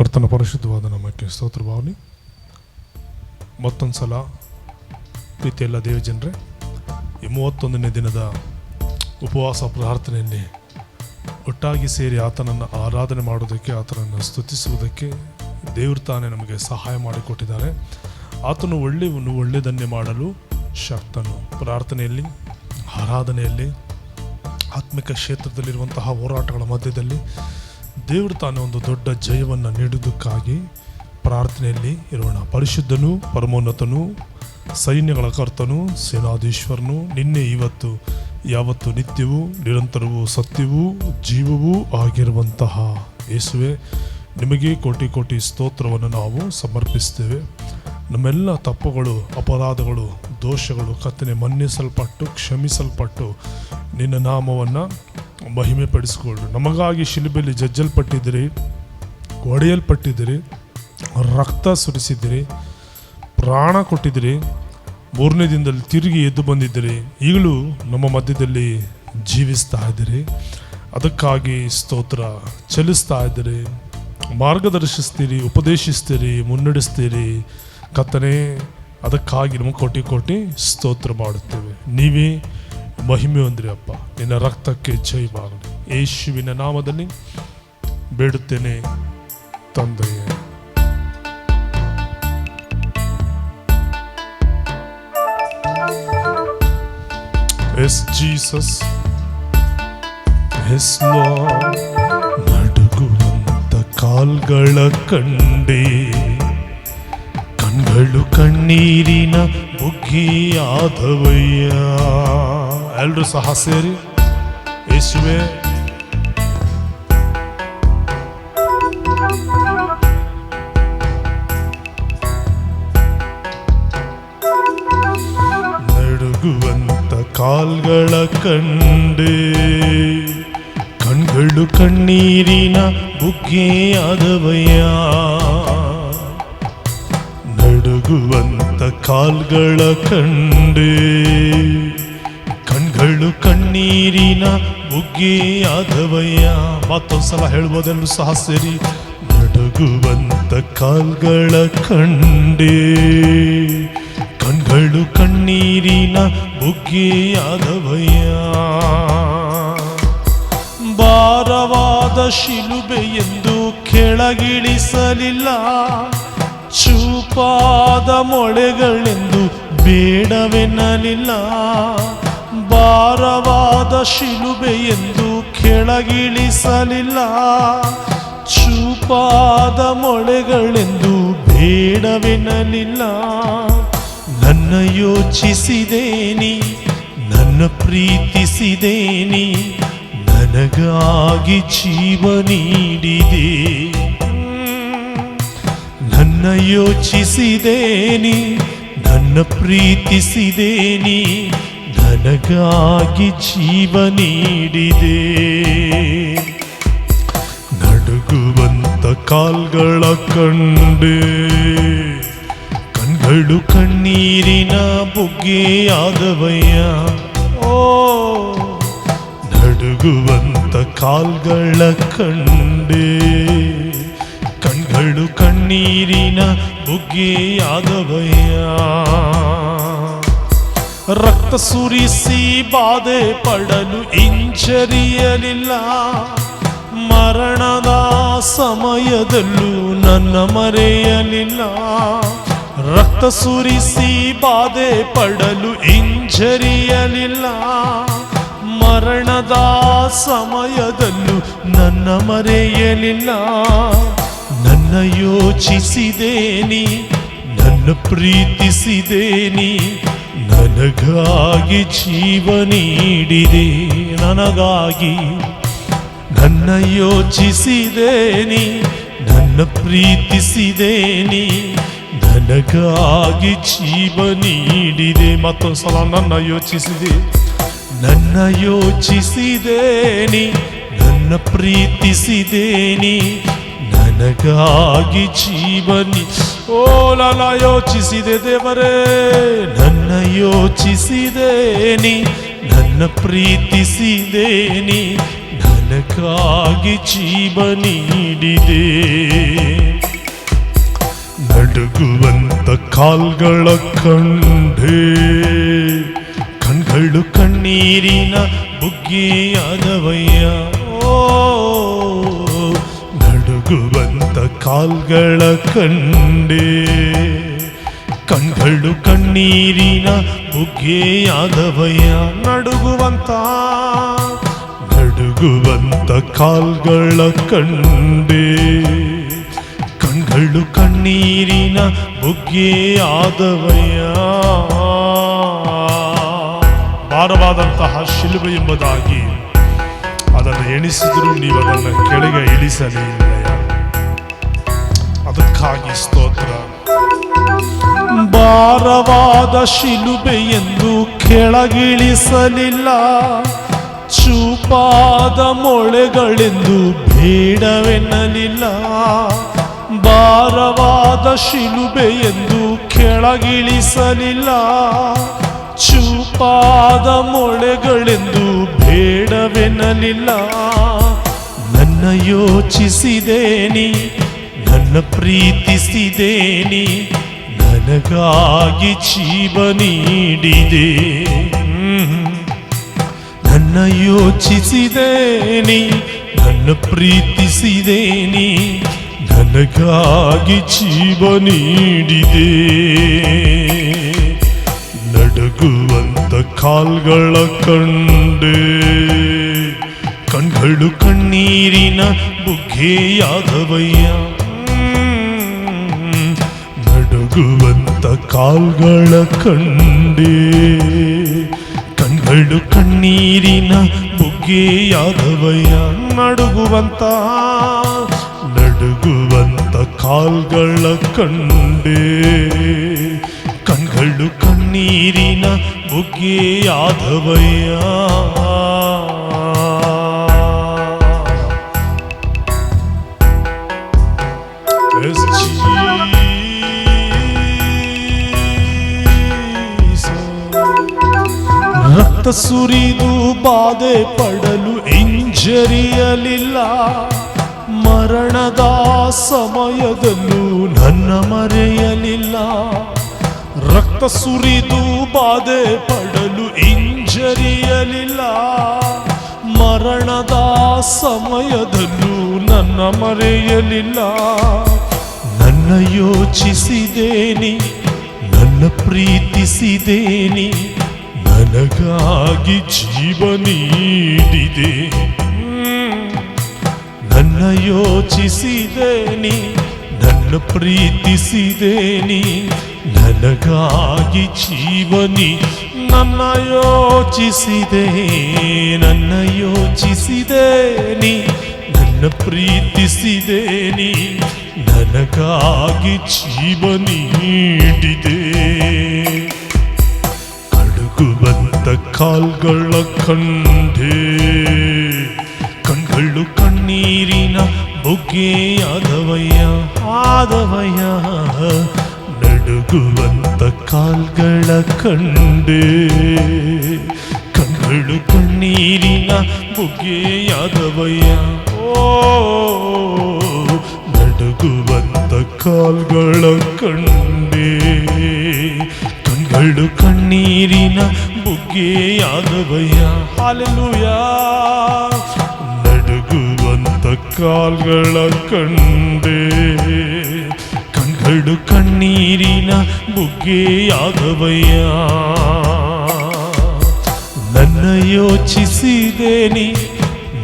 ಕರ್ತನ ಪರಿಶುದ್ಧವಾದ ನಾಮಕ್ಕೆ ಸ್ತೋತ್ರ ಭಾವನೆ. ಮತ್ತೊಂದು ಸಲ ಪ್ರೀತಿಯೆಲ್ಲ ದೇವಜನರೇ, ಈ 31ನೇ ದಿನದ ಉಪವಾಸ ಪ್ರಾರ್ಥನೆಯಲ್ಲಿ ಒಟ್ಟಾಗಿ ಸೇರಿ ಆತನನ್ನು ಆರಾಧನೆ ಮಾಡೋದಕ್ಕೆ, ಆತನನ್ನು ಸ್ತುತಿಸುವುದಕ್ಕೆ ದೇವರು ತಾನೇ ನಮಗೆ ಸಹಾಯ ಮಾಡಿಕೊಟ್ಟಿದ್ದಾರೆ. ಆತನು ಒಳ್ಳೆಯದನ್ನೇ ಮಾಡಲು ಶಕ್ತನು. ಪ್ರಾರ್ಥನೆಯಲ್ಲಿ, ಆರಾಧನೆಯಲ್ಲಿ, ಆತ್ಮಿಕ ಕ್ಷೇತ್ರದಲ್ಲಿರುವಂತಹ ಹೋರಾಟಗಳ ಮಧ್ಯದಲ್ಲಿ ದೇವರು ತಾನೇ ಒಂದು ದೊಡ್ಡ ಜಯವನ್ನು ನೀಡುವುದಕ್ಕಾಗಿ ಪ್ರಾರ್ಥನೆಯಲ್ಲಿ ಇರೋಣ. ಪರಿಶುದ್ಧನು, ಪರಮೋನ್ನತನು, ಸೈನ್ಯಗಳ ಕರ್ತನು, ಸೇನಾಧೀಶ್ವರನು, ನಿನ್ನೆ ಇವತ್ತು ಯಾವತ್ತು ನಿತ್ಯವೂ ನಿರಂತರವೂ ಸತ್ಯವೂ ಜೀವವೂ ಆಗಿರುವಂತಹ ಯೇಸುವೆ, ನಿಮಗೆ ಕೋಟಿ ಕೋಟಿ ಸ್ತೋತ್ರವನ್ನು ನಾವು ಸಮರ್ಪಿಸ್ತೇವೆ. ನಮ್ಮೆಲ್ಲ ತಪ್ಪುಗಳು, ಅಪರಾಧಗಳು, ದೋಷಗಳು ಕರ್ತನೇ ಮನ್ನಿಸಲ್ಪಟ್ಟು ಕ್ಷಮಿಸಲ್ಪಟ್ಟು ನಿನ್ನ ನಾಮವನ್ನು ಮಹಿಮೆ ಪಡಿಸಿಕೊಳ್ಳು. ನಮಗಾಗಿ ಶಿಲುಬೆಯಲ್ಲಿ ಜಜ್ಜಲ್ಪಟ್ಟಿದ್ದೀರಿ, ಒಡೆಯಲ್ಪಟ್ಟಿದ್ದೀರಿ, ರಕ್ತ ಸುರಿಸಿದ್ದೀರಿ, ಪ್ರಾಣ ಕೊಟ್ಟಿದ್ದೀರಿ, 3ನೇ ದಿನದಲ್ಲಿ ತಿರುಗಿ ಎದ್ದು ಬಂದಿದ್ದೀರಿ, ಈಗಲೂ ನಮ್ಮ ಮಧ್ಯದಲ್ಲಿ ಜೀವಿಸ್ತಾ ಇದ್ದೀರಿ. ಅದಕ್ಕಾಗಿ ಸ್ತೋತ್ರ ಚಲಿಸ್ತಾ ಇದ್ದೀರಿ, ಮಾರ್ಗದರ್ಶಿಸ್ತೀರಿ, ಉಪದೇಶಿಸ್ತೀರಿ, ಮುನ್ನಡೆಸ್ತೀರಿ ಕರ್ತನೇ. ಅದಕ್ಕಾಗಿ ನಮಗೆ ಕೋಟಿ ಕೋಟಿ ಸ್ತೋತ್ರ ಮಾಡುತ್ತೇವೆ. ನೀವೇ ಮಹಿಮೆ ಹೊಂದಿರಿ ಅಪ್ಪ. ನಿನ್ನ ರಕ್ತಕ್ಕೆ ಜಯವಾಗಲಿ. ಯೇಸುವಿನ ನಾಮದಲ್ಲಿ ಬೇಡುತ್ತೇನೆ ತಂದೆಯೇ. Yes Jesus, yes Lord. ನಡುಗುವಂತ ಕಾಲ್ಗಳ ಕಂಡೆ, ಕಣ್ಗಳು ಕಣ್ಣೀರಿನ ಬುಗ್ಗಿಯಾದವಯ್ಯ. ಎಲ್ಲರೂ ಸಹ ಸೇರಿ ಯೇಸುವೆ, ನಡುಗುವಂತ ಕಾಲ್ಗಳ ಕಂಡೆ, ಕಣ್ಗಳು ಕಣ್ಣೀರಿನ ಬುಗ್ಗಿಯಾದವಯ್ಯ. ನಡುಗುವಂತ ಕಾಲ್ಗಳ ಕಂಡೆ, ಕಣ್ಗಳು ಕಣ್ಣೀರಿನ ಬುಗ್ಗಿಯಾದವಯ್ಯ. ಮತ್ತೊಂದ್ಸಲ ಹೇಳ್ಬೋದೆಲ್ಲರೂ ಸಹ ಸೇರಿ. ನಡುಗುವಂತ ಕಾಲ್ಗಳ ಕಂಡೆ, ಕಣ್ಗಳು ಕಣ್ಣೀರಿನ ಬುಗ್ಗಿಯಾದವಯ್ಯ. ಭಾರವಾದ ಶಿಲುಬೆ ಎಂದು ಕೆಳಗಿಳಿಸಲಿಲ್ಲ, ಚೂಪಾದ ಮೊಳೆಗಳೆಂದು ಬೇಡವೆನ್ನಲಿಲ್ಲ. ಭಾರವಾದ ಶಿಲುಬೆ ಎಂದು ಕೆಳಗಿಳಿಸಲಿಲ್ಲ, ಚೂಪಾದ ಮೊಳೆಗಳೆಂದು ಬೇಡವೆನ್ನಲಿಲ್ಲ. ನನ್ನ ಯೋಚಿಸಿದೇನಿ, ನನ್ನ ಪ್ರೀತಿಸಿದೇನಿ, ನನಗಾಗಿ ಜೀವ ನೀಡಿದೆ. ನನ್ನ ಯೋಚಿಸಿದೇನಿ, ನನ್ನ ಪ್ರೀತಿಸಿದೇನಿ, ನನಗಾಗಿ ಜೀವ ನೀಡಿದೆ. ನಡುಗುವಂತ ಕಾಲ್ಗಳ ಕಂಡೆ, ಕಣ್ಗಳು ಕಣ್ಣೀರಿನ ಬುಗ್ಗಿಯಾದವಯ್ಯ. ಓ, ನಡುಗುವಂತ ಕಾಲ್ಗಳ ಕಂಡೆ, ಕಣ್ಗಳು ಕಣ್ಣೀರಿನ ಬುಗ್ಗಿಯಾದವಯ್ಯ. ರಕ್ತ ಸುರಿಸಿ ಬಾಧೆ ಪಡಲು ಹಿಂಜರಿಯಲಿಲ್ಲ, ಮರಣದ ಸಮಯದಲ್ಲೂ ನನ್ನ ಮರೆಯಲಿಲ್ಲ. ರಕ್ತ ಸುರಿಸಿ ಬಾಧೆ ಪಡಲು ಹಿಂಜರಿಯಲಿಲ್ಲ, ಮರಣದ ಸಮಯದಲ್ಲೂ ನನ್ನ ಮರೆಯಲಿಲ್ಲ. ನನ್ನ ಯೋಚಿಸಿದೇನಿ, ನನ್ನ ಪ್ರೀತಿಸಿದೇನಿ, ನನಗಾಗಿ ಜೀವ ನೀಡಿದೆ. ನನಗಾಗಿ ನನ್ನ ಯೋಚಿಸಿದೇನಿ, ನನ್ನ ಪ್ರೀತಿಸಿದೇನಿ, ನನಗಾಗಿ ಜೀವ ನೀಡಿದೆ. ಮತ್ತೊಂದು ಸಲ ನನ್ನ ಯೋಚಿಸಿದೆ, ನನ್ನ ಯೋಚಿಸಿದೇನಿ, ನನ್ನ ಪ್ರೀತಿಸಿದೇನಿ, ನನಗಾಗಿ ಜೀವನಿ. ಓ ಲಾಲ ಯೋಚಿಸಿದೆ ದೇವರೇ, ನನ್ನ ಯೋಚಿಸಿದೇನಿ, ನನ್ನ ಪ್ರೀತಿಸಿದೇನಿ, ನನಗಾಗಿ ಜೀವ ನೀಡಿದೆ. ನಡುಗುವಂತ ಕಾಲ್ಗಳ ಕಂಡೆ, ಕಣ್ಗಳು ಕಣ್ಣೀರಿನ ಬುಗ್ಗೆಯಾದವಯ್ಯ. ಓ ನಡುಗುವಂತ ಕಾಲ್ಗಳ ಕಂಡೆ, ಕಣ್ಗಳು ಕಣ್ಣೀರಿನ ಬುಗ್ಗೆಯಾದವಯ್ಯ. ನಡುಗುವಂತ ಕಾಲ್ಗಳ ಕಂಡೆ, ಕಣ್ಗಳು ಕಣ್ಣೀರಿನ ಬುಗ್ಗೆಯಾದವಯ್ಯ. ಭಾರವಾದಂತಹ ಶಿಲುಬೆ ಎಂಬುದಾಗಿ ಅದನ್ನು ಎಣಿಸಿದರೂ ನೀವು ಅದನ್ನು ಕೆಳಗೆ ಇಳಿಸಲೇ ಇಲ್ಲ. ಅದಕ್ಕಾಗಿ ಸ್ತೋತ್ರ. ಭಾರವಾದ ಶಿಲುಬೆ ಎಂದು ಕೆಳಗಿಳಿಸಲಿಲ್ಲ, ಚೂಪಾದ ಮೊಳೆಗಳೆಂದು ಬೇಡವೆನ್ನಲಿಲ್ಲ. ಭಾರವಾದ ಶಿಲುಬೆ ಎಂದು ಕೆಳಗಿಳಿಸಲಿಲ್ಲ, ಚೂಪಾದ ಮೊಳೆಗಳೆಂದು ಬೇಡವೆನ್ನಲಿಲ್ಲ. ನನ್ನ ಯೋಚಿಸಿದೇನಿ, ನನ್ನ ಪ್ರೀತಿಸಿದೇನಿ, ನನಗಾಗಿ ಜೀವ ನೀಡಿದೆ. ನನ್ನ ಯೋಚಿಸಿದೇನಿ, ನನ್ನ ಪ್ರೀತಿಸಿದೇನಿ, ನನಗಾಗಿ ಜೀವ ನೀಡಿದೆ. ನಡುಗುವಂತ ಕಾಲ್ಗಳ ಕಂಡೆ, ಕಣ್ಗಳು ಕಣ್ಣೀರಿನ ಬುಗ್ಗೆಯಾದವಯ್ಯ. ನಡುಗುವಂತ ಕಾಲ್ಗಳ ಕಂಡೆ, ಕಣ್ಗಳು ಕಣ್ಣೀರಿನ ಬುಗ್ಗೆಯಾದವಯ್ಯ. ನಡುಗುವಂತ ಕಾಲ್ಗಳ ಕಂಡೆ, ಕಣ್ಗಳು ಕಣ್ಣೀರಿನ ಬುಗ್ಗೆಯಾದವಯ್ಯ. ರಕ್ತ ಸುರಿದು ಬಾಧೆ ಪಡಲು ಹಿಂಜರಿಯಲಿಲ್ಲ, ಮರಣದ ಸಮಯದಲ್ಲೂ ನನ್ನ ಮರೆಯಲಿಲ್ಲ. ರಕ್ತ ಸುರಿದು ಬಾಧೆ ಪಡಲು ಹಿಂಜರಿಯಲಿಲ್ಲ, ಮರಣದ ಸಮಯದಲ್ಲೂ ನನ್ನ ಮರೆಯಲಿಲ್ಲ. ನನ್ನ ಯೋಚಿಸಿದೇನಿ, ನನ್ನ ಪ್ರೀತಿಸಿದೇನಿ, ನನಗಾಗಿ ಜೀವ ನೀಡಿದೆ. ನನ್ನ ಯೋಚಿಸಿದೇನಿ, ನನ್ನ ಪ್ರೀತಿಸಿದೇನಿ, ನನಗಾಗಿ ಜೀವನಿ. ನನ್ನ ಯೋಚಿಸಿದೆ, ನನ್ನ ಯೋಚಿಸಿದೇನಿ, ನನ್ನ ಪ್ರೀತಿಸಿದೇನಿ, ನನಗಾಗಿ ಜೀವ ನೀಡಿದೆ. ಕಡುಗುವಂತ ಕಾಲ್ಗಳ ಕಂಡೆ, ಕಣ್ಗಳು ಕಣ್ಣೀರಿನ ಬುಗ್ಗೆಯಾದವಯ್ಯ. ಆದವಯ್ಯ ನಡುಗುವಂತ ಕಾಲ್ಗಳ ಕಂಡೆ, ಕಣ್ಗಳು ಕಣ್ಣೀರಿನ ಬುಗ್ಗೆಯಾದವಯ್ಯ. ಓ ನಡುಗುವಂತ ಕಾಲ್ಗಳ ಕಂಡೆ, ಕಣ್ಗಳು ಕಣ್ಣೀರಿನ ಬುಗ್ಗೆಯಾದವಯ್ಯ. ಹಲ್ಲೆಲೂಯಾ. ನಡುಗುವಂತ ಕಾಲ್ಗಳ ಕಂಡೆ, ಕಣ್ಗಳು ಕಣ್ಣೀರಿನ ಬುಗ್ಗೆಯಾದವಯ್ಯ. ನನ್ನ ಯೋಚಿಸಿದೇನಿ,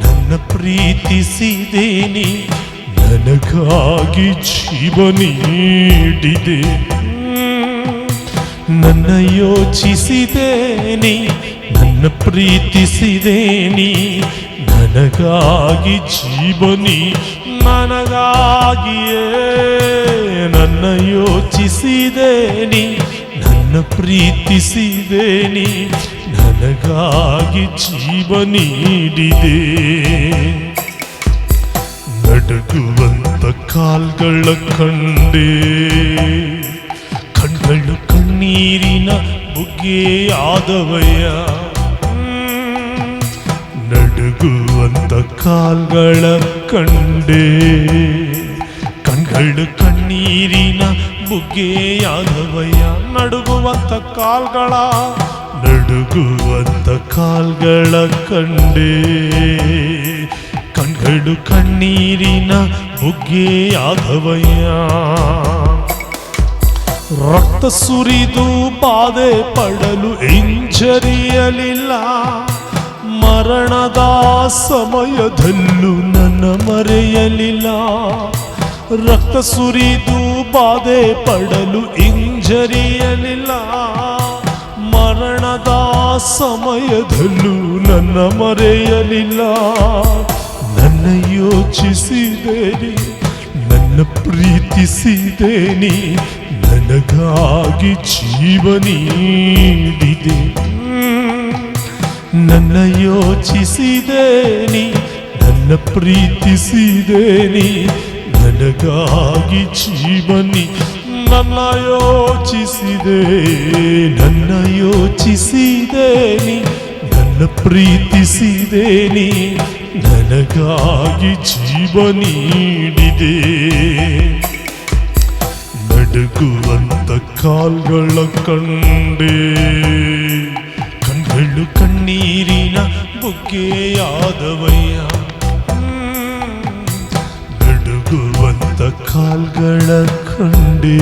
ನನ್ನ ಪ್ರೀತಿಸಿದೇನಿ, ನನಗಾಗಿ ಜೀವ ನೀಡಿದೆ. ನನ್ನ ಯೋಚಿಸಿದೇನಿ, ನನ್ನ ಪ್ರೀತಿಸಿದೇನಿ, ನನಗಾಗಿ ಜೀವನಿ. ನನಗಾಗಿಯೇ ನನ್ನ ಯೋಚಿಸಿದೇನಿ, ನನ್ನ ಪ್ರೀತಿಸಿದೇನಿ, ನನಗಾಗಿ ಜೀವ ನೀಡಿದೆ. ನಡುಗುವಂತ ಕಾಲ್ಗಳ ಕಂಡೆ, ಕಣ್ಗಳು ಕಣ್ಣೀರಿನ ಬುಗ್ಗೆಯಾದವಯ್ಯ. ನಡುಗುವಂತ ಕಾಲ್ಗಳ ಕಂಡೆ, ಕಣ್ಗಳು ಕಣ್ಣೀರಿನ ಬುಗ್ಗೆಯಾದವಯ್ಯ. ನಡುಗುವಂತ ಕಾಲ್ಗಳ ಕಂಡೆ, ಕಣ್ಗಳು ಕಣ್ಣೀರಿನ ಬುಗ್ಗೆಯಾದವಯ್ಯ. ರಕ್ತ ಸುರಿದು ಬಾಧೆ ಪಡಲು ಹಿಂಜರಿಯಲಿಲ್ಲ, ಮರಣದ ಸಮಯದಲ್ಲೂ ನನ್ನ ಮರೆಯಲಿಲ್ಲ. ರಕ್ತ ಸುರಿದು ಬಾಧೆ ಪಡಲು ಹಿಂಜರಿಯಲಿಲ್ಲ, ಮರಣದ ಸಮಯದಲ್ಲೂ ನನ್ನ ಮರೆಯಲಿಲ್ಲ. ನನ್ನ ಯೋಚಿಸಿದೇನೆ, ನನ್ನ ಪ್ರೀತಿಸಿದೇನೆ, ನನಗಾಗಿ ಜೀವ ನೀಡಿದೆ. ನನ್ನ ಯೋಚಿಸಿದೇನೆ, ನನ್ನ ಪ್ರೀತಿಸಿದೇನೆ, ನನಗಾಗಿ ಜೀವನಿ. ನನ್ನ ಯೋಚಿಸಿದೆ, ನನ್ನ ಯೋಚಿಸಿದೇನೆ, ನನ್ನ ಪ್ರೀತಿಸಿದೇನೆ, ನನಗಾಗಿ ಜೀವ ನೀಡಿದೆ. ನಡುಗುವಂತ ಕಾಲ್ಗಳ ಕಂಡೆ, ಕಣ್ಗಳು ಕಣ್ಣೀರಿನ ಬುಗ್ಗೆಯಾದವಯ್ಯ. ನಡುಗುವಂತ ಕಾಲ್ಗಳ ಕಂಡೆ,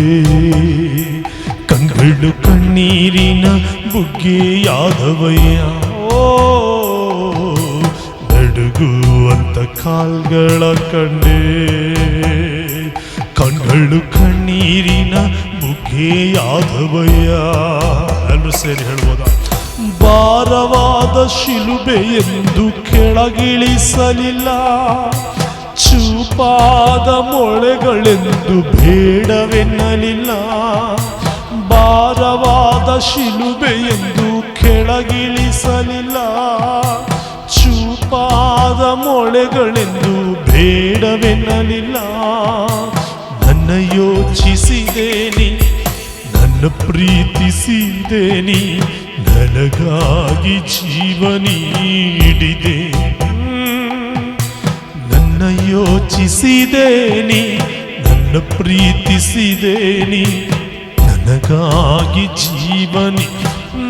ಕಣ್ಗಳು ಕಣ್ಣೀರಿನ ಬುಗ್ಗೆಯಾದವಯ್ಯ. ಓ ನಡುಗುವಂತ ಕಾಲ್ಗಳ ಕಂಡೆ, ಕಣ್ಗಳು ಕಣ್ಣೀರಿನ ಬುಗ್ಗೆಯಾದವಯ್ಯ. ಎಲ್ಲರೂ ಸೇರಿ ಹೇಳ್ಬೋದ? ಭಾರವಾದ ಶಿಲುಬೆ ಎಂದು ಕೆಳಗಿಳಿಸಲಿಲ್ಲ, ಚೂಪಾದ ಮೊಳೆಗಳೆಂದು ಬೇಡವೆನ್ನಲಿಲ್ಲ. ಭಾರವಾದ ಶಿಲುಬೆ ಎಂದು ಕೆಳಗಿಳಿಸಲಿಲ್ಲ, ಚೂಪಾದ ಮೊಳೆಗಳೆಂದು ಬೇಡವೆನ್ನಲಿಲ್ಲ. ನನ್ನ ಯೋಚಿಸಿದೇನೆ, ನನ್ನ ಪ್ರೀತಿಸಿದೇನೆ, ನನಗಾಗಿ ಜೀವ ನೀಡಿದೆ. ನನ್ನ ಯೋಚಿಸಿದೇನೆ, ನನ್ನ ಪ್ರೀತಿಸಿದೇನೆ, ನನಗಾಗಿ ಜೀವನಿ.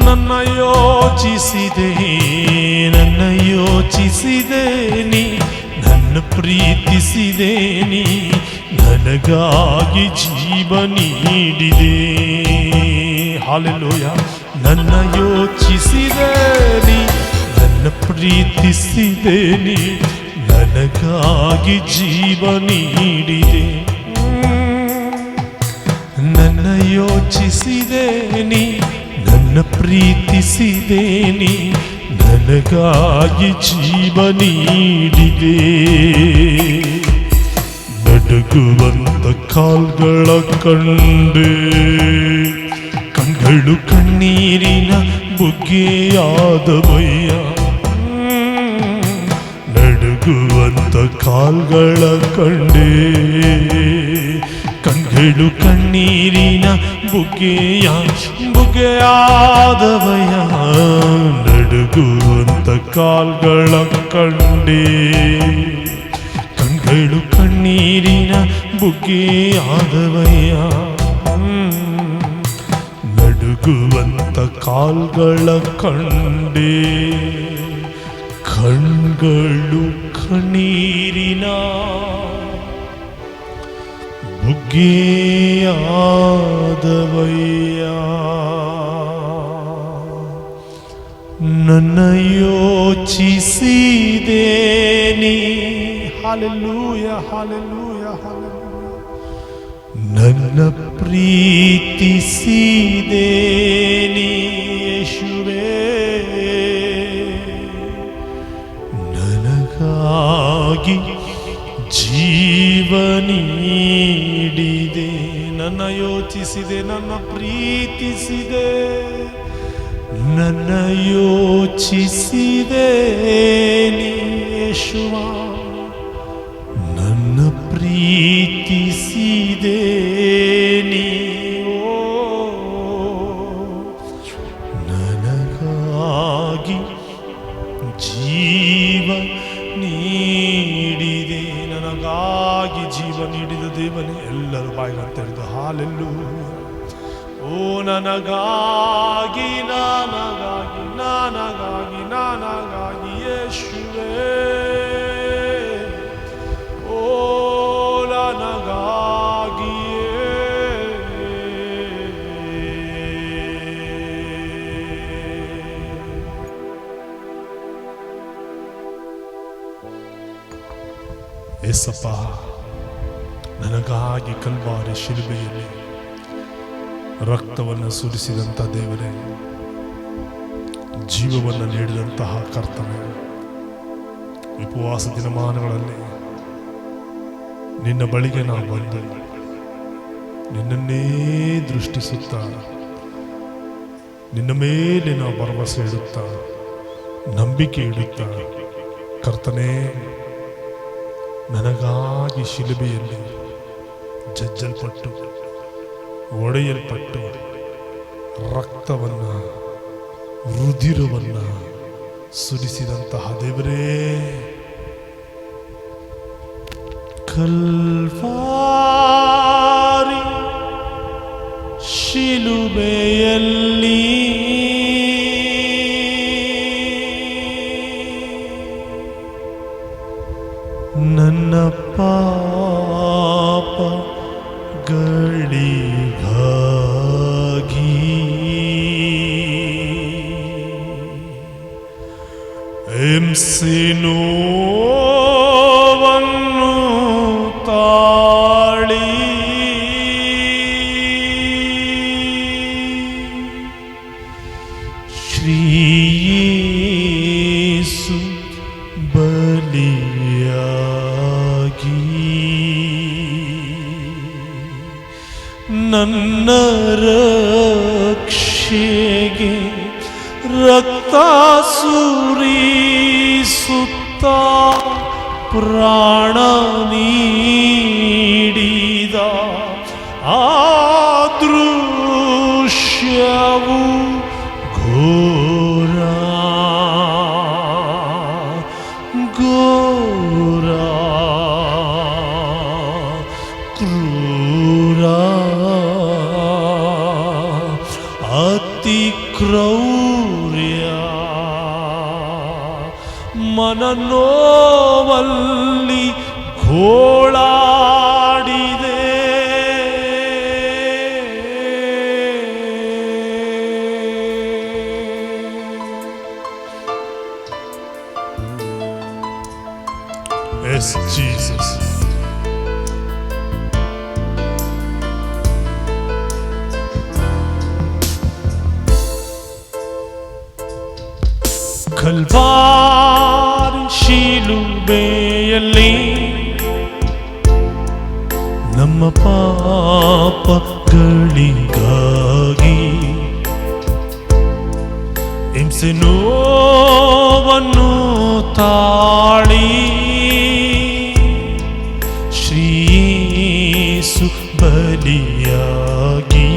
ನನ್ನ ಯೋಚಿಸಿದೆ, ನನ್ನ ಯೋಚಿಸಿದೇನೆ, ನನ್ನ ಪ್ರೀತಿಸಿದೇನೆ, ನನಗಾಗಿ ಜೀವ ನೀಡಿದೆ. ಹಾಲೆಲೂಯ. ನನ್ನ ಯೋಚಿಸಿದೇನೆ, ನನ್ನ ಪ್ರೀತಿಸಿದೇನೆ, ನನಗಾಗಿ ಜೀವ ನೀಡಿದೆ. ನನ್ನ ಯೋಚಿಸಿದೇನೆ, ನನ್ನ ಪ್ರೀತಿಸಿದೇನೆ, ನನಗಾಗಿ ಜೀವ ನೀಡಿದೆ. ನಡುಗುವಂತ ಕಾಲ್ಗಳ ಕಂಡೆ, ಕಣ್ಗಳು ಕಣ್ಣೀರಿನ ಬುಗ್ಗೆಯಾದವಯ್ಯ. ನಡುಗುವಂತ ಕಾಲ್ಗಳ ಕಂಡೆ, ಕಣ್ಗಳು ಕಣ್ಣೀರಿನ ಬುಗ್ಗೆಯಾದವಯ್ಯ. ನಡುಗುವಂತ ಕಾಲ್ಗಳ ಕಂಡೆ, ಕಣ್ಗಳು ಕಣ್ಣೀರಿನ ಬುಗ್ಗೆಯಾದವಯ್ಯ. ನಡುಗುವಂತ ಕಾಲ್ಗಳ ಕಂಡೆ, ಕಣ್ಗಳು ಕಣ್ಣೀರಿನ ಬುಗ್ಗೆಯಾದವಯ್ಯ. ನನ್ನ ಯೋಚಿಸಿದೇನೆ, ಹಾಲೆಲೂಯ ಹಾಲೆಲೂಯ ಹಾಲೆಲೂಯ. ನನ್ನ ಪ್ರೀತಿಸಿದೇನೆ ಯೇಸುವೇ, ನನಗಾಗಿ ಜೀವ ನೀಡಿದೆ. ನನ್ನ ಯೋಚಿಸಿದೆ, ನನ್ನ ಪ್ರೀತಿಸಿದೆ, ನನ್ನ ಯೋಚಿಸಿದೆ ಯೇಸುವ, ನನ್ನ ಪ್ರೀತಿಸಿದೆ ನೀವೋ. ನನಗಾಗಿ ಜೀವ ನೀಡಿದೆ, ನನಗಾಗಿ ಜೀವ ನೀಡಿದ ದೇವನೇ. ಎಲ್ಲರೂ ಬಾಯಿಗೆ ತೆರೆದು ಹಾಲೆಲ್ಲೂಯ. ಓ ನನಗಾಗಿ ನನಗಾಗಿ ನನಗಾಗಿ ನನಗಾಗಿ ಯೇಸುವೇ, ಓ ನನಗಾಗಿಯೇ. ಯೇಸಪ್ಪ, ನನಗಾಗಿ ಕಲ್ವಾರಿ ಶಿಲುಬೆಯಲ್ಲಿ ರಕ್ತವನ್ನು ಸುರಿಸಿದಂಥ ದೇವರೇ, ಜೀವವನ್ನು ನೀಡಿದಂತಹ ಕರ್ತನೆ, ಉಪವಾಸ ದಿನಮಾನಗಳಲ್ಲಿ ನಿನ್ನ ಬಳಿಗೆ ನಾವು ಬಂದು ನಿನ್ನನ್ನೇ ದೃಷ್ಟಿಸುತ್ತಾ ನಿನ್ನ ಮೇಲೆ ನಾವು ಭರವಸೆ ಇಡುತ್ತಾ ನಂಬಿಕೆ ಇಡುತ್ತಾ, ಕರ್ತನೇ, ನನಗಾಗಿ ಶಿಲುಬೆಯಲ್ಲಿ ಜಜ್ಜಲ್ಪಟ್ಟು ಒಡೆಯಲ್ಪಟ್ಟು ರಕ್ತವನ್ನು ರುಧಿರವನ್ನು ಸುರಿಸಿದಂತಹ ದೇವರೇ, ಕಲ್ವಾರಿ ಶಿಲುಬೆಯಲ್ಲಿ ನನ್ನ ಪಾಪಗಳಿಗಾಗಿ ಹಿಂಸೆ ನೋವನ್ನು ತಾಳಿ ಶ್ರೀ ಯೇಸು ಬಲಿಯಾಗಿ ನನ್ನ ರಕ್ಷೆಗೆ ರಕ್ತ ಸುರಿಸುತ್ತಾ ಪ್ರಾಣ ನೀಡಿದ ಆ ದೃಶ್ಯವು ಘೋರ ಘೋರ ಕ್ರೂರ ಅತಿ ಕ್ರೌರ್ಯ ಮನನೋವಲ್ಲಿ ಘೋಳಾಡಿದೆ. Yes, Jesus. ಕಲ್ವಾರಿ ಶಿಲುಬೆಯಲ್ಲಿ ನಮ್ಮ ಪಾಪಗಳಿಗಾಗಿ ಹಿಂಸೆ ನೋವನ್ನು ತಾಳಿ ಶ್ರೀ ಯೇಸು ಬಲಿಯಾಗಿ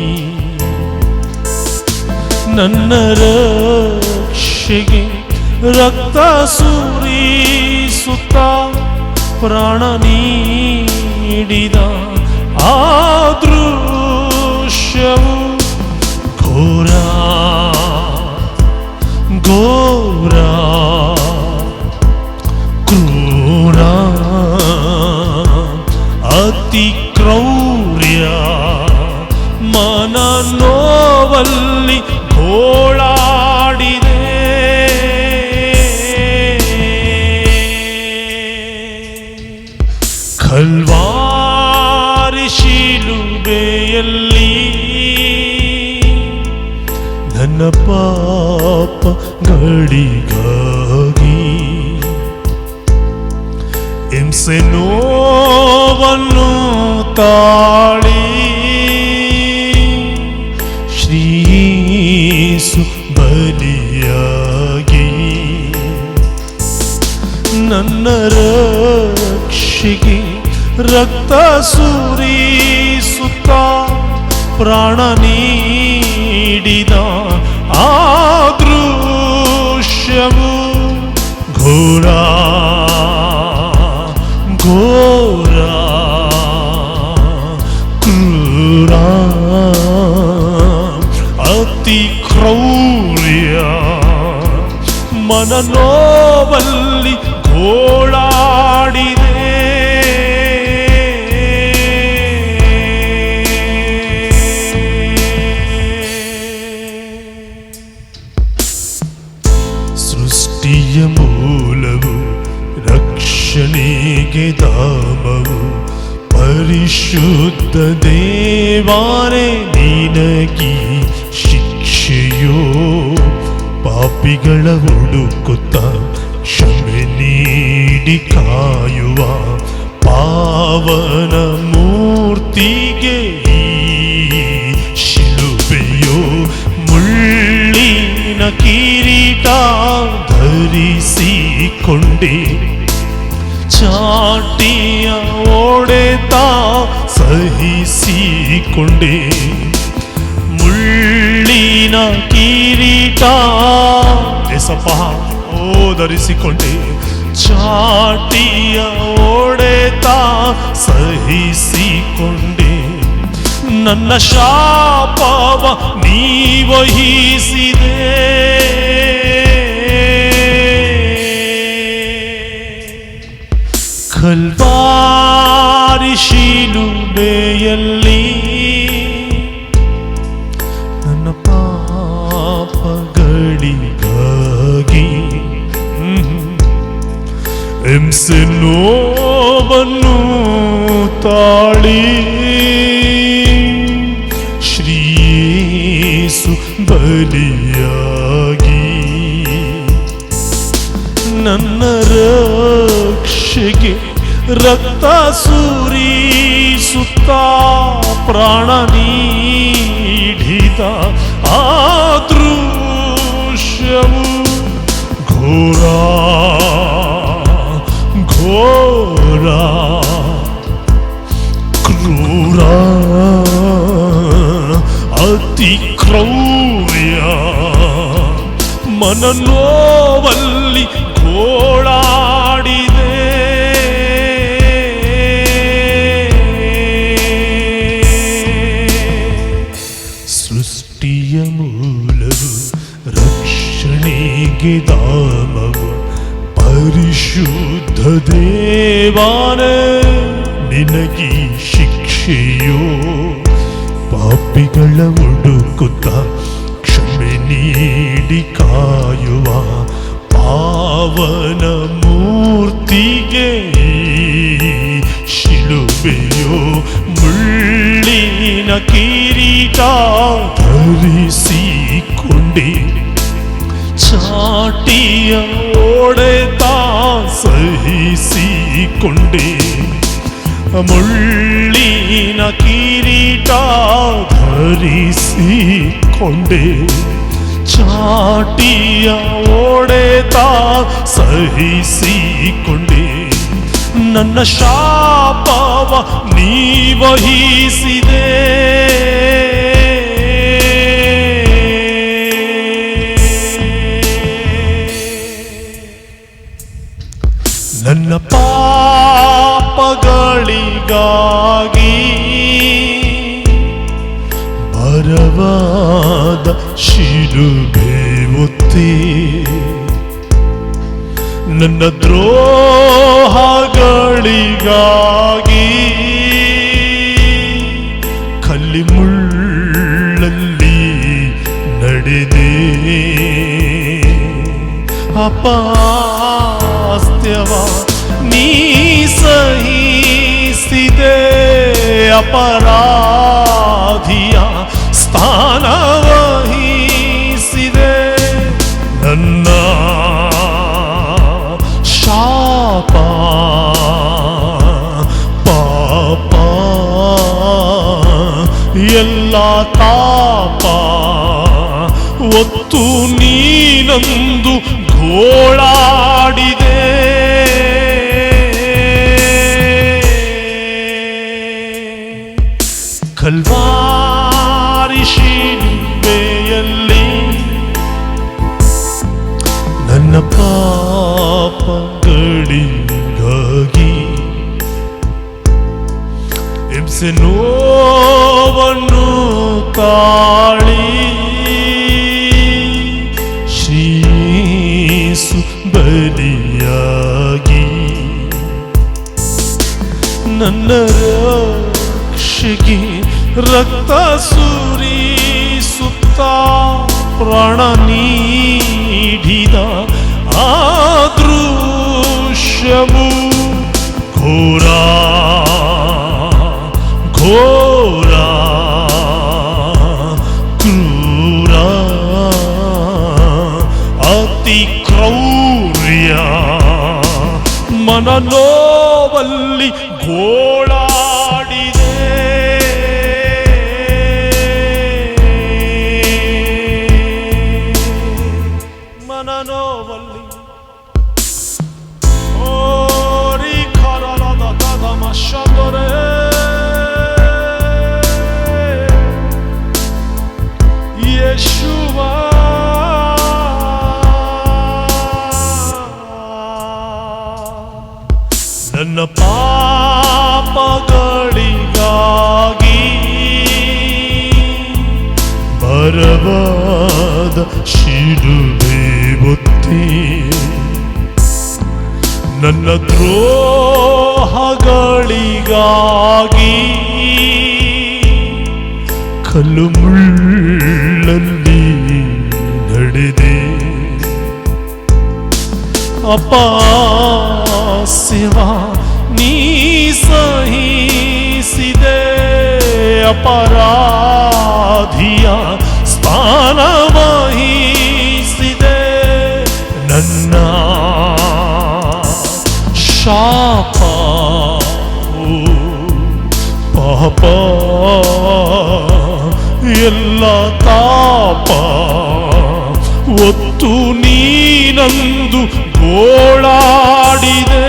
ನನ್ನ ರಕ್ಷೆಗೆ ರಕ್ತ ಸುರಿಸುತ್ತಾ ಪ್ರಾಣ ನೀಡಿದ ಆ ದೃಶ್ಯವು ಘೋರ ಘೋರ ಕ್ರೂರ ಅತಿ ಕ್ರೌರ್ಯ ಮನನೋವಲ್ಲಿ ಘೋಳಾಡಿದೆ. ಕಲ್ವಾರಿ ಶಿಲುಬೆಯಲ್ಲಿ ನನ್ನ ಪಾಪಗಳಿಗಾಗಿ ಹಿಂಸೆ ನೋವನ್ನು ತಾಳಿ ಶ್ರೀ ಯೇಸು ಬಲಿಯಾಗಿ ನನ್ನ ರಕ್ಷೆಗೆ ರಕ್ತ ಸುರಿಸುತ್ತಾ ಪ್ರಾಣ ನೀಡಿದ ಆ ದೃಶ್ಯವು ಘೋರ ಘೋರ ನೋವಲ್ಲಿ ಗೋಳಾಡಿದೆ. ಸೃಷ್ಟಿಯ ಮೂಲವು ರಕ್ಷಣೆಗೆ ಧಾಮವು ಪರಿಶುದ್ಧ ದೇವಾನೇ ನಿನಗೀ ಶಿಕ್ಷೆಯೋ. ಪಾಪಿಗಳ ಹುಡುಕುತ್ತ ಕ್ಷಮೆ ನೀಡಿ ಕಾಯುವ ಪಾವನ ಮೂರ್ತಿಗೆ ಈ ಶಿಲುಬೆಯೋ. ಮುಳ್ಳಿನ ಕಿರೀಟ ಧರಿಸಿಕೊಂಡೆ, ಚಾಟಿಯ ಒಡೆತ ಸಹಿಸಿಕೊಂಡೆ. ಮುಳ್ಳಿನ ಕಿರೀಟ ಎಸಪ್ಪ ಧರಿಸಿಕೊಂಡೆ, ಚಾಟಿಯ ಒಡೆತ ಸಹಿಸಿಕೊಂಡೆ. ನನ್ನ ಶಾಪವ ನೀ ವಹಿಸಿದೆ, ಕಲ್ವಾರಿ ಶಿಲುಬೆಯಲ್ಲಿ ನನ್ನ ಪಾಪಗಳಿಗಾಗಿ ಹಿಂಸೆ ನೋವನ್ನು ತಾಳಿ ಶ್ರೀ ಯೇಸು ಬಲಿಯಾಗಿ ನನ್ನ ರಕ್ಷೆಗೆ ರಕ್ತ ಸುರಿಸುತ್ತ ಪ್ರಾಣ ನೀಡಿದ ಆ ದೃಶ್ಯವು ಘೋರ ಘೋರ ಕ್ರೂರ ಅತಿ ಕ್ರೌರ್ಯ. ಮನನೋವಲ್ಲಿ ಗೋಳಾಡಿದೆ, ಸೃಷ್ಟಿಯ ಮೂಲವು ರಕ್ಷಣೆಗೆ ಧಾಮವು ಪರಿಶುದ್ಧ ದೇವಾನೇ ನಿನಗೀ ಶಿಕ್ಷೆಯೋ. ಪಾಪಿಗಳ ಹುಡುಕುತ್ತ ಕ್ಷಮೆ ನೀಡಿ ಕಾಯುವ ಪಾವನ ಮೂರ್ತಿಗೆ ಶಿಲುಬೆಯೋ. ಮುಳ್ಳಿನ ಕಿರೀಟ ಧರಿಸಿಕೊಂಡೆ, ಚಾಟಿಯ ಒಡೆತ ಸಹಿಸಿಕೊಂಡೆ. ಮುಳ್ಳಿನ ಕಿರೀಟ ಧರಿಸಿಕೊಂಡೆ, ಚಾಟಿಯ ಒಡೆತ ಸಹಿಸಿಕೊಂಡೆ. ನನ್ನ ಶಾಪವ ನೀ ವಹಿಸಿದೆ, ನನ್ನ ಪಾಪಗಳಿಗಾಗಿ ಭಾರವಾದ ಶಿಲುಬೆ ಹೊತ್ತೆ. ನನ್ನ ದ್ರೋಹಗಳಿಗಾಗಿ ಕಲ್ಲಿ ಮುಳ್ಳಲ್ಲಿ ನಡೆದೆ. ಅಪಾಸ್ತ್ಯವ ನೀ ಸಹಿಸಿದೆ, ಅಪರಾಧಿಯ ಸ್ಥಾನ ವಹಿಸಿದೆ. ನನ್ನ ಶಾಪ ಪಾಪ ಎಲ್ಲ ತಾಪ ಒತ್ತು ನೀನಂದು ಗೋಳಾಡಿದೆ. ಕಲ್ವಾರಿ ಶಿಲುಬೆಯಲ್ಲಿ ನನ್ನ ಪಾಪಗಳಿಗಾಗಿ ಹಿಂಸೆ ನೋವನ್ನು ತಾಳಿ ಶ್ರೀ ಯೇಸು ನನ್ನ ರಕ್ಷೆಗೆ ರಕ್ತ ಸುರಿಸುತ್ತ ಪ್ರಾಣ ನೀಡಿದ ಆ ದೃಶ್ಯವು ಘೋರ ಘೋರ ಕ್ರೂರ ಅತಿ ಕ್ರೌರ್ಯ ಮನನೋವಲ್ಲಿ ಗೋಳಾಡಿದೆ. ಮನನೋವಲ್ಲಿ ಓರಿ ಖರಲದ ದದಮ ಶಂದೊರೆ ಯೇಶುವ ನನ್ನ ಪಾಪಗಳಿಗಾಗಿ ಬರವಾದ ಶಿಲುಬೆ ಹೊತ್ತಿ ನನ್ನ ದ್ರೋಹಗಳಿಗಾಗಿ ಕಲ್ಲು ಮುಳ್ಳಲ್ಲಿ ನಡೆದೆ. ಅಪಹಾಸ್ಯವ ನೀ ಸಹಿಸಿದೆ, ಅಪರಾಧಿಯ ಸ್ಥಾನ ವಹಿಸಿದೆ. ನನ್ನ ಶಾಪ ಪಾಪ ಎಲ್ಲ ತಾಪ ಒತ್ತು ನೀನಂದು ಗೋಳಾಡಿದೆ.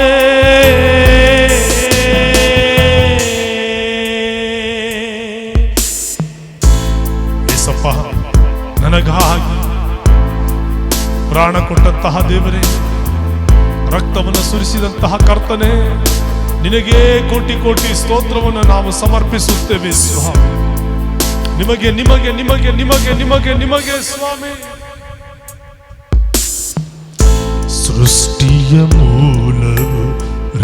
ಏಸಪ್ಪ, ನನಗಾಗಿ ಪ್ರಾಣ ಕೊಟ್ಟಂತಹ ದೇವರೇ, ರಕ್ತವನ್ನು ಸುರಿಸಿದಂತಹ ಕರ್ತನೆ, ನಿನಗೆ ಕೋಟಿ ಕೋಟಿ ಸ್ತೋತ್ರವನ್ನು ನಾವು ಸಮರ್ಪಿಸುತ್ತೇವೆ ಸ್ವಾಮಿ. ನಿಮಗೆ ನಿಮಗೆ ನಿಮಗೆ ನಿಮಗೆ ನಿಮಗೆ ನಿಮಗೆ ಸ್ವಾಮಿ. ಸೃಷ್ಟಿಯ ಮೂಲವು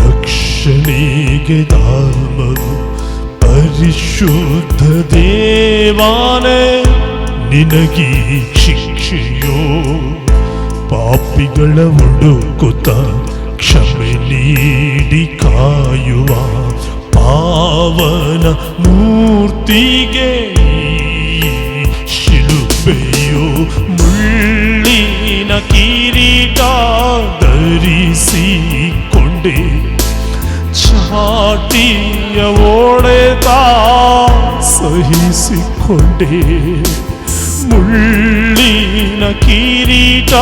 ರಕ್ಷಣೆಗೆ ಧರ್ಮವು ಪರಿಶುದ್ಧ ದೇವಾನೇ, ನಿನಗೆ ಶಿಕ್ಷೆಯೋ ಪಾಪಿಗಳ ಹುಡುಕುತ್ತ ಕ್ಷಮೆ ನೀಡಿ ಕಾಯುವ ಪಾವನ ಮೂರ್ತಿಗೆ ಶಿಲುಬೆಯು ಮುಳ್ಳಿನ ಕಿರೀಟ ಧರಿಸಿಕೊಂಡೆ, ಛಾಟಿಯ ಒಡೆತ ಸಹಿಸಿಕೊಂಡೆ. ಮುಳ್ಳಿನ ಕಿರೀಟ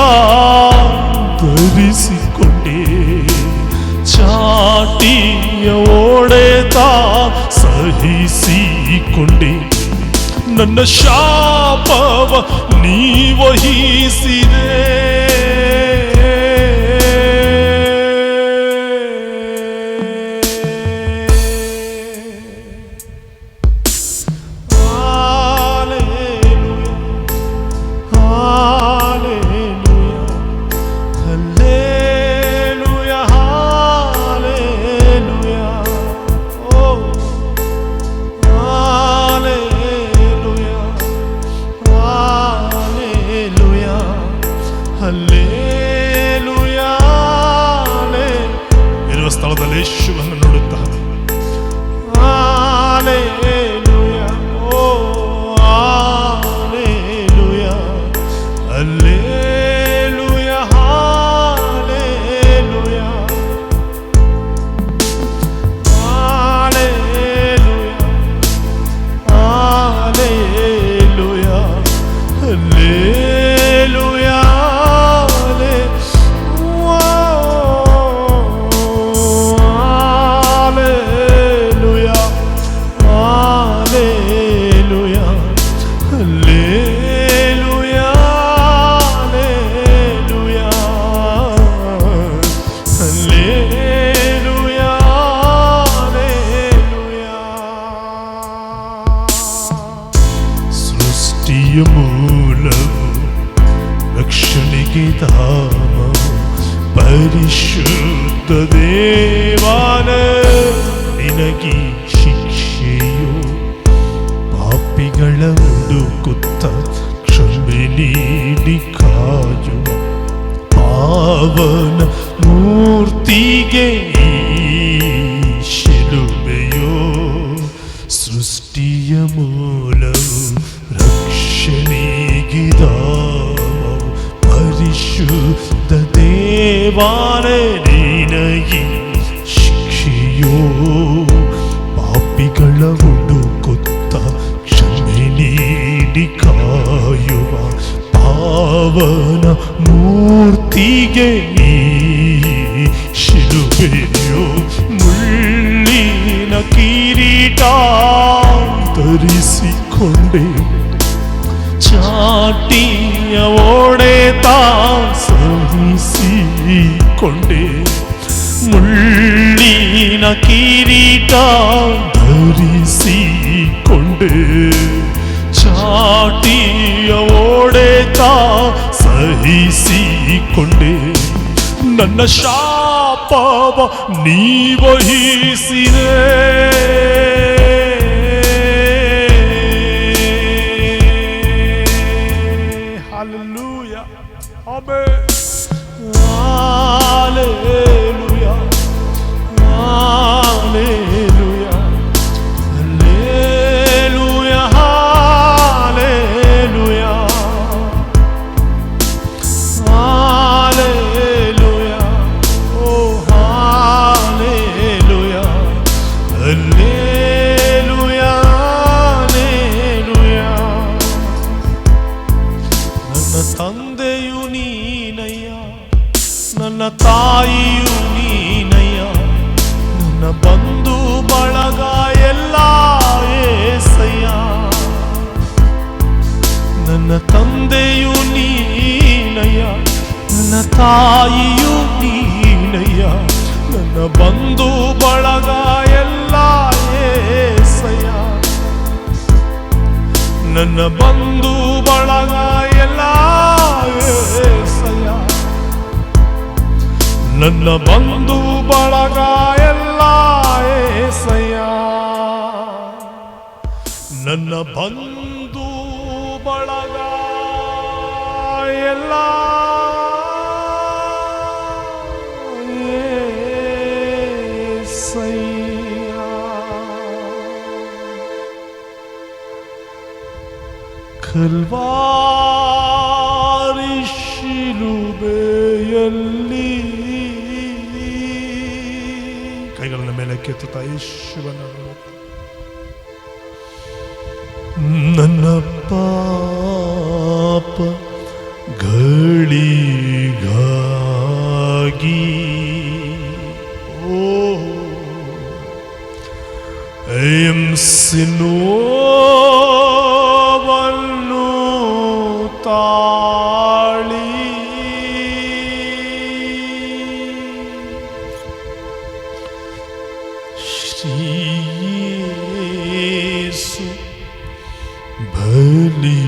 ಧರಿಸಿಕೊಂಡೆ, ಛಾಟಿಯ ಒಡೆತ ಸಹಿಸಿಕೊಂಡೆ. ನನ್ನ ಶಾಪವ ನೀ ವಹಿಸಿದೆ. ಇರುವ ಸ್ಥಳದಲ್ಲಿ ಯೇಸುವನ್ನು ನೋಡುತ್ತಾರೆ. Hallelujah, oh hallelujah, hallelujah, hallelujah, hallelujah, hallelujah, ಮೂಲವು ರಕ್ಷಣೆಗೆ ಧಾಮವು ಪರಿಶುದ್ಧ ದೇವಾನೇ, ನಿನಗೆ ನಿನಗಿ ಶಿಕ್ಷೆಯೋ, ಪಾಪಿಗಳ ಹುಡುಕುತ್ತ ಕ್ಷಮೆ ನೀಡಿ ಕಾಯುವ ಪಾವನ ಮೂರ್ತಿಗೆ ಈ ಶಿಲುಬೆಯೋ. ಸೃಷ್ಟಿಯ ಮೂಲವು ರಕ್ಷಣೆಗಿದಾಮವು, ಪರಿಶುದ್ಧ ದೇವಾಲಯ ನಿನಗಿ ಶಿಕ್ಷೆಯೋ, ಪಾಪಿಗಳ ಹುಡುಕುತ್ತ ಕ್ಷಮೆ ನೀಡಿ ಕಾಯುವ ಪಾವನ ಮೂರ್ತಿಗೆ ಈ ಶಿಲುಬೆಯೋ. ಮುಳ್ಳಿನ ಕಿರೀಟ ಧರಿಸಿಕೊಂಡೆ, ಚಾಟಿಯ ಒಡೆತ ಸಹಿಸಿಕೊಂಡೆ. ಮುಳ್ಳಿನ ಕಿರೀಟ ಧರಿಸಿಕೊಂಡೆ, ಚಾಟಿಯ ಒಡೆತ ಸಹಿಸಿಕೊಂಡೆ. ನನ್ನ ಶಾಪವ ನೀ ವಹಿಸಿದೆ, hallelujah, amen, hallelujah, hallelujah, hallelujah, hallelujah, hallelujah, oh hallelujah, hallelujah, hallelujah. ನನ್ನ ತಂದೆಯು ನೀನಯ್ಯ, ನನ್ನ ತಾಯಿಯು ನೀನಯ್ಯ, ನನ್ನ ಬಂಧು ಬಳಗ ಎಲ್ಲ ಏಸಯ್ಯ. ನನ್ನ ತಂದೆಯು ನೀನಯ್ಯ, ನನ್ನ ತಾಯಿಯು ನೀನಯ್ಯ, ನನ್ನ ಬಂಧು ಬಳಗ ಎಲ್ಲ ಏಸಯ್ಯ. ನನ್ನ ಬಂಧು ಬಳಗ ಎಲ್ಲ ಏಸಯ್ಯ, ನನ್ನ ಬಂಧು ಬಳಗ ಎಲ್ಲ ಏಸಯ್ಯ. ನನ್ನ ಬಂಧು ಬಳಗ ಎಲ್ಲ ಏಸಯ್ಯ. ಕಲ್ವಾರಿ ಶಿಲುಬೆಯಲ್ಲಿ ಕೈಗಳನ್ನ ಮೇಲೆ ಕೆತ್ತುತ್ತಾ ಯೇಸುವನ್ನ ನನ್ನ ಪಾಪಗಳಿಗಾಗಿ ಹಿಂಸೆನೋವನ್ನು ತಾಳಿ ಶ್ರೀಯೇಸು ಬಲಿಯಾಗಿ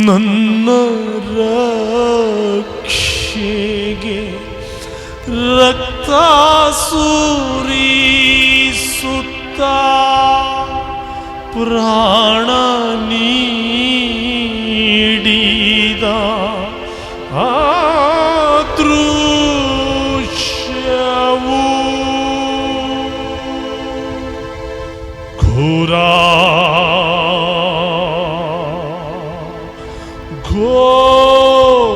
ನನ್ನ ರಕ್ಷೆಗೆ ರಕ್ತ ಸುರಿಸುತ್ತ ಪ್ರಾಣ ನೀಡಿದ ಆ ದೃಶ್ಯವು ಘೋರ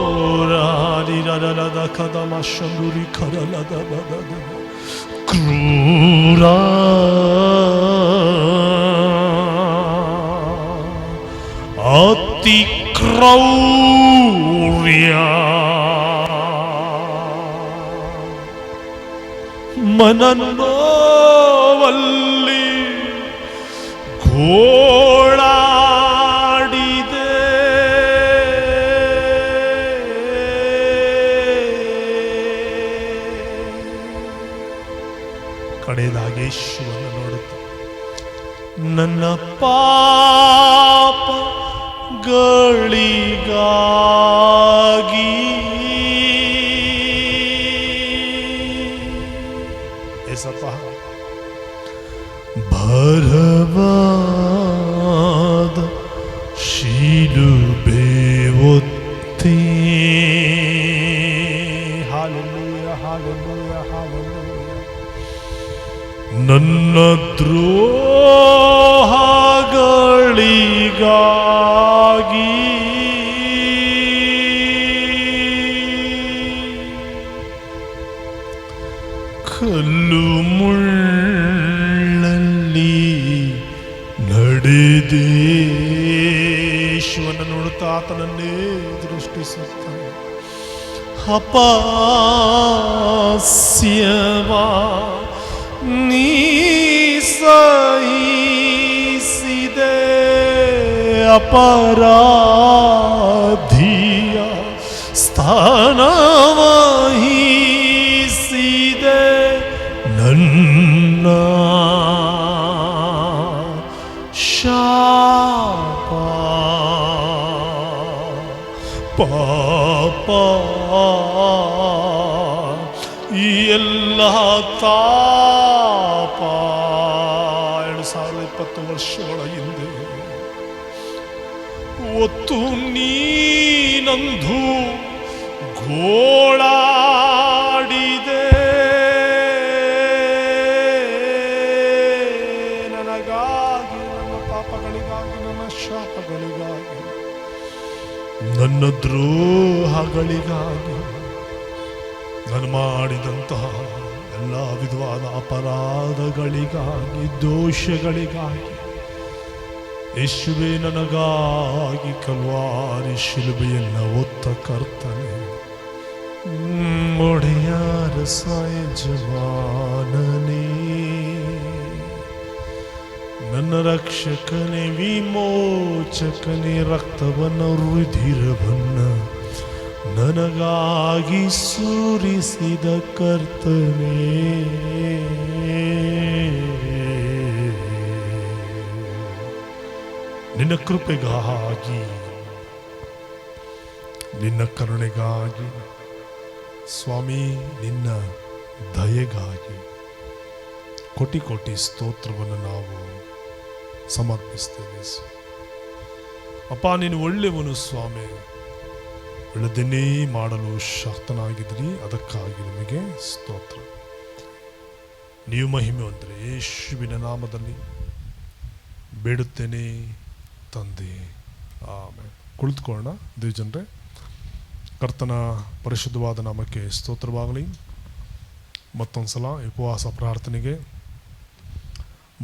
ಘೋರಾದಿರದ ಕದಮ ಶಂದುರಿ ಕರಲದ ಬದದ ಕ್ರೂರ ಅತಿ ಕ್ರೌರ್ಯ ಮನನೋವಲ್ಲಿ ಘೋಳಾಡಿದೆ. ಕಡೆಯದಾಗಿ ಯೇಸುವನ್ನು ನೋಡುತ್ತ ನನ್ನ ಪಾಪಗಳಿಗಾಗಿ ಏಸಪ್ಪ. ಭಾರವಾದ ಶಿಲುಬೆ ಒತ್ತಿ, ಹಾಲೆಲೂಯ ಹಾಲೆಲೂಯ ಹಾಲೆಲೂಯ, ನನ್ನ ದ್ರೋಹಗಳಿಗಾಗಿ ಕಲ್ಲು ಮುಳ್ಳಲ್ಲಿ ನಡೆದೇ. ಶಿವನ ನೋಡುತ್ತಾ ಆತನನ್ನೇ ದೃಷ್ಟಿಸುತ್ತಾನೆ. ಅಪಹಾಸ್ಯವಾ ನೀ ಸಹಿಸಿದೆ, ಅಪರಾಧಿಯ ಸ್ಥಾನವಹಿಸಿದೆ, ನನ್ನ ಶಾಪ ಪಾಪ ಈ ಎಲ್ಲ ತಾಪ 2020 ವರ್ಷಗಳ ಹಿಂದೆ ಒತ್ತು ನೀನಂದು ಗೋಳಾಡಿದೆ. ನನಗಾಗಿ, ನನ್ನ ಪಾಪಗಳಿಗಾಗಿ, ನನ್ನ ಶಾಪಗಳಿಗಾಗಿ, ನನ್ನ ದ್ರೋಹಗಳಿಗಾಗಿ, ನಾನು ಮಾಡಿದಂತಹ ಎಲ್ಲ ವಿಧವಾದ ಅಪರಾಧಗಳಿಗಾಗಿ, ದೋಷಗಳಿಗಾಗಿ ಯೇಸುವೇ ನನಗಾಗಿ ಕಲ್ವಾರಿ ಶಿಲುಬೆಯನ್ನು ಹೊತ್ತ ಕರ್ತನೆ. ಒಡೆಯಾರ ಯಜಮಾನನೇ, ನನ್ನ ರಕ್ಷಕನೇ, ವಿಮೋಚಕನೇ, ರಕ್ತವನ್ನು ರುಧಿರವನ್ನು ನನಗಾಗಿ ಸುರಿಸಿದ ಕರ್ತನೇ, ನಿನ್ನ ಕೃಪೆಗಾಗಿ, ನಿನ್ನ ಕರುಣೆಗಾಗಿ ಸ್ವಾಮಿ, ನಿನ್ನ ದಯೆಗಾಗಿ ಕೋಟಿ ಕೋಟಿ ಸ್ತೋತ್ರವನ್ನು ನಾವು ಸಮರ್ಪಿಸ್ತೇವೆ. ಅಪ್ಪ, ನೀನು ಒಳ್ಳೆಯವನು ಸ್ವಾಮಿ, ಒಳ್ಳೆದನ್ನೇ ಮಾಡಲು ಶಕ್ತನಾಗಿದ್ರಿ, ಅದಕ್ಕಾಗಿ ನಿಮಗೆ ಸ್ತೋತ್ರ. ನೀವು ಮಹಿಮೆ ಹೊಂದಿರಿ. ಯೇಸುವಿನ ನಾಮದಲ್ಲಿ ಬೇಡುತ್ತೇನೆ ತಂದೆ, ಆಮೇಲೆ. ಕುಳಿತುಕೊಳ್ಳೋಣ ದೇವಜನರೇ. ಕರ್ತನ ಪರಿಶುದ್ಧವಾದ ನಾಮಕ್ಕೆ ಸ್ತೋತ್ರವಾಗಲಿ. ಮತ್ತೊಂದು ಸಲ ಉಪವಾಸ ಪ್ರಾರ್ಥನೆಗೆ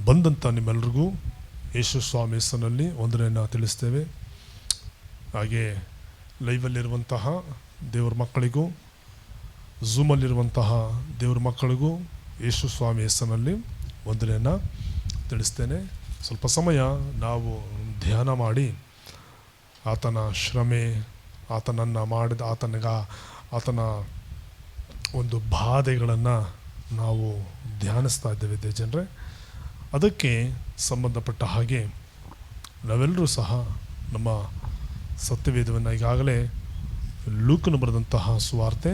ಬಂದಂಥ ನಿಮ್ಮೆಲ್ಲರಿಗೂ ಯೇಸು ಸ್ವಾಮಿ ಹೆಸರಿನಲ್ಲಿ ವಂದನೆಯನ್ನು ತಿಳಿಸ್ತೇವೆ. ಹಾಗೆ ಲೈವಲ್ಲಿರುವಂತಹ ದೇವರ ಮಕ್ಕಳಿಗೂ, ಝೂಮಲ್ಲಿರುವಂತಹ ದೇವರ ಮಕ್ಕಳಿಗೂ ಯೇಸು ಸ್ವಾಮಿ ಹೆಸರಿನಲ್ಲಿ ವಂದನೆಯನ್ನು ತಿಳಿಸ್ತೇನೆ. ಸ್ವಲ್ಪ ಸಮಯ ನಾವು ಧ್ಯಾನ ಮಾಡಿ ಆತನ ಶ್ರಮೆ, ಆತನನ್ನು ಮಾಡಿದ ಆತನ ಒಂದು ಬಾಧೆಗಳನ್ನು ನಾವು ಧ್ಯಾನಿಸ್ತಾ ಇದ್ದೇವೆ ದೇವಜನರೇ. ಅದಕ್ಕೆ ಸಂಬಂಧಪಟ್ಟ ಹಾಗೆ ನಾವೆಲ್ಲರೂ ಸಹ ನಮ್ಮ ಸತ್ಯವೇದವನ್ನು ಈಗಾಗಲೇ ಲೂಕನು ಬರೆದಂತಹ ಸುವಾರ್ತೆ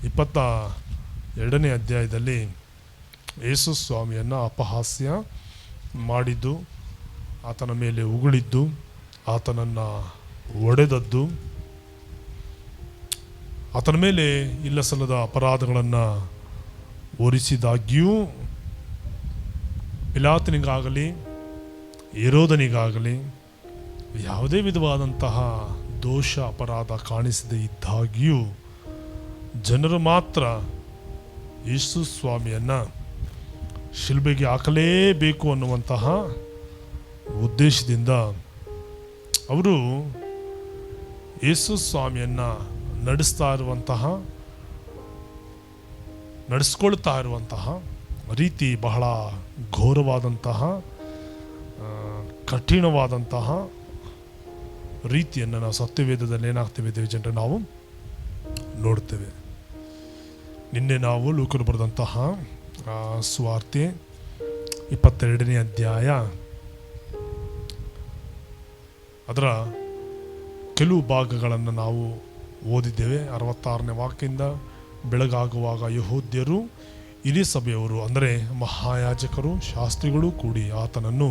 22ನೇ ಅಧ್ಯಾಯದಲ್ಲಿ ಯೇಸು ಸ್ವಾಮಿಯನ್ನು ಅಪಹಾಸ್ಯ ಮಾಡಿದ್ದು, ಆತನ ಮೇಲೆ ಉಗುಳಿದ್ದು, ಆತನನ್ನು ಒಡೆದದ್ದು, ಆತನ ಮೇಲೆ ಇಲ್ಲ ಸಲ್ಲದ ಅಪರಾಧಗಳನ್ನು ಹೊರಿಸಿದಾಗ್ಯೂ ಪಿಲಾತನಿಗಾಗಲಿ ಹೆರೋದನಿಗಾಗಲಿ ಯಾವುದೇ ವಿಧವಾದಂತಹ ದೋಷ ಅಪರಾಧ ಕಾಣಿಸದೇ ಇದ್ದಾಗ್ಯೂ ಜನರು ಮಾತ್ರ ಯೇಸು ಸ್ವಾಮಿಯನ್ನು ಶಿಲುಬೆಗೆ ಹಾಕಲೇಬೇಕು ಅನ್ನುವಂತಹ ಉದ್ದೇಶದಿಂದ ಅವರು ಯೇಸು ಸ್ವಾಮಿಯನ್ನು ನಡೆಸ್ಕೊಳ್ತಾ ಇರುವಂತಹ ರೀತಿ ಬಹಳ ಘೋರವಾದಂತಹ ಕಠಿಣವಾದಂತಹ ರೀತಿಯನ್ನು ನಾವು ಸತ್ಯವೇದದಲ್ಲಿ ಏನಾಗ್ತೇವೆ ದೇವಜನರೇ ನಾವು ನೋಡ್ತೇವೆ. ನಿನ್ನೆ ನಾವು ಲೂಕನು ಬರೆದಂತಹ ಸುವಾರ್ತೆ 22ನೇ ಅಧ್ಯಾಯ ಅದರ ಕೆಲವು ಭಾಗಗಳನ್ನು ನಾವು ಓದಿದ್ದೇವೆ. 66ನೇ ವಾಕ್ಯದಿಂದ ಬೆಳಗಾಗುವಾಗ ಯೆಹೂದ್ಯರು ಇಡೀ ಸಭೆಯವರು ಅಂದರೆ ಮಹಾಯಾಜಕರು ಶಾಸ್ತ್ರಿಗಳು ಕೂಡಿ ಆತನನ್ನು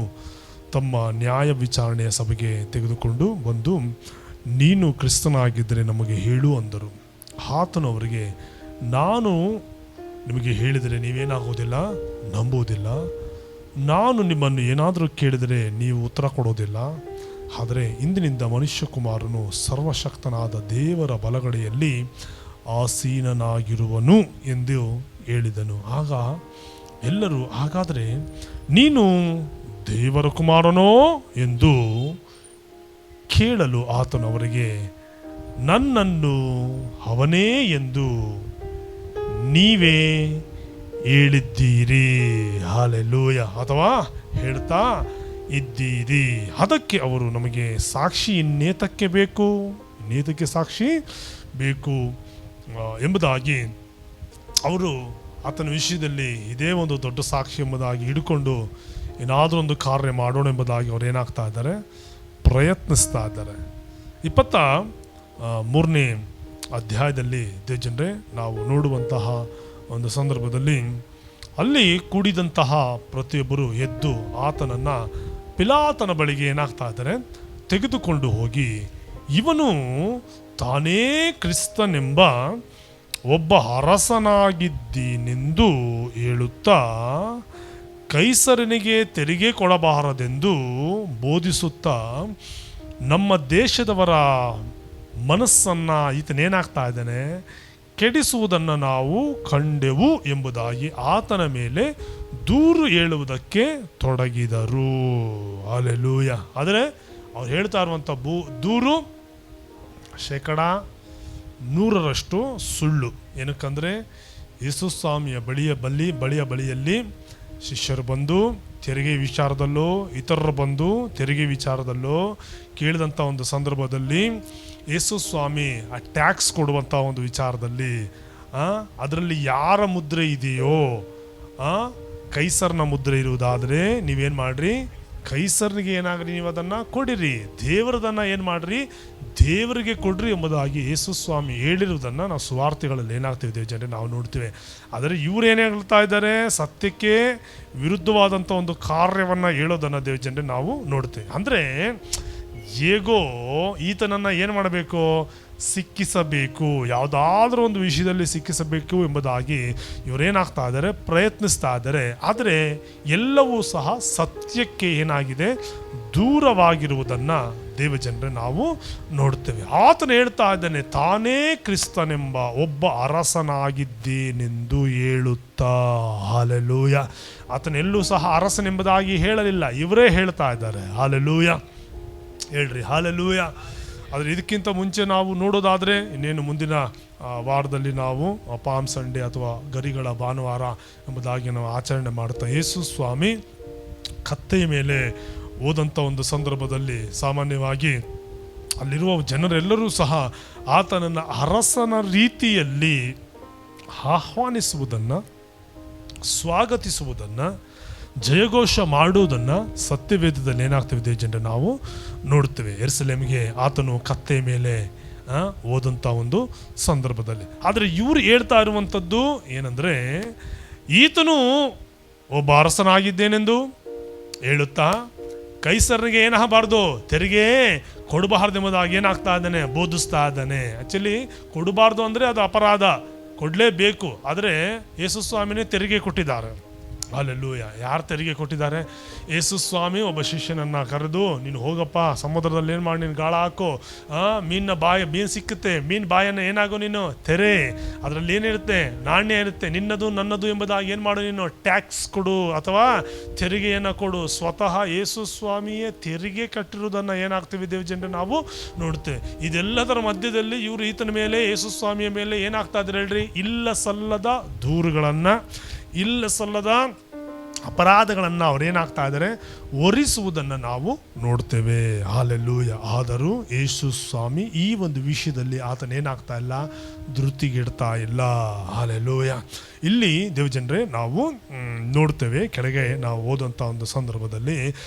ತಮ್ಮ ನ್ಯಾಯ ವಿಚಾರಣೆಯ ಸಭೆಗೆ ತೆಗೆದುಕೊಂಡು ಬಂದು, ನೀನು ಕ್ರಿಸ್ತನಾಗಿದ್ದರೆ ನಮಗೆ ಹೇಳು ಅಂದರು. ಆತನು ಅವರಿಗೆ, ನಾನು ನಿಮಗೆ ಹೇಳಿದರೆ ನೀವೇನಾಗೋದಿಲ್ಲ, ನಂಬುವುದಿಲ್ಲ. ನಾನು ನಿಮ್ಮನ್ನು ಏನಾದರೂ ಕೇಳಿದರೆ ನೀವು ಉತ್ತರ ಕೊಡೋದಿಲ್ಲ. ಆದರೆ ಇಂದಿನಿಂದ ಮನುಷ್ಯಕುಮಾರನು ಸರ್ವಶಕ್ತನಾದ ದೇವರ ಬಲಗಡೆಯಲ್ಲಿ ಆಸೀನನಾಗಿರುವನು ಎಂದು ಹೇಳಿದನು. ಆಗ ಎಲ್ಲರೂ, ಹಾಗಾದರೆ ನೀನು ದೇವರ ಕುಮಾರನೋ ಎಂದು ಕೇಳಲು ಆತನು ಅವರಿಗೆ, ನನ್ನನ್ನು ಅವನೇ ಎಂದು ನೀವೇ ಹೇಳಿದ್ದೀರಿ. ಹಲ್ಲೆಲೂಯ. ಅಥವಾ ಹೇಳ್ತಾ ಇದ್ದೀರಿ. ಅದಕ್ಕೆ ಅವರು, ನಮಗೆ ಸಾಕ್ಷಿ ಇನ್ನೇತಕ್ಕೆ ಬೇಕು, ಇನ್ನೇತಕ್ಕೆ ಸಾಕ್ಷಿ ಬೇಕು ಎಂಬುದಾಗಿ ಅವರು ಆತನ ವಿಷಯದಲ್ಲಿ ಇದೇ ಒಂದು ದೊಡ್ಡ ಸಾಕ್ಷಿ ಎಂಬುದಾಗಿ ಹಿಡ್ಕೊಂಡು ಏನಾದರೂ ಒಂದು ಕಾರ್ಯ ಮಾಡೋಣ ಎಂಬುದಾಗಿ ಅವ್ರು ಏನಾಗ್ತಾ ಇದ್ದಾರೆ, ಪ್ರಯತ್ನಿಸ್ತಾ ಇದ್ದಾರೆ. 23ನೇ ಅಧ್ಯಾಯದಲ್ಲಿ ದೇವಜನರೇ ನಾವು ನೋಡುವಂತಹ ಒಂದು ಸಂದರ್ಭದಲ್ಲಿ ಅಲ್ಲಿ ಕೂಡಿದಂತಹ ಪ್ರತಿಯೊಬ್ಬರು ಎದ್ದು ಆತನನ್ನು ಪಿಲಾತನ ಬಳಿಗೆ ಏನಾಗ್ತಾ ಇದ್ದಾರೆ, ತೆಗೆದುಕೊಂಡು ಹೋಗಿ, ಇವನು ತಾನೇ ಕ್ರಿಸ್ತನೆಂಬ ಒಬ್ಬ ಅರಸನಾಗಿದ್ದೀನೆಂದು ಹೇಳುತ್ತಾ ಕೈಸರನಿಗೆ ತೆರಿಗೆ ಕೊಡಬಾರದೆಂದು ಬೋಧಿಸುತ್ತಾ ನಮ್ಮ ದೇಶದವರ ಮನಸ್ಸನ್ನು ಈತನೇನಾಗ್ತಾ ಇದ್ದಾನೆ, ಕೆಡಿಸುವುದನ್ನು ನಾವು ಕಂಡೆವು ಎಂಬುದಾಗಿ ಆತನ ಮೇಲೆ ದೂರು ಹೇಳುವುದಕ್ಕೆ ತೊಡಗಿದರು. ಹಲ್ಲೆಲೂಯ. ಆದರೆ ಅವ್ರು ಹೇಳ್ತಾ ಇರುವಂಥ ದೂರು 100% ಸುಳ್ಳು. ಏನಕ್ಕಂದರೆ ಯೇಸು ಸ್ವಾಮಿಯ ಬಳಿಯಲ್ಲಿ ಶಿಷ್ಯರು ಬಂದು ತೆರಿಗೆ ವಿಚಾರದಲ್ಲೋ ಇತರರು ಬಂದು ತೆರಿಗೆ ವಿಚಾರದಲ್ಲೋ ಕೇಳಿದಂಥ ಒಂದು ಸಂದರ್ಭದಲ್ಲಿ ಯೇಸು ಸ್ವಾಮಿ ಆ ಟ್ಯಾಕ್ಸ್ ಕೊಡುವಂಥ ಒಂದು ವಿಚಾರದಲ್ಲಿ ಅದರಲ್ಲಿ ಯಾರ ಮುದ್ರೆ ಇದೆಯೋ ಕೈಸರ್ನ ಮುದ್ರೆ ಇರುವುದಾದರೆ ನೀವೇನು ಮಾಡಿರಿ, ಕೈಸರ್ನಿಗೆ ಏನಾಗ್ರಿ ನೀವು ಅದನ್ನು ಕೊಡಿರಿ, ದೇವರದನ್ನು ಏನು ಮಾಡಿರಿ, ದೇವರಿಗೆ ಕೊಡ್ರಿ ಎಂಬುದಾಗಿ ಯೇಸು ಸ್ವಾಮಿ ಹೇಳಿರುವುದನ್ನು ನಾವು ಸುವಾರ್ತೆಗಳಲ್ಲಿ ಏನಾಗ್ತಿದ್ದೇವೆ ಜನರೇ ನಾವು ನೋಡ್ತೇವೆ. ಆದರೆ ಇವ್ರು ಏನು ಹೇಳ್ತಾ ಇದ್ದಾರೆ, ಸತ್ಯಕ್ಕೆ ವಿರುದ್ಧವಾದಂಥ ಒಂದು ಕಾರ್ಯವನ್ನು ಹೇಳೋದನ್ನು ದೇವ ಜನರೇ ನಾವು ನೋಡ್ತೇವೆ. ಅಂದರೆ ಹೇಗೋ ಈತನನ್ನು ಏನು ಮಾಡಬೇಕು, ಸಿಕ್ಕಿಸಬೇಕು, ಯಾವುದಾದ್ರೂ ಒಂದು ವಿಷಯದಲ್ಲಿ ಸಿಕ್ಕಿಸಬೇಕು ಎಂಬುದಾಗಿ ಇವರೇನಾಗ್ತಾ ಇದ್ದಾರೆ, ಪ್ರಯತ್ನಿಸ್ತಾ ಇದ್ದಾರೆ. ಆದರೆ ಎಲ್ಲವೂ ಸಹ ಸತ್ಯಕ್ಕೆ ಏನಾಗಿದೆ, ದೂರವಾಗಿರುವುದನ್ನು ದೇವಜನರೇ ನಾವು ನೋಡ್ತೇವೆ. ಆತನು ಹೇಳ್ತಾ ಇದ್ದಾನೆ, ತಾನೇ ಕ್ರಿಸ್ತನೆಂಬ ಒಬ್ಬ ಅರಸನಾಗಿದ್ದೇನೆಂದು ಹೇಳುತ್ತಾ. ಹಲ್ಲೆಲೂಯ. ಆತನೆಲ್ಲೂ ಸಹ ಅರಸನೆಂಬುದಾಗಿ ಹೇಳಲಿಲ್ಲ, ಇವರೇ ಹೇಳ್ತಾ ಇದ್ದಾರೆ. ಹಲ್ಲೆಲೂಯ ಹೇಳ್ರಿ, ಹಲ್ಲೆಲೂಯ. ಆದರೆ ಇದಕ್ಕಿಂತ ಮುಂಚೆ ನಾವು ನೋಡೋದಾದರೆ ಇನ್ನೇನು ಮುಂದಿನ ವಾರದಲ್ಲಿ ನಾವು ಪಾಮ್ ಸಂಡೇ ಅಥವಾ ಗರಿಗಳ ಭಾನುವಾರ ಎಂಬುದಾಗಿ ನಾವು ಆಚರಣೆ ಮಾಡ್ತಾ ಯೇಸು ಸ್ವಾಮಿ ಕತ್ತೆಯ ಮೇಲೆ ಹೋದಂಥ ಒಂದು ಸಂದರ್ಭದಲ್ಲಿ ಸಾಮಾನ್ಯವಾಗಿ ಅಲ್ಲಿರುವ ಜನರೆಲ್ಲರೂ ಸಹ ಆತನನ್ನು ಅರಸನ ರೀತಿಯಲ್ಲಿ ಆಹ್ವಾನಿಸುವುದನ್ನು, ಸ್ವಾಗತಿಸುವುದನ್ನು, ಜಯಘೋಷ ಮಾಡುವುದನ್ನು ಸತ್ಯವೇದದಲ್ಲಿ ಏನಾಗ್ತದೆ ಜನರು ನಾವು ನೋಡ್ತೇವೆ. ಯೆರೂಸಲೇಮಿಗೆ ಆತನು ಕತ್ತೆ ಮೇಲೆ ಹೋದಂಥ ಒಂದು ಸಂದರ್ಭದಲ್ಲಿ. ಆದರೆ ಇವರು ಹೇಳ್ತಾ ಇರುವಂಥದ್ದು ಏನಂದರೆ, ಈತನು ಒಬ್ಬ ಅರಸನಾಗಿದ್ದೇನೆಂದು ಹೇಳುತ್ತಾ ಕೈಸರನಿಗೆ ಏನಾಗಬಾರ್ದು, ತೆರಿಗೆ ಕೊಡಬಾರ್ದೆಂಬುದಾಗಿ ಏನಾಗ್ತಾ ಇದ್ದಾನೆ, ಬೋಧಿಸ್ತಾ ಇದ್ದಾನೆ. ಆ್ಯಕ್ಚುಲಿ ಕೊಡಬಾರ್ದು ಅಂದರೆ ಅದು ಅಪರಾಧ, ಕೊಡಲೇಬೇಕು. ಆದರೆ ಯೇಸು ಸ್ವಾಮಿನೇ ತೆರಿಗೆ ಕೊಟ್ಟಿದ್ದಾರೆ. ಹಲ್ಲೆಲೂಯ. ಯಾರು ತೆರಿಗೆ ಕೊಟ್ಟಿದ್ದಾರೆ? ಯೇಸು ಸ್ವಾಮಿ ಒಬ್ಬ ಶಿಷ್ಯನನ್ನು ಕರೆದು, ನೀನು ಹೋಗಪ್ಪ ಸಮುದ್ರದಲ್ಲಿ ಏನು ಮಾಡಿ ನೀನು ಗಾಳ ಹಾಕೋ, ಮೀನು ಸಿಕ್ಕುತ್ತೆ, ಮೀನು ಬಾಯನ್ನು ಏನಾಗೋ ನೀನು ತೆರೆ, ಅದರಲ್ಲಿ ಏನಿರುತ್ತೆ, ನಾಣ್ಯ ಇರುತ್ತೆ, ನಿನ್ನದು ನನ್ನದು ಎಂಬುದಾಗಿ ಏನು ಮಾಡು, ನೀನು ಟ್ಯಾಕ್ಸ್ ಕೊಡು ಅಥವಾ ತೆರಿಗೆಯನ್ನು ಕೊಡು. ಸ್ವತಃ ಯೇಸು ಸ್ವಾಮಿಯೇ ತೆರಿಗೆ ಕಟ್ಟಿರುವುದನ್ನು ಏನಾಗ್ತೀವಿ ದೇವಜನರೇ ನಾವು ನೋಡ್ತೇವೆ. ಇದೆಲ್ಲದರ ಮಧ್ಯದಲ್ಲಿ ಇವರು ಈತನ ಮೇಲೆ, ಯೇಸು ಸ್ವಾಮಿಯ ಮೇಲೆ ಏನಾಗ್ತಾ ಇದ್ದಾರೆ ಹೇಳ್ರಿ, ಇಲ್ಲ ಸಲ್ಲದ ದೂರುಗಳನ್ನು, ಇಲ್ಲ ಸಲ್ಲದ ಅಪರಾಧಗಳನ್ನು ಅವರೇನಾಗ್ತಾ ಇದ್ದಾರೆ, ಹೊರಿಸುವುದನ್ನು ನಾವು ನೋಡ್ತೇವೆ. ಹಲ್ಲೆಲೂಯ. ಆದರೂ ಯೇಸು ಸ್ವಾಮಿ ಈ ಒಂದು ವಿಷಯದಲ್ಲಿ ಆತನೇನಾಗ್ತಾ ಇಲ್ಲ, ಧೃತಿಗೆಡ್ತಾ ಇಲ್ಲ. ಹಲ್ಲೆಲೂಯ. ಇಲ್ಲಿ ದೇವಜನರೇ ನಾವು ನೋಡ್ತೇವೆ, ಕೆಳಗೆ ನಾವು ಓದುವಂಥ ಒಂದು ಸಂದರ್ಭದಲ್ಲಿ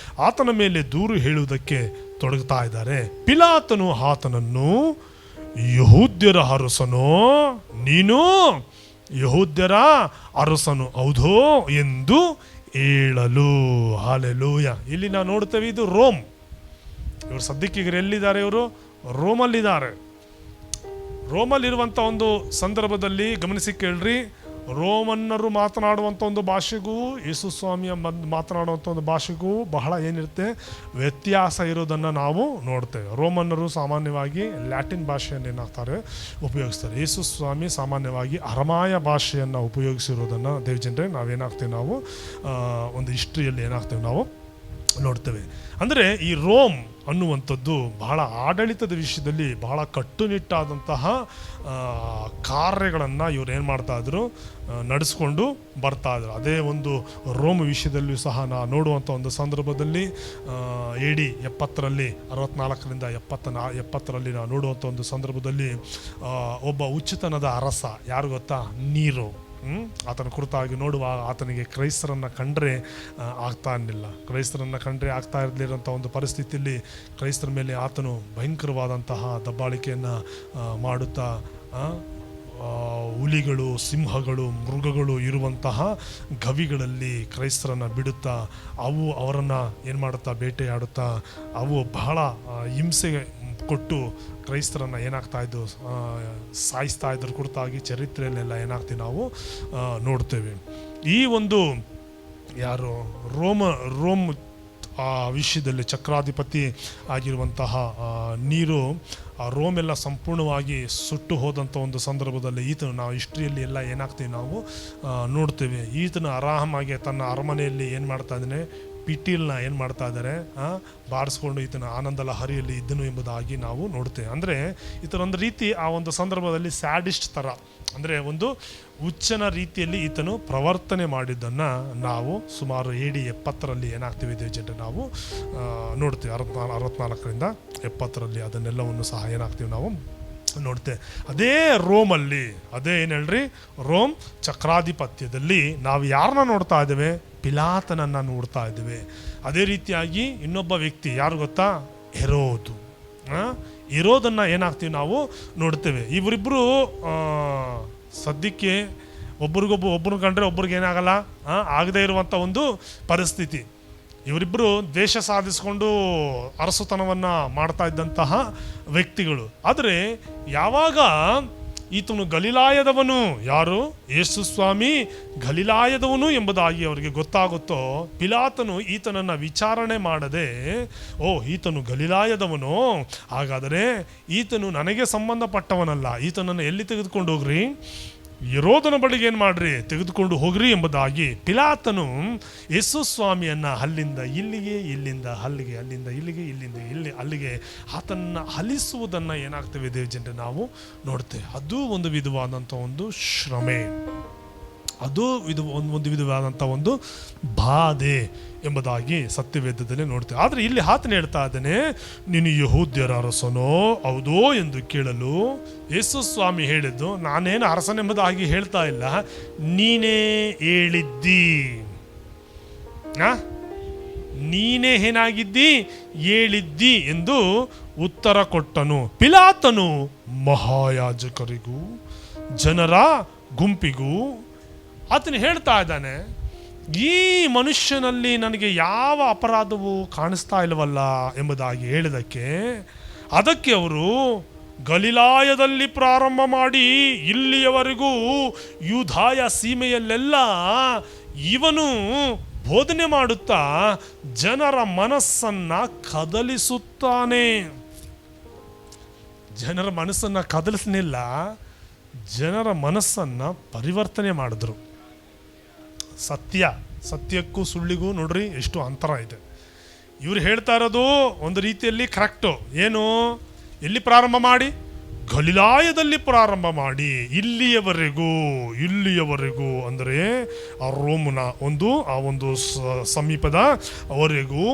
ಆತನ ಮೇಲೆ ದೂರು ಹೇಳುವುದಕ್ಕೆ ತೊಡಗುತ್ತಾ ಇದ್ದಾರೆ. ಪಿಲಾತನು ಆತನನ್ನು, ಯಹೂದ್ಯರ ಅರಸನೋ ನೀನು ಯಹೂದ್ಯರ ಅರಸನು ಹೌದೋ ಎಂದು ಹೇಳಲು. ಹಾಲೆಲೂಯ. ಇಲ್ಲಿ ನಾವು ನೋಡ್ತೇವೆ ಇದು ರೋಮ್. ಇವರು ಸದ್ಯಕ್ಕೆ ಎಲ್ಲಿದ್ದಾರೆ? ಇವರು ರೋಮಲ್ಲಿದ್ದಾರೆ. ರೋಮಲ್ಲಿರುವಂಥ ಒಂದು ಸಂದರ್ಭದಲ್ಲಿ ಗಮನಿಸಿ ಕೇಳ್ರಿ, ರೋಮನ್ನರು ಮಾತನಾಡುವಂಥ ಒಂದು ಭಾಷೆಗೂ ಯೇಸು ಸ್ವಾಮಿಯ ಮಾತನಾಡುವಂಥ ಒಂದು ಭಾಷೆಗೂ ಬಹಳ ಏನಿರುತ್ತೆ, ವ್ಯತ್ಯಾಸ ಇರೋದನ್ನು ನಾವು ನೋಡ್ತೇವೆ. ರೋಮನ್ನರು ಸಾಮಾನ್ಯವಾಗಿ ಲ್ಯಾಟಿನ್ ಭಾಷೆಯನ್ನು ಏನಾಗ್ತಾರೆ ಉಪಯೋಗಿಸ್ತಾರೆ. ಯೇಸು ಸ್ವಾಮಿ ಸಾಮಾನ್ಯವಾಗಿ ಅರಮಾಯ ಭಾಷೆಯನ್ನು ಉಪಯೋಗಿಸಿರೋದನ್ನು ದೇವಜನರೇ ನಾವೇನಾಗ್ತೇವೆ, ನಾವು ಒಂದು ಹಿಸ್ಟ್ರಿಯಲ್ಲಿ ಏನಾಗ್ತೇವೆ ನಾವು ನೋಡ್ತೇವೆ. ಅಂದರೆ ಈ ರೋಮ್ ಅನ್ನುವಂಥದ್ದು ಬಹಳ ಆಡಳಿತದ ವಿಷಯದಲ್ಲಿ ಬಹಳ ಕಟ್ಟುನಿಟ್ಟಾದಂತಹ ಕಾರ್ಯಗಳನ್ನು ಇವ್ರು ಏನು ಮಾಡ್ತಾಯಿದ್ರು, ನಡೆಸ್ಕೊಂಡು ಬರ್ತಾಯಿದ್ರು. ಅದೇ ಒಂದು ರೋಮ್ ವಿಷಯದಲ್ಲಿಯೂ ಸಹ ನೋಡುವಂಥ ಒಂದು ಸಂದರ್ಭದಲ್ಲಿ AD 70ರಲ್ಲಿ 64ರಿಂದ 70ರಲ್ಲಿ ನಾವು ನೋಡುವಂಥ ಒಂದು ಸಂದರ್ಭದಲ್ಲಿ ಒಬ್ಬ ಉಚಿತನದ ಅರಸ, ಯಾರು ಗೊತ್ತಾ? ನೀರೋ. ಆತನ ಕುರಿತಾಗಿ ನೋಡುವ ಆತನಿಗೆ ಕ್ರೈಸ್ತರನ್ನು ಕಂಡ್ರೆ ಆಗ್ತಾ ಇರಲಿಲ್ಲ. ಕ್ರೈಸ್ತರನ್ನು ಕಂಡ್ರೆ ಆಗ್ತಾ ಇರಲಿರೋಂಥ ಒಂದು ಪರಿಸ್ಥಿತಿಯಲ್ಲಿ ಕ್ರೈಸ್ತರ ಮೇಲೆ ಆತನು ಭಯಂಕರವಾದಂತಹ ದಬ್ಬಾಳಿಕೆಯನ್ನು ಮಾಡುತ್ತಾ ಹುಲಿಗಳು, ಸಿಂಹಗಳು, ಮೃಗಗಳು ಇರುವಂತಹ ಗವಿಗಳಲ್ಲಿ ಕ್ರೈಸ್ತರನ್ನು ಬಿಡುತ್ತಾ ಅವು ಅವರನ್ನು ಏನು ಮಾಡುತ್ತಾ ಬೇಟೆಯಾಡುತ್ತಾ ಅವು ಬಹಳ ಹಿಂಸೆಗೆ ಕೊಟ್ಟು ಕ್ರೈಸ್ತರನ್ನು ಏನಾಗ್ತಾ ಇದ್ದು ಸಾಯಿಸ್ತಾ ಇದ್ರ ಕುರಿತಾಗಿ ಚರಿತ್ರೆಯಲ್ಲೆಲ್ಲ ಏನಾಗ್ತೀವಿ ನಾವು ನೋಡ್ತೇವೆ. ಈ ಒಂದು ಯಾರು ರೋಮ್ ಆ ವಿಷಯದಲ್ಲಿ ಚಕ್ರಾಧಿಪತಿ ಆಗಿರುವಂತಹ ನೀರು ಆ ರೋಮೆಲ್ಲ ಸಂಪೂರ್ಣವಾಗಿ ಸುಟ್ಟು ಹೋದಂಥ ಒಂದು ಸಂದರ್ಭದಲ್ಲಿ ಈತನು ನಾವು ಹಿಸ್ಟ್ರಿಯಲ್ಲಿ ಎಲ್ಲ ಏನಾಗ್ತೀವಿ ನಾವು ನೋಡ್ತೇವೆ. ಈತನು ಆರಾಮಾಗಿ ತನ್ನ ಅರಮನೆಯಲ್ಲಿ ಏನು ಮಾಡ್ತಾ ಇದ್ದಾನೆ, ಪಿಟೀಲ್ನ ಏನು ಮಾಡ್ತಾ ಇದ್ದಾರೆ, ಬಾರಿಸ್ಕೊಂಡು ಈತನ ಆನಂದ ಲಹರಿಯಲ್ಲಿ ಇದ್ದನು ಎಂಬುದಾಗಿ ನಾವು ನೋಡ್ತೇವೆ. ಅಂದರೆ ಈತನೊಂದು ರೀತಿ ಆ ಒಂದು ಸಂದರ್ಭದಲ್ಲಿ ಸ್ಯಾಡಿಸ್ಟ್ ಥರ, ಅಂದರೆ ಒಂದು ಹುಚ್ಚನ ರೀತಿಯಲ್ಲಿ ಈತನು ಪ್ರವರ್ತನೆ ಮಾಡಿದ್ದನ್ನು ನಾವು ಸುಮಾರು AD 70ರಲ್ಲಿ ಏನಾಗ್ತೀವಿ ದೇವಜನರೇ ನಾವು ನೋಡ್ತೀವಿ. 64ರಿಂದ 70ರಲ್ಲಿ ಅದನ್ನೆಲ್ಲವನ್ನು ಸಹ ಏನಾಗ್ತೀವಿ ನಾವು ನೋಡ್ತೇವೆ. ಅದೇ ರೋಮಲ್ಲಿ, ಅದೇ ಏನು ಹೇಳ್ರಿ, ರೋಮ್ ಚಕ್ರಾಧಿಪತ್ಯದಲ್ಲಿ ನಾವು ಯಾರನ್ನ ನೋಡ್ತಾ ಇದ್ದೇವೆ? ಪಿಲಾತನನ್ನು ನೋಡ್ತಾ ಇದ್ದೇವೆ. ಅದೇ ರೀತಿಯಾಗಿ ಇನ್ನೊಬ್ಬ ವ್ಯಕ್ತಿ ಯಾರು ಗೊತ್ತಾ? ಹೆರೋದು. ಹೆರೋದನ್ನು ಏನಾಗ್ತೀವಿ ನಾವು ನೋಡ್ತೇವೆ. ಇವರಿಬ್ಬರು ಸದ್ಯಕ್ಕೆ ಒಬ್ರಿಗೊಬ್ಬರು ಕಂಡ್ರೆ ಒಬ್ರಿಗೆ ಏನಾಗಲ್ಲ, ಆಗದೇ ಇರುವಂಥ ಒಂದು ಪರಿಸ್ಥಿತಿ. ಇವರಿಬ್ಬರು ದ್ವೇಷ ಸಾಧಿಸಿಕೊಂಡು ಅರಸುತನವನ್ನು ಮಾಡ್ತಾ ಇದ್ದಂತಹ ವ್ಯಕ್ತಿಗಳು. ಆದರೆ ಯಾವಾಗ ಈತನು ಗಲಿಲಾಯದವನು, ಯಾರು? ಯೇಸು ಸ್ವಾಮಿ ಗಲಿಲಾಯದವನು ಎಂಬುದಾಗಿ ಅವರಿಗೆ ಗೊತ್ತಾಗುತ್ತೋ, ಪಿಲಾತನು ಈತನನ್ನು ವಿಚಾರಣೆ ಮಾಡದೆ, ಓ ಈತನು ಗಲಿಲಾಯದವನು, ಹಾಗಾದರೆ ಈತನು ನನಗೆ ಸಂಬಂಧಪಟ್ಟವನಲ್ಲ, ಈತನನ್ನು ಎಲ್ಲಿ ತೆಗೆದುಕೊಂಡು ಹೋಗ್ರಿ? ಹೆರೋದನ ಬಳಿಗೆ ಏನು ಮಾಡ್ರಿ? ತೆಗೆದುಕೊಂಡು ಹೋಗ್ರಿ ಎಂಬುದಾಗಿ ಪಿಲಾತನು ಯೇಸು ಸ್ವಾಮಿಯನ್ನು ಅಲ್ಲಿಂದ ಇಲ್ಲಿಗೆ, ಇಲ್ಲಿಂದ ಅಲ್ಲಿಗೆ, ಅಲ್ಲಿಂದ ಇಲ್ಲಿಗೆ, ಇಲ್ಲಿಂದ ಅಲ್ಲಿಗೆ ಆತನನ್ನು ಹಲಿಸುವುದನ್ನು ಏನಾಗ್ತೇವೆ ದೇವಜನರೇ ನಾವು ನೋಡ್ತೇವೆ. ಅದು ಒಂದು ವಿಧವಾದಂಥ ಒಂದು ಶ್ರಮೆ, ಅದು ಒಂದು ವಿಧವಾದಂಥ ಒಂದು ಬಾಧೆ ಎಂಬುದಾಗಿ ಸತ್ಯವೇದದಲ್ಲಿ ನೋಡ್ತೇವೆ. ಆದರೆ ಇಲ್ಲಿ ಆತನು ಹೇಳ್ತಾ ಇದ್ದಾನೆ, ನೀನು ಯಹೂದ್ಯರ ಅರಸನೋ ಹೌದೋ ಎಂದು ಕೇಳಲು ಯೇಸು ಸ್ವಾಮಿ ಹೇಳಿದ್ದು, ನಾನೇನು ಅರಸನೆಂಬುದಾಗಿ ಹೇಳ್ತಾ ಇಲ್ಲ, ನೀನೇ ಹೇಳಿದ್ದಿ, ನೀನೇ ಏನಾಗಿದ್ದಿ ಹೇಳಿದ್ದಿ ಎಂದು ಉತ್ತರ ಕೊಟ್ಟನು. ಪಿಲಾತನು ಮಹಾಯಾಜಕರಿಗೂ ಜನರ ಗುಂಪಿಗೂ ಆತನು ಹೇಳ್ತಾ ಇದ್ದಾನೆ, ಈ ಮನುಷ್ಯನಲ್ಲಿ ನನಗೆ ಯಾವ ಅಪರಾಧವೂ ಕಾಣಿಸ್ತಾ ಇಲ್ಲವಲ್ಲ ಎಂಬುದಾಗಿ ಹೇಳಿದಕ್ಕೆ, ಅದಕ್ಕೆ ಅವರು ಗಲಿಲಾಯದಲ್ಲಿ ಪ್ರಾರಂಭ ಮಾಡಿ ಇಲ್ಲಿಯವರೆಗೂ ಯೂದಾಯ ಸೀಮೆಯಲ್ಲೆಲ್ಲ ಇವನು ಬೋಧನೆ ಮಾಡುತ್ತಾ ಜನರ ಮನಸ್ಸನ್ನು ಕದಲಿಸುತ್ತಾನೆ. ಜನರ ಮನಸ್ಸನ್ನು ಕದಲಿಸಲಿಲ್ಲ, ಜನರ ಮನಸ್ಸನ್ನು ಪರಿವರ್ತನೆ ಮಾಡಿದ್ರು. ಸತ್ಯಕ್ಕೂ ಸುಳ್ಳಿಗೂ ನೋಡ್ರಿ ಎಷ್ಟು ಅಂತರ ಇದೆ. ಇವ್ರು ಹೇಳ್ತಾ ಇರೋದು ಒಂದು ರೀತಿಯಲ್ಲಿ ಕರೆಕ್ಟು. ಏನು? ಎಲ್ಲಿ ಪ್ರಾರಂಭ ಮಾಡಿ? ಗಲಿಲಾಯದಲ್ಲಿ ಪ್ರಾರಂಭ ಮಾಡಿ ಇಲ್ಲಿಯವರೆಗೂ ಅಂದರೆ ಆ ರೋಮನ ಆ ಒಂದು ಸಮೀಪದ ಅವರೆಗೂ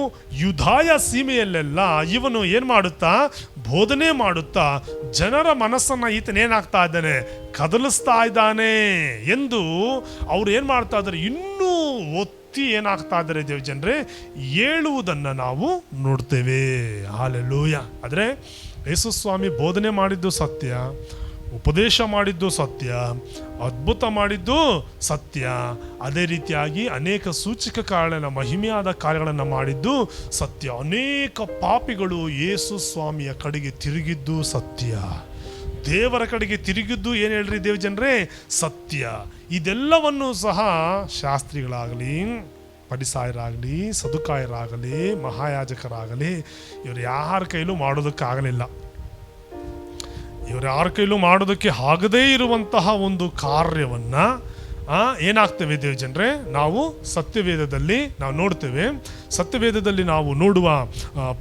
ಯೂದಾಯ ಸೀಮೆಯಲ್ಲೆಲ್ಲ ಇವನು ಏನು ಮಾಡುತ್ತಾ ಬೋಧನೆ ಮಾಡುತ್ತಾ ಜನರ ಮನಸ್ಸನ್ನು ಈತನೇನಾಗ್ತಾ ಇದ್ದಾನೆ, ಕದಲಿಸ್ತಾ ಇದ್ದಾನೆ ಎಂದು ಅವ್ರು ಏನು ಮಾಡ್ತಾ ಇದ್ದಾರೆ, ಇನ್ನೂ ಒತ್ತಿ ಏನಾಗ್ತಾ ಇದ್ದಾರೆ ದೇವಜನರೇ ಹೇಳುವುದನ್ನು ನಾವು ನೋಡ್ತೇವೆ. ಹಾಲೆಲೂಯ. ಆದರೆ ಯೇಸು ಸ್ವಾಮಿ ಬೋಧನೆ ಮಾಡಿದ್ದು ಸತ್ಯ, ಉಪದೇಶ ಮಾಡಿದ್ದು ಸತ್ಯ, ಅದ್ಭುತ ಮಾಡಿದ್ದು ಸತ್ಯ, ಅದೇ ರೀತಿಯಾಗಿ ಅನೇಕ ಸೂಚಕ ಕಾರ್ಯಗಳ ಮಹಿಮೆಯಾದ ಕಾರ್ಯಗಳನ್ನು ಮಾಡಿದ್ದು ಸತ್ಯ. ಅನೇಕ ಪಾಪಿಗಳು ಯೇಸು ಸ್ವಾಮಿಯ ಕಡೆಗೆ ತಿರುಗಿದ್ದು ಸತ್ಯ. ದೇವರ ಕಡೆಗೆ ತಿರುಗಿದ್ದು ಏನು ಹೇಳ್ರಿ ದೇವ ಜನರೇ? ಸತ್ಯ. ಇದೆಲ್ಲವನ್ನು ಸಹ ಶಾಸ್ತ್ರಿಗಳಾಗಲಿ, ಫರಿಸಾಯರಾಗಲಿ, ಸದುಕಾಯರಾಗಲಿ, ಮಹಾಯಾಜಕರಾಗಲಿ ಇವರು ಯಾರ ಕೈಲೂ ಮಾಡೋದಕ್ಕಾಗಲಿಲ್ಲ. ಇವರು ಯಾರ ಕೈಲೂ ಮಾಡೋದಕ್ಕೆ ಆಗದೇ ಇರುವಂತಹ ಒಂದು ಕಾರ್ಯವನ್ನ ಏನಾಗ್ತೇವೆ ದೇವ ಜನರೇ? ನಾವು ಸತ್ಯವೇದದಲ್ಲಿ ನಾವು ನೋಡ್ತೇವೆ. ಸತ್ಯವೇದದಲ್ಲಿ ನಾವು ನೋಡುವ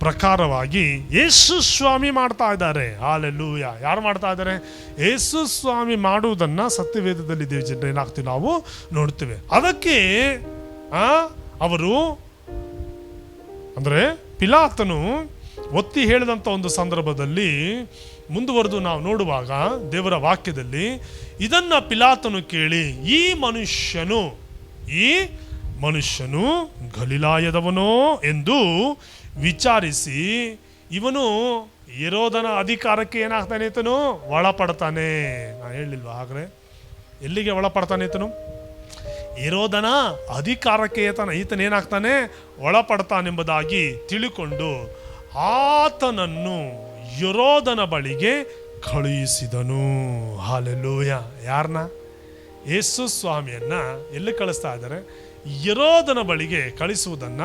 ಪ್ರಕಾರವಾಗಿ ಯೇಸು ಸ್ವಾಮಿ ಮಾಡ್ತಾ ಇದ್ದಾರೆ. ಹಾಲೆಲೂಯಾ. ಯಾರು ಮಾಡ್ತಾ ಇದ್ದಾರೆ? ಯೇಸು ಸ್ವಾಮಿ ಮಾಡುವುದನ್ನ ಸತ್ಯವೇದದಲ್ಲಿ ದೇವ ಜನರೇ ಏನಾಗ್ತೀವಿ ನಾವು ನೋಡ್ತೇವೆ. ಅದಕ್ಕೆ ಅವರು ಅಂದ್ರೆ ಪಿಲಾತನು ಒತ್ತಿ ಹೇಳಿದಂಥ ಒಂದು ಸಂದರ್ಭದಲ್ಲಿ ಮುಂದುವರೆದು ನಾವು ನೋಡುವಾಗ ದೇವರ ವಾಕ್ಯದಲ್ಲಿ ಇದನ್ನ ಪಿಲಾತನು ಕೇಳಿ ಈ ಮನುಷ್ಯನು ಗಲಿಲಾಯದವನೋ ಎಂದು ವಿಚಾರಿಸಿ ಇವನು ಹೆರೋದನ ಅಧಿಕಾರಕ್ಕೆ ಏನಾಗ್ತಾನೆ ಈತನು? ಒಳಪಡ್ತಾನೆ. ನಾನು ಹೇಳಿಲ್ವಾ ಹಾಗ್ರೆ? ಎಲ್ಲಿಗೆ ಒಳಪಡ್ತಾನೆ ಈತನು? ಹೆರೋದನ ಅಧಿಕಾರಕ್ಕೆ ಈತನೇನಾಗ್ತಾನೆ? ಒಳಪಡ್ತಾನೆಂಬುದಾಗಿ ತಿಳುಕೊಂಡು ಆತನನ್ನು ಹೆರೋದನ ಬಳಿಗೆ ಕಳುಹಿಸಿದನು. ಹಾಲೆಲೂಯಾ. ಯಾರನ್ನ? ಯೇಸು ಸ್ವಾಮಿಯನ್ನ ಎಲ್ಲಿ ಕಳಿಸ್ತಾ ಇದ್ದಾರೆ? ಹೆರೋದನ ಬಳಿಗೆ ಕಳಿಸುವುದನ್ನ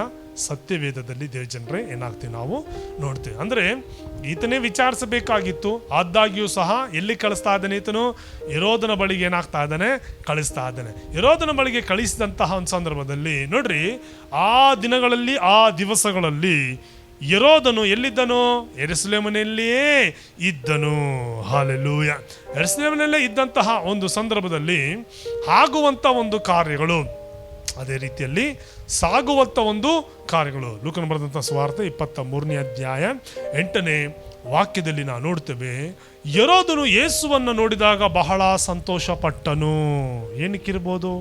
ಸತ್ಯವೇದದಲ್ಲಿ ದೇವಜನರೇ ಏನಾಗ್ತೀವಿ ನಾವು ನೋಡ್ತೀವಿ. ಅಂದ್ರೆ ಈತನೇ ವಿಚಾರಿಸಬೇಕಾಗಿತ್ತು. ಆದಾಗ್ಯೂ ಸಹ ಎಲ್ಲಿ ಕಳಿಸ್ತಾ ಇದ್ದಾನೆ ಈತನು? ಹೆರೋದನ ಬಳಿಗೆ ಏನಾಗ್ತಾ ಇದ್ದಾನೆ? ಕಳಿಸ್ತಾ ಇದ್ದಾನೆ. ಹೆರೋದನ ಬಳಿಗೆ ಕಳಿಸಿದಂತಹ ಒಂದು ಸಂದರ್ಭದಲ್ಲಿ ನೋಡ್ರಿ, ಆ ದಿನಗಳಲ್ಲಿ ಆ ದಿವಸಗಳಲ್ಲಿ ಹೆರೋದನು ಎಲ್ಲಿದ್ದನು? ಯೆರೂಸಲೇಮಿನಲ್ಲಿಯೇ ಇದ್ದನು. ಹಾಲೆಲೂಯಾ. ಯೆರೂಸಲೇಮಿನಲ್ಲೇ ಇದ್ದಂತಹ ಒಂದು ಸಂದರ್ಭದಲ್ಲಿ ಆಗುವಂತ ಒಂದು ಕಾರ್ಯಗಳು, ಅದೇ ರೀತಿಯಲ್ಲಿ ಸಾಗುವಂತ ಒಂದು ಕಾರ್ಯಗಳು. ಲೂಕನ ಬರೆದಂತಹ ಸುವಾರ್ತೆ 23ನೇ ಅಧ್ಯಾಯ 8ನೇ ವಾಕ್ಯದಲ್ಲಿ ನಾವು ನೋಡ್ತೇವೆ. ಹೆರೋದನು ಯೇಸುವನ್ನು ನೋಡಿದಾಗ ಬಹಳ ಸಂತೋಷ ಪಟ್ಟನು. ಏನಕ್ಕಿರ್ಬೋದು?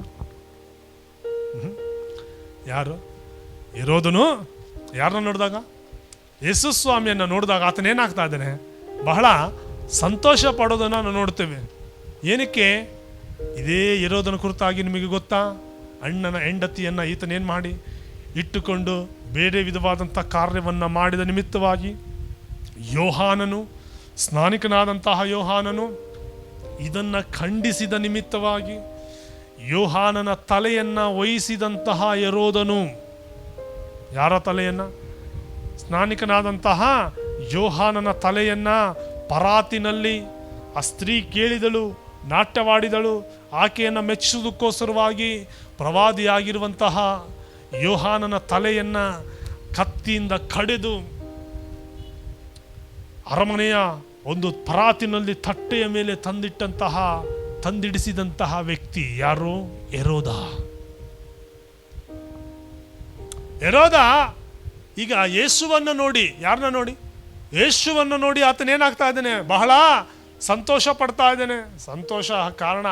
ಯಾರು? ಹೆರೋದನು ಯಾರನ್ನ ನೋಡಿದಾಗ? ಯೇಸು ಸ್ವಾಮಿಯನ್ನು ನೋಡಿದಾಗ ಆತನೇನಾಗ್ತಾ ಇದ್ದಾನೆ? ಬಹಳ ಸಂತೋಷ ಪಡೋದನ್ನು ನಾವು ನೋಡ್ತೇವೆ. ಏನಕ್ಕೆ? ಇದೇ ಹೆರೋದನ ಕುರಿತಾಗಿ ನಿಮಗೆ ಗೊತ್ತಾ? ಅಣ್ಣನ ಹೆಂಡತಿಯನ್ನು ಈತನೇನು ಮಾಡಿ ಇಟ್ಟುಕೊಂಡು ಬೇರೆ ವಿಧವಾದಂಥ ಕಾರ್ಯವನ್ನು ಮಾಡಿದ ನಿಮಿತ್ತವಾಗಿ ಯೋಹಾನನು, ಸ್ನಾನಿಕನಾದಂತಹ ಯೋಹಾನನು ಇದನ್ನು ಖಂಡಿಸಿದ ನಿಮಿತ್ತವಾಗಿ ಯೋಹಾನನ ತಲೆಯನ್ನು ವಹಿಸಿದಂತಹ ಹೆರೋದನು. ಯಾರ ತಲೆಯನ್ನ? ಸ್ನಾನಿಕನಾದಂತಹ ಯೋಹಾನನ ತಲೆಯನ್ನ ಪರಾತಿನಲ್ಲಿ ಆ ಸ್ತ್ರೀ ಕೇಳಿದಳು, ನಾಟ್ಯವಾಡಿದಳು. ಆಕೆಯನ್ನು ಮೆಚ್ಚುವುದಕ್ಕೋಸ್ಕರವಾಗಿ ಪ್ರವಾದಿಯಾಗಿರುವಂತಹ ಯೋಹಾನನ ತಲೆಯನ್ನ ಕತ್ತಿಯಿಂದ ಕಡೆದು ಅರಮನೆಯ ಒಂದು ಪರಾತಿನಲ್ಲಿ ತಟ್ಟೆಯ ಮೇಲೆ ತಂದಿಡಿಸಿದಂತಹ ವ್ಯಕ್ತಿ ಯಾರು? ಹೆರೋದ. ಹೆರೋದ ಈಗ ಯೇಸುವನ್ನು ನೋಡಿ, ಯಾರನ್ನ ನೋಡಿ? ಯೇಸುವನ್ನು ನೋಡಿ ಆತನೇನಾಗ್ತಾ ಇದ್ದಾನೆ? ಬಹಳ ಸಂತೋಷ ಪಡ್ತಾ ಇದ್ದಾನೆ. ಸಂತೋಷ ಕಾರಣ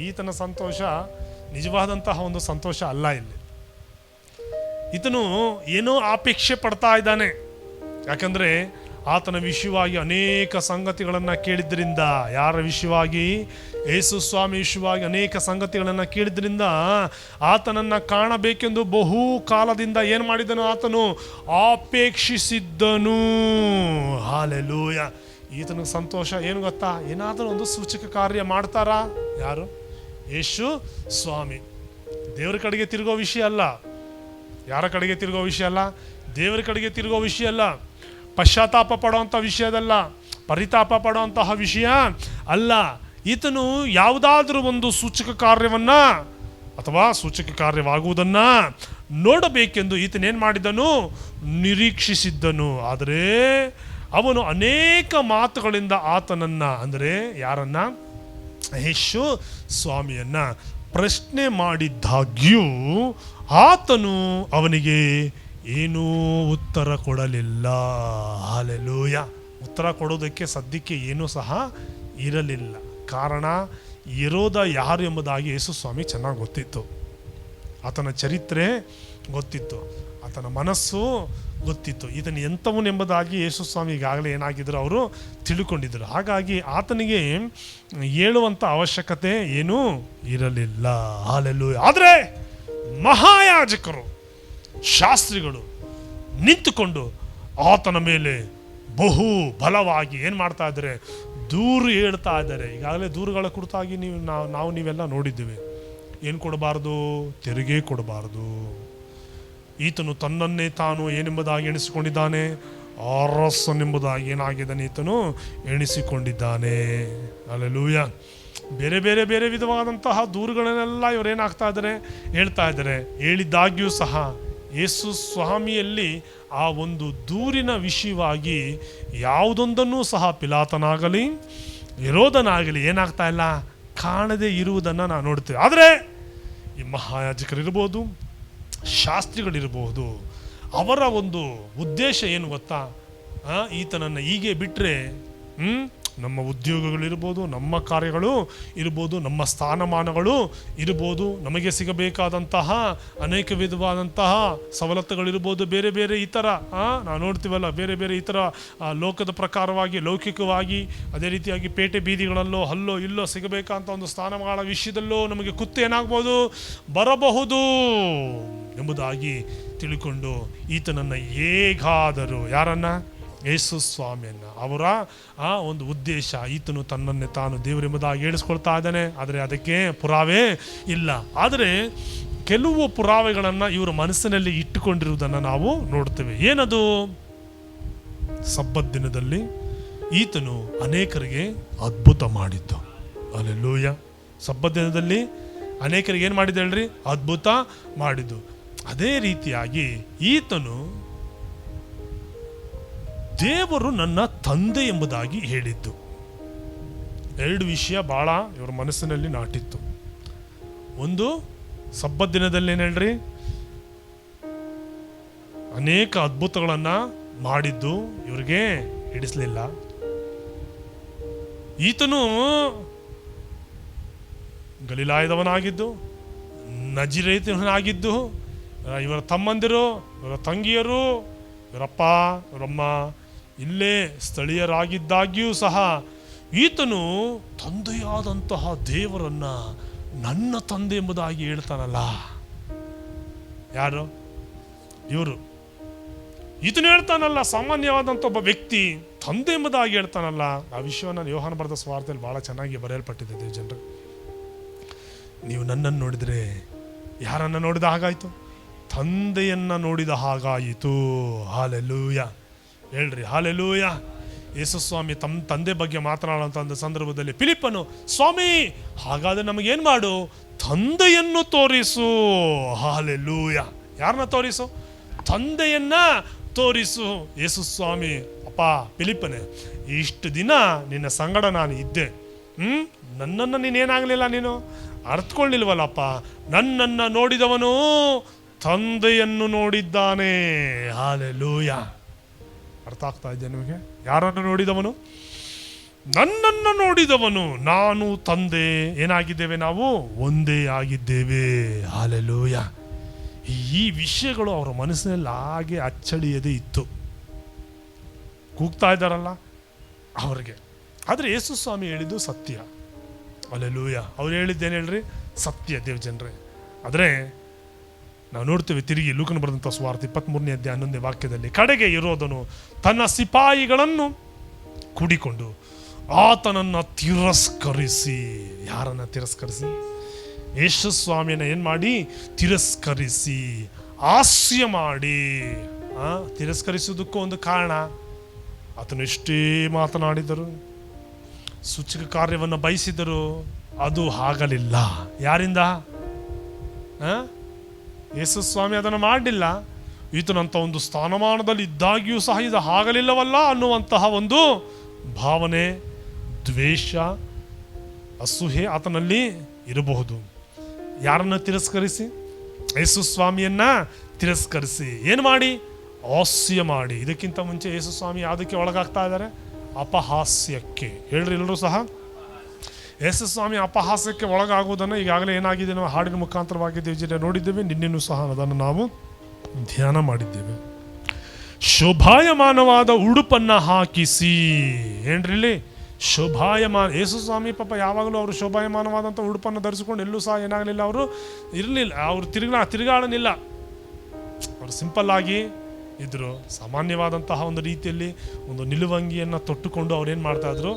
ಈತನ ಸಂತೋಷ ನಿಜವಾದಂತಹ ಒಂದು ಸಂತೋಷ ಅಲ್ಲ. ಇಲ್ಲಿ ಈತನು ಏನೋ ಅಪೇಕ್ಷೆ ಪಡ್ತಾ ಇದ್ದಾನೆ. ಯಾಕಂದ್ರೆ ಆತನ ವಿಷಯವಾಗಿ ಅನೇಕ ಸಂಗತಿಗಳನ್ನು ಕೇಳಿದ್ರಿಂದ, ಯಾರ ವಿಷಯವಾಗಿ? ಯೇಸು ಸ್ವಾಮಿ ವಿಷಯವಾಗಿ ಅನೇಕ ಸಂಗತಿಗಳನ್ನು ಕೇಳಿದ್ರಿಂದ ಆತನನ್ನು ಕಾಣಬೇಕೆಂದು ಬಹು ಕಾಲದಿಂದ ಏನು ಮಾಡಿದನು? ಆತನು ಅಪೇಕ್ಷಿಸಿದ್ದನು. ಹಾಲೆಲೂಯಾ. ಈತನಿಗೆ ಸಂತೋಷ ಏನು ಗೊತ್ತಾ? ಏನಾದರೂ ಒಂದು ಸೂಚಕ ಕಾರ್ಯ ಮಾಡ್ತಾರಾ? ಯಾರು? ಯೇಸು ಸ್ವಾಮಿ. ದೇವರ ಕಡೆಗೆ ತಿರುಗೋ ವಿಷಯ ಅಲ್ಲ. ಯಾರ ಕಡೆಗೆ ತಿರುಗೋ ವಿಷಯ ಅಲ್ಲ? ದೇವರ ಕಡೆಗೆ ತಿರುಗೋ ವಿಷಯ ಅಲ್ಲ. ಪಶ್ಚಾತ್ತಾಪ ಪಡುವಂಥ ವಿಷಯದಲ್ಲ, ಪರಿತಾಪ ಪಡುವಂತಹ ವಿಷಯ ಅಲ್ಲ. ಈತನು ಯಾವುದಾದ್ರೂ ಒಂದು ಸೂಚಕ ಕಾರ್ಯವನ್ನ ಅಥವಾ ಸೂಚಕ ಕಾರ್ಯವಾಗುವುದನ್ನ ನೋಡಬೇಕೆಂದು ಈತನೇನು ಮಾಡಿದನು? ನಿರೀಕ್ಷಿಸಿದ್ದನು. ಆದರೆ ಅವನು ಅನೇಕ ಮಾತುಗಳಿಂದ ಆತನನ್ನ, ಅಂದರೆ ಯಾರನ್ನ? ಯೇಸು ಸ್ವಾಮಿಯನ್ನ ಪ್ರಶ್ನೆ ಮಾಡಿದ್ದಾಗ್ಯೂ ಆತನು ಅವನಿಗೆ ಏನೂ ಉತ್ತರ ಕೊಡಲಿಲ್ಲ. ಹಾಲೆಲೂಯಾ. ಉತ್ತರ ಕೊಡೋದಕ್ಕೆ ಸದ್ಯಕ್ಕೆ ಏನೂ ಸಹ ಇರಲಿಲ್ಲ. ಕಾರಣ ಹೆರೋದ ಯಾರು ಎಂಬುದಾಗಿ ಯೇಸು ಸ್ವಾಮಿ ಚೆನ್ನಾಗಿ ಗೊತ್ತಿತ್ತು. ಆತನ ಚರಿತ್ರೆ ಗೊತ್ತಿತ್ತು, ಆತನ ಮನಸ್ಸು ಗೊತ್ತಿತ್ತು, ಈತನ ಎಂಥವನೆಂಬುದಾಗಿ ಯೇಸು ಸ್ವಾಮಿ ಈಗಾಗಲೇ ಏನಾಗಿದ್ರು ಅವರು ತಿಳ್ಕೊಂಡಿದ್ರು. ಹಾಗಾಗಿ ಆತನಿಗೆ ಹೇಳುವಂಥ ಅವಶ್ಯಕತೆ ಏನೂ ಇರಲಿಲ್ಲ. ಹಾಲೆಲೂಯ. ಆದರೆ ಮಹಾಯಾಜಕರು, ಶಾಸ್ತ್ರಿಗಳು ನಿಂತುಕೊಂಡು ಆತನ ಮೇಲೆ ಬಹು ಬಲವಾಗಿ ಏನು ಮಾಡ್ತಾ ಇದ್ದಾರೆ, ದೂರು ಹೇಳ್ತಾ ಇದ್ದಾರೆ. ಈಗಾಗಲೇ ದೂರುಗಳ ಕುರಿತಾಗಿ ನೀವೆಲ್ಲ ನೋಡಿದ್ದೇವೆ. ಏನು ಕೊಡಬಾರ್ದು? ತೆರಿಗೆ ಕೊಡಬಾರ್ದು. ಈತನು ತನ್ನನ್ನೇ ತಾನು ಏನೆಂಬುದಾಗಿ ಎಣಿಸಿಕೊಂಡಿದ್ದಾನೆ, ಅರಸನೆಂಬುದಾಗಿ ಏನಾಗಿದ್ದಾನೆ, ಈತನು ಎಣಿಸಿಕೊಂಡಿದ್ದಾನೆ. ಹಲ್ಲೆಲೂಯಾ. ಬೇರೆ ಬೇರೆ ಬೇರೆ ವಿಧವಾದಂತಹ ದೂರುಗಳನ್ನೆಲ್ಲ ಇವರೇನಾಗ್ತಾ ಇದ್ದಾರೆ, ಹೇಳ್ತಾ ಇದ್ದಾರೆ. ಹೇಳಿದ್ದಾಗ್ಯೂ ಸಹ ಯೇಸು ಸ್ವಾಮಿಯಲ್ಲಿ ಆ ಒಂದು ದೂರಿನ ವಿಷಯವಾಗಿ ಯಾವುದೊಂದನ್ನು ಸಹ ಪಿಲಾತನಾಗಲಿ ಹೆರೋದನಾಗಲಿ ಏನಾಗ್ತಾ ಇಲ್ಲ, ಕಾಣದೇ ಇರುವುದನ್ನು ನಾವು ನೋಡ್ತೇವೆ. ಆದರೆ ಈ ಮಹಾಯಾಜಕರಿರ್ಬೋದು, ಶಾಸ್ತ್ರಿಗಳಿರ್ಬೋದು, ಅವರ ಒಂದು ಉದ್ದೇಶ ಏನು ಗೊತ್ತಾ, ಈತನನ್ನು ಹೀಗೆ ಬಿಟ್ಟರೆ ನಮ್ಮ ಉದ್ಯೋಗಗಳಿರ್ಬೋದು, ನಮ್ಮ ಕಾರ್ಯಗಳು ಇರ್ಬೋದು, ನಮ್ಮ ಸ್ಥಾನಮಾನಗಳು ಇರ್ಬೋದು, ನಮಗೆ ಸಿಗಬೇಕಾದಂತಹ ಅನೇಕ ವಿಧವಾದಂತಹ ಸವಲತ್ತುಗಳಿರ್ಬೋದು, ಬೇರೆ ಬೇರೆ ಈ ಥರ ನಾವು ನೋಡ್ತೀವಲ್ಲ, ಬೇರೆ ಬೇರೆ ಈ ಥರ ಲೋಕದ ಪ್ರಕಾರವಾಗಿ ಲೌಕಿಕವಾಗಿ, ಅದೇ ರೀತಿಯಾಗಿ ಪೇಟೆ ಬೀದಿಗಳಲ್ಲೋ ಅಲ್ಲೋ ಇಲ್ಲೋ ಸಿಗಬೇಕಂತ ಒಂದು ಸ್ಥಾನಮಾನ ವಿಷಯದಲ್ಲೋ ನಮಗೆ ಕುತ್ತು ಏನಾಗ್ಬೋದು, ಬರಬಹುದು ಎಂಬುದಾಗಿ ತಿಳ್ಕೊಂಡು ಈತನನ್ನು ಹೇಗಾದರೂ, ಯಾರನ್ನ, ಯೇಸು ಸ್ವಾಮಿಯನ್ನ, ಅವರ ಆ ಒಂದು ಉದ್ದೇಶ, ಈತನು ತನ್ನನ್ನೇ ತಾನು ದೇವರೆಂಬುದಾಗಿ ಹೇಳಿಸ್ಕೊಳ್ತಾ ಇದ್ದಾನೆ. ಆದರೆ ಅದಕ್ಕೆ ಪುರಾವೆ ಇಲ್ಲ. ಆದರೆ ಕೆಲವು ಪುರಾವೆಗಳನ್ನು ಇವರು ಮನಸ್ಸಿನಲ್ಲಿ ಇಟ್ಟುಕೊಂಡಿರುವುದನ್ನು ನಾವು ನೋಡ್ತೇವೆ. ಏನದು? ಸಬ್ಬತ್ ದಿನದಲ್ಲಿ ಈತನು ಅನೇಕರಿಗೆ ಅದ್ಭುತ ಮಾಡಿದ್ದು. ಹಲ್ಲೆಲೂಯಾ. ಸಬ್ಬತ್ ದಿನದಲ್ಲಿ ಅನೇಕರಿಗೆ ಏನು ಮಾಡಿದ್ದು ಹೇಳ್ರಿ? ಅದ್ಭುತ ಮಾಡಿದ್ದು. ಅದೇ ರೀತಿಯಾಗಿ ಈತನು ದೇವರು ನನ್ನ ತಂದೆ ಎಂಬುದಾಗಿ ಹೇಳಿದ್ದು. ಎರಡು ವಿಷಯ ಭಾಳ ಇವರ ಮನಸ್ಸಿನಲ್ಲಿ ನಾಟಿತ್ತು. ಒಂದು, ಸಬ್ಬತ್ ದಿನದಲ್ಲಿ ಏನು ಹೇಳ್ರಿ, ಅನೇಕ ಅದ್ಭುತಗಳನ್ನು ಮಾಡಿದ್ದು ಇವ್ರಿಗೆ ಹಿಡಿಸ್ಲಿಲ್ಲ. ಈತನು ಗಲಿಲಾಯದವನಾಗಿದ್ದು, ನಜರೇತಿನಾಗಿದ್ದು, ಇವರ ತಮ್ಮಂದಿರು, ಇವರ ತಂಗಿಯರು, ಇವರಪ್ಪ ಇವರಮ್ಮ ಇಲ್ಲೇ ಸ್ಥಳೀಯರಾಗಿದ್ದಾಗ್ಯೂ ಸಹ ಈತನು ತಂದೆಯಾದಂತಹ ದೇವರನ್ನ ನನ್ನ ತಂದೆ ಎಂಬುದಾಗಿ ಹೇಳ್ತಾನಲ್ಲ. ಯಾರು ಇವರು? ಈತನು ಹೇಳ್ತಾನಲ್ಲ, ಸಾಮಾನ್ಯವಾದಂಥ ಒಬ್ಬ ವ್ಯಕ್ತಿ ತಂದೆ ಎಂಬುದಾಗಿ ಹೇಳ್ತಾನಲ್ಲ. ಆ ವಿಷಯವನ್ನು ಯೋಹಾನ ಬರೆದ ಸುವಾರ್ತೆಯಲ್ಲಿ ಬಹಳ ಚೆನ್ನಾಗಿ ಬರೆಯಲ್ಪಟ್ಟಿದೆ. ಜನರು, ನೀವು ನನ್ನನ್ನು ನೋಡಿದರೆ ಯಾರನ್ನು ನೋಡಿದ ಹಾಗಾಯಿತು? ತಂದೆಯನ್ನ ನೋಡಿದ ಹಾಗಾಯಿತು. ಹಾಲೆಲೂಯ. ಹೇಳ್ರಿ ಹಾಲೆಲೂಯ. ಯೇಸು ಸ್ವಾಮಿ ತಮ್ಮ ತಂದೆ ಬಗ್ಗೆ ಮಾತನಾಡುವಂಥ ಸಂದರ್ಭದಲ್ಲಿ ಫಿಲಿಪ್ಪನು, ಸ್ವಾಮಿ ಹಾಗಾದ್ರೆ ನಮಗೇನು ಮಾಡು, ತಂದೆಯನ್ನು ತೋರಿಸು. ಹಾಲೆಲೂಯ. ಯಾರನ್ನ ತೋರಿಸು? ತಂದೆಯನ್ನ ತೋರಿಸು. ಯೇಸು ಸ್ವಾಮಿ, ಅಪ್ಪ ಫಿಲಿಪ್ಪನೇ, ಇಷ್ಟು ದಿನ ನಿನ್ನ ಸಂಗಡ ನಾನು ಇದ್ದೆ, ನನ್ನನ್ನು ನೀನೇನಾಗಲಿಲ್ಲ, ನೀನು ಅರ್ಥಕೊಳ್ಳಿಲ್ವಲ್ಲಪ್ಪ. ನನ್ನನ್ನು ನೋಡಿದವನು ತಂದೆಯನ್ನು ನೋಡಿದ್ದಾನೆ. ಹಾಲೆಲೂಯ. ಅರ್ಥ ಆಗ್ತಾ ಇದೆ ನಿಮಗೆ? ಯಾರನ್ನು ನೋಡಿದವನು? ನನ್ನನ್ನು ನೋಡಿದವನು. ನಾನು ತಂದೆ ಏನಾಗಿದ್ದೇವೆ? ನಾವು ಒಂದೇ ಆಗಿದ್ದೇವೆ. ಹಾಲೆಲೂಯ. ಈ ವಿಷಯಗಳು ಅವರ ಮನಸ್ಸಿನಲ್ಲಿ ಹಾಗೆ ಅಚ್ಚಳಿಯದೇ ಇತ್ತು. ಕೂಗ್ತಾ ಇದ್ದಾರಲ್ಲ ಅವ್ರಿಗೆ. ಆದರೆ ಯೇಸು ಸ್ವಾಮಿ ಹೇಳಿದ್ದು ಸತ್ಯ. ಹಾಲೆಲೂಯ. ಅವ್ರು ಹೇಳಿದ್ದೇನು ಹೇಳ್ರಿ? ಸತ್ಯ ದೇವ್ ಜನರೇ. ಆದರೆ ನಾವು ನೋಡ್ತೇವೆ ತಿರುಗಿ ಲೂಕನ ಬರೆದಂಥ ಸುವಾರ್ತೆ 23ನೇ ಅಧ್ಯಾಯ 11ನೇ ವಾಕ್ಯದಲ್ಲಿ, ಕಡೆಗೆ ಹೆರೋದನು ತನ್ನ ಸಿಪಾಯಿಗಳನ್ನು ಕೂಡಿಕೊಂಡು ಆತನನ್ನು ತಿರಸ್ಕರಿಸಿ. ಯಾರನ್ನ ತಿರಸ್ಕರಿಸಿ? ಯೇಸು ಸ್ವಾಮಿಯನ್ನ ಏನು ಮಾಡಿ? ತಿರಸ್ಕರಿಸಿ, ಹಾಸ್ಯ ಮಾಡಿ. ತಿರಸ್ಕರಿಸುವುದಕ್ಕೂ ಒಂದು ಕಾರಣ. ಆತನು ಎಷ್ಟೇ ಮಾತನಾಡಿದರು, ಸೂಚಕ ಕಾರ್ಯವನ್ನು ಬಯಸಿದರು, ಅದು ಆಗಲಿಲ್ಲ. ಯಾರಿಂದ? ಯೇಸು ಸ್ವಾಮಿ ಅದನ್ನು ಮಾಡಲಿಲ್ಲ. ಈತನಂಥ ಒಂದು ಸ್ಥಾನಮಾನದಲ್ಲಿ ಇದ್ದಾಗಿಯೂ ಸಹ ಇದು ಆಗಲಿಲ್ಲವಲ್ಲ ಅನ್ನುವಂತಹ ಒಂದು ಭಾವನೆ, ದ್ವೇಷ, ಅಸೂಹೆ ಆತನಲ್ಲಿ ಇರಬಹುದು. ಯಾರನ್ನ ತಿರಸ್ಕರಿಸಿ? ಯೇಸು ಸ್ವಾಮಿಯನ್ನ ತಿರಸ್ಕರಿಸಿ. ಏನು ಮಾಡಿ? ಹಾಸ್ಯ ಮಾಡಿ. ಇದಕ್ಕಿಂತ ಮುಂಚೆ ಯೇಸು ಸ್ವಾಮಿ ಯಾವುದಕ್ಕೆ ಒಳಗಾಗ್ತಾ ಇದ್ದಾರೆ? ಅಪಹಾಸ್ಯಕ್ಕೆ. ಹೇಳ್ರಿ ಎಲ್ಲರೂ ಸಹ. ಯೇಸು ಸ್ವಾಮಿ ಅಪಹಾಸ್ಯಕ್ಕೆ ಒಳಗಾಗುವುದನ್ನು ಈಗಾಗಲೇ ಏನಾಗಿದೆ ನಾವು ಹಾಡಿನ ಮುಖಾಂತರವಾಗಿ ದೇವಜನ ನೋಡಿದ್ದೇವೆ. ನಿನ್ನೆನೂ ಸಹ ಅದನ್ನು ನಾವು ಧ್ಯಾನ ಮಾಡಿದ್ದೇವೆ. ಶೋಭಾಯಮಾನವಾದ ಉಡುಪನ್ನು ಹಾಕಿಸಿ. ಏನ್ರಿ ಶೋಭಾಯಮಾನ. ಯೇಸು ಸ್ವಾಮಿ ಪಾಪ ಯಾವಾಗಲೂ ಅವರು ಶೋಭಾಯಮಾನವಾದಂಥ ಉಡುಪನ್ನು ಧರಿಸಿಕೊಂಡು ಎಲ್ಲೂ ಸಹ ಏನಾಗಲಿಲ್ಲ, ಅವರು ಇರಲಿಲ್ಲ, ಅವರು ತಿರುಗಾಡಲಿಲ್ಲ. ಅವರು ಸಿಂಪಲ್ ಆಗಿ ಇದ್ರು. ಸಾಮಾನ್ಯವಾದಂತಹ ಒಂದು ರೀತಿಯಲ್ಲಿ ಒಂದು ನಿಲುವಂಗಿಯನ್ನು ತೊಟ್ಟುಕೊಂಡು ಅವ್ರೇನು ಮಾಡ್ತಾ ಇದ್ರು,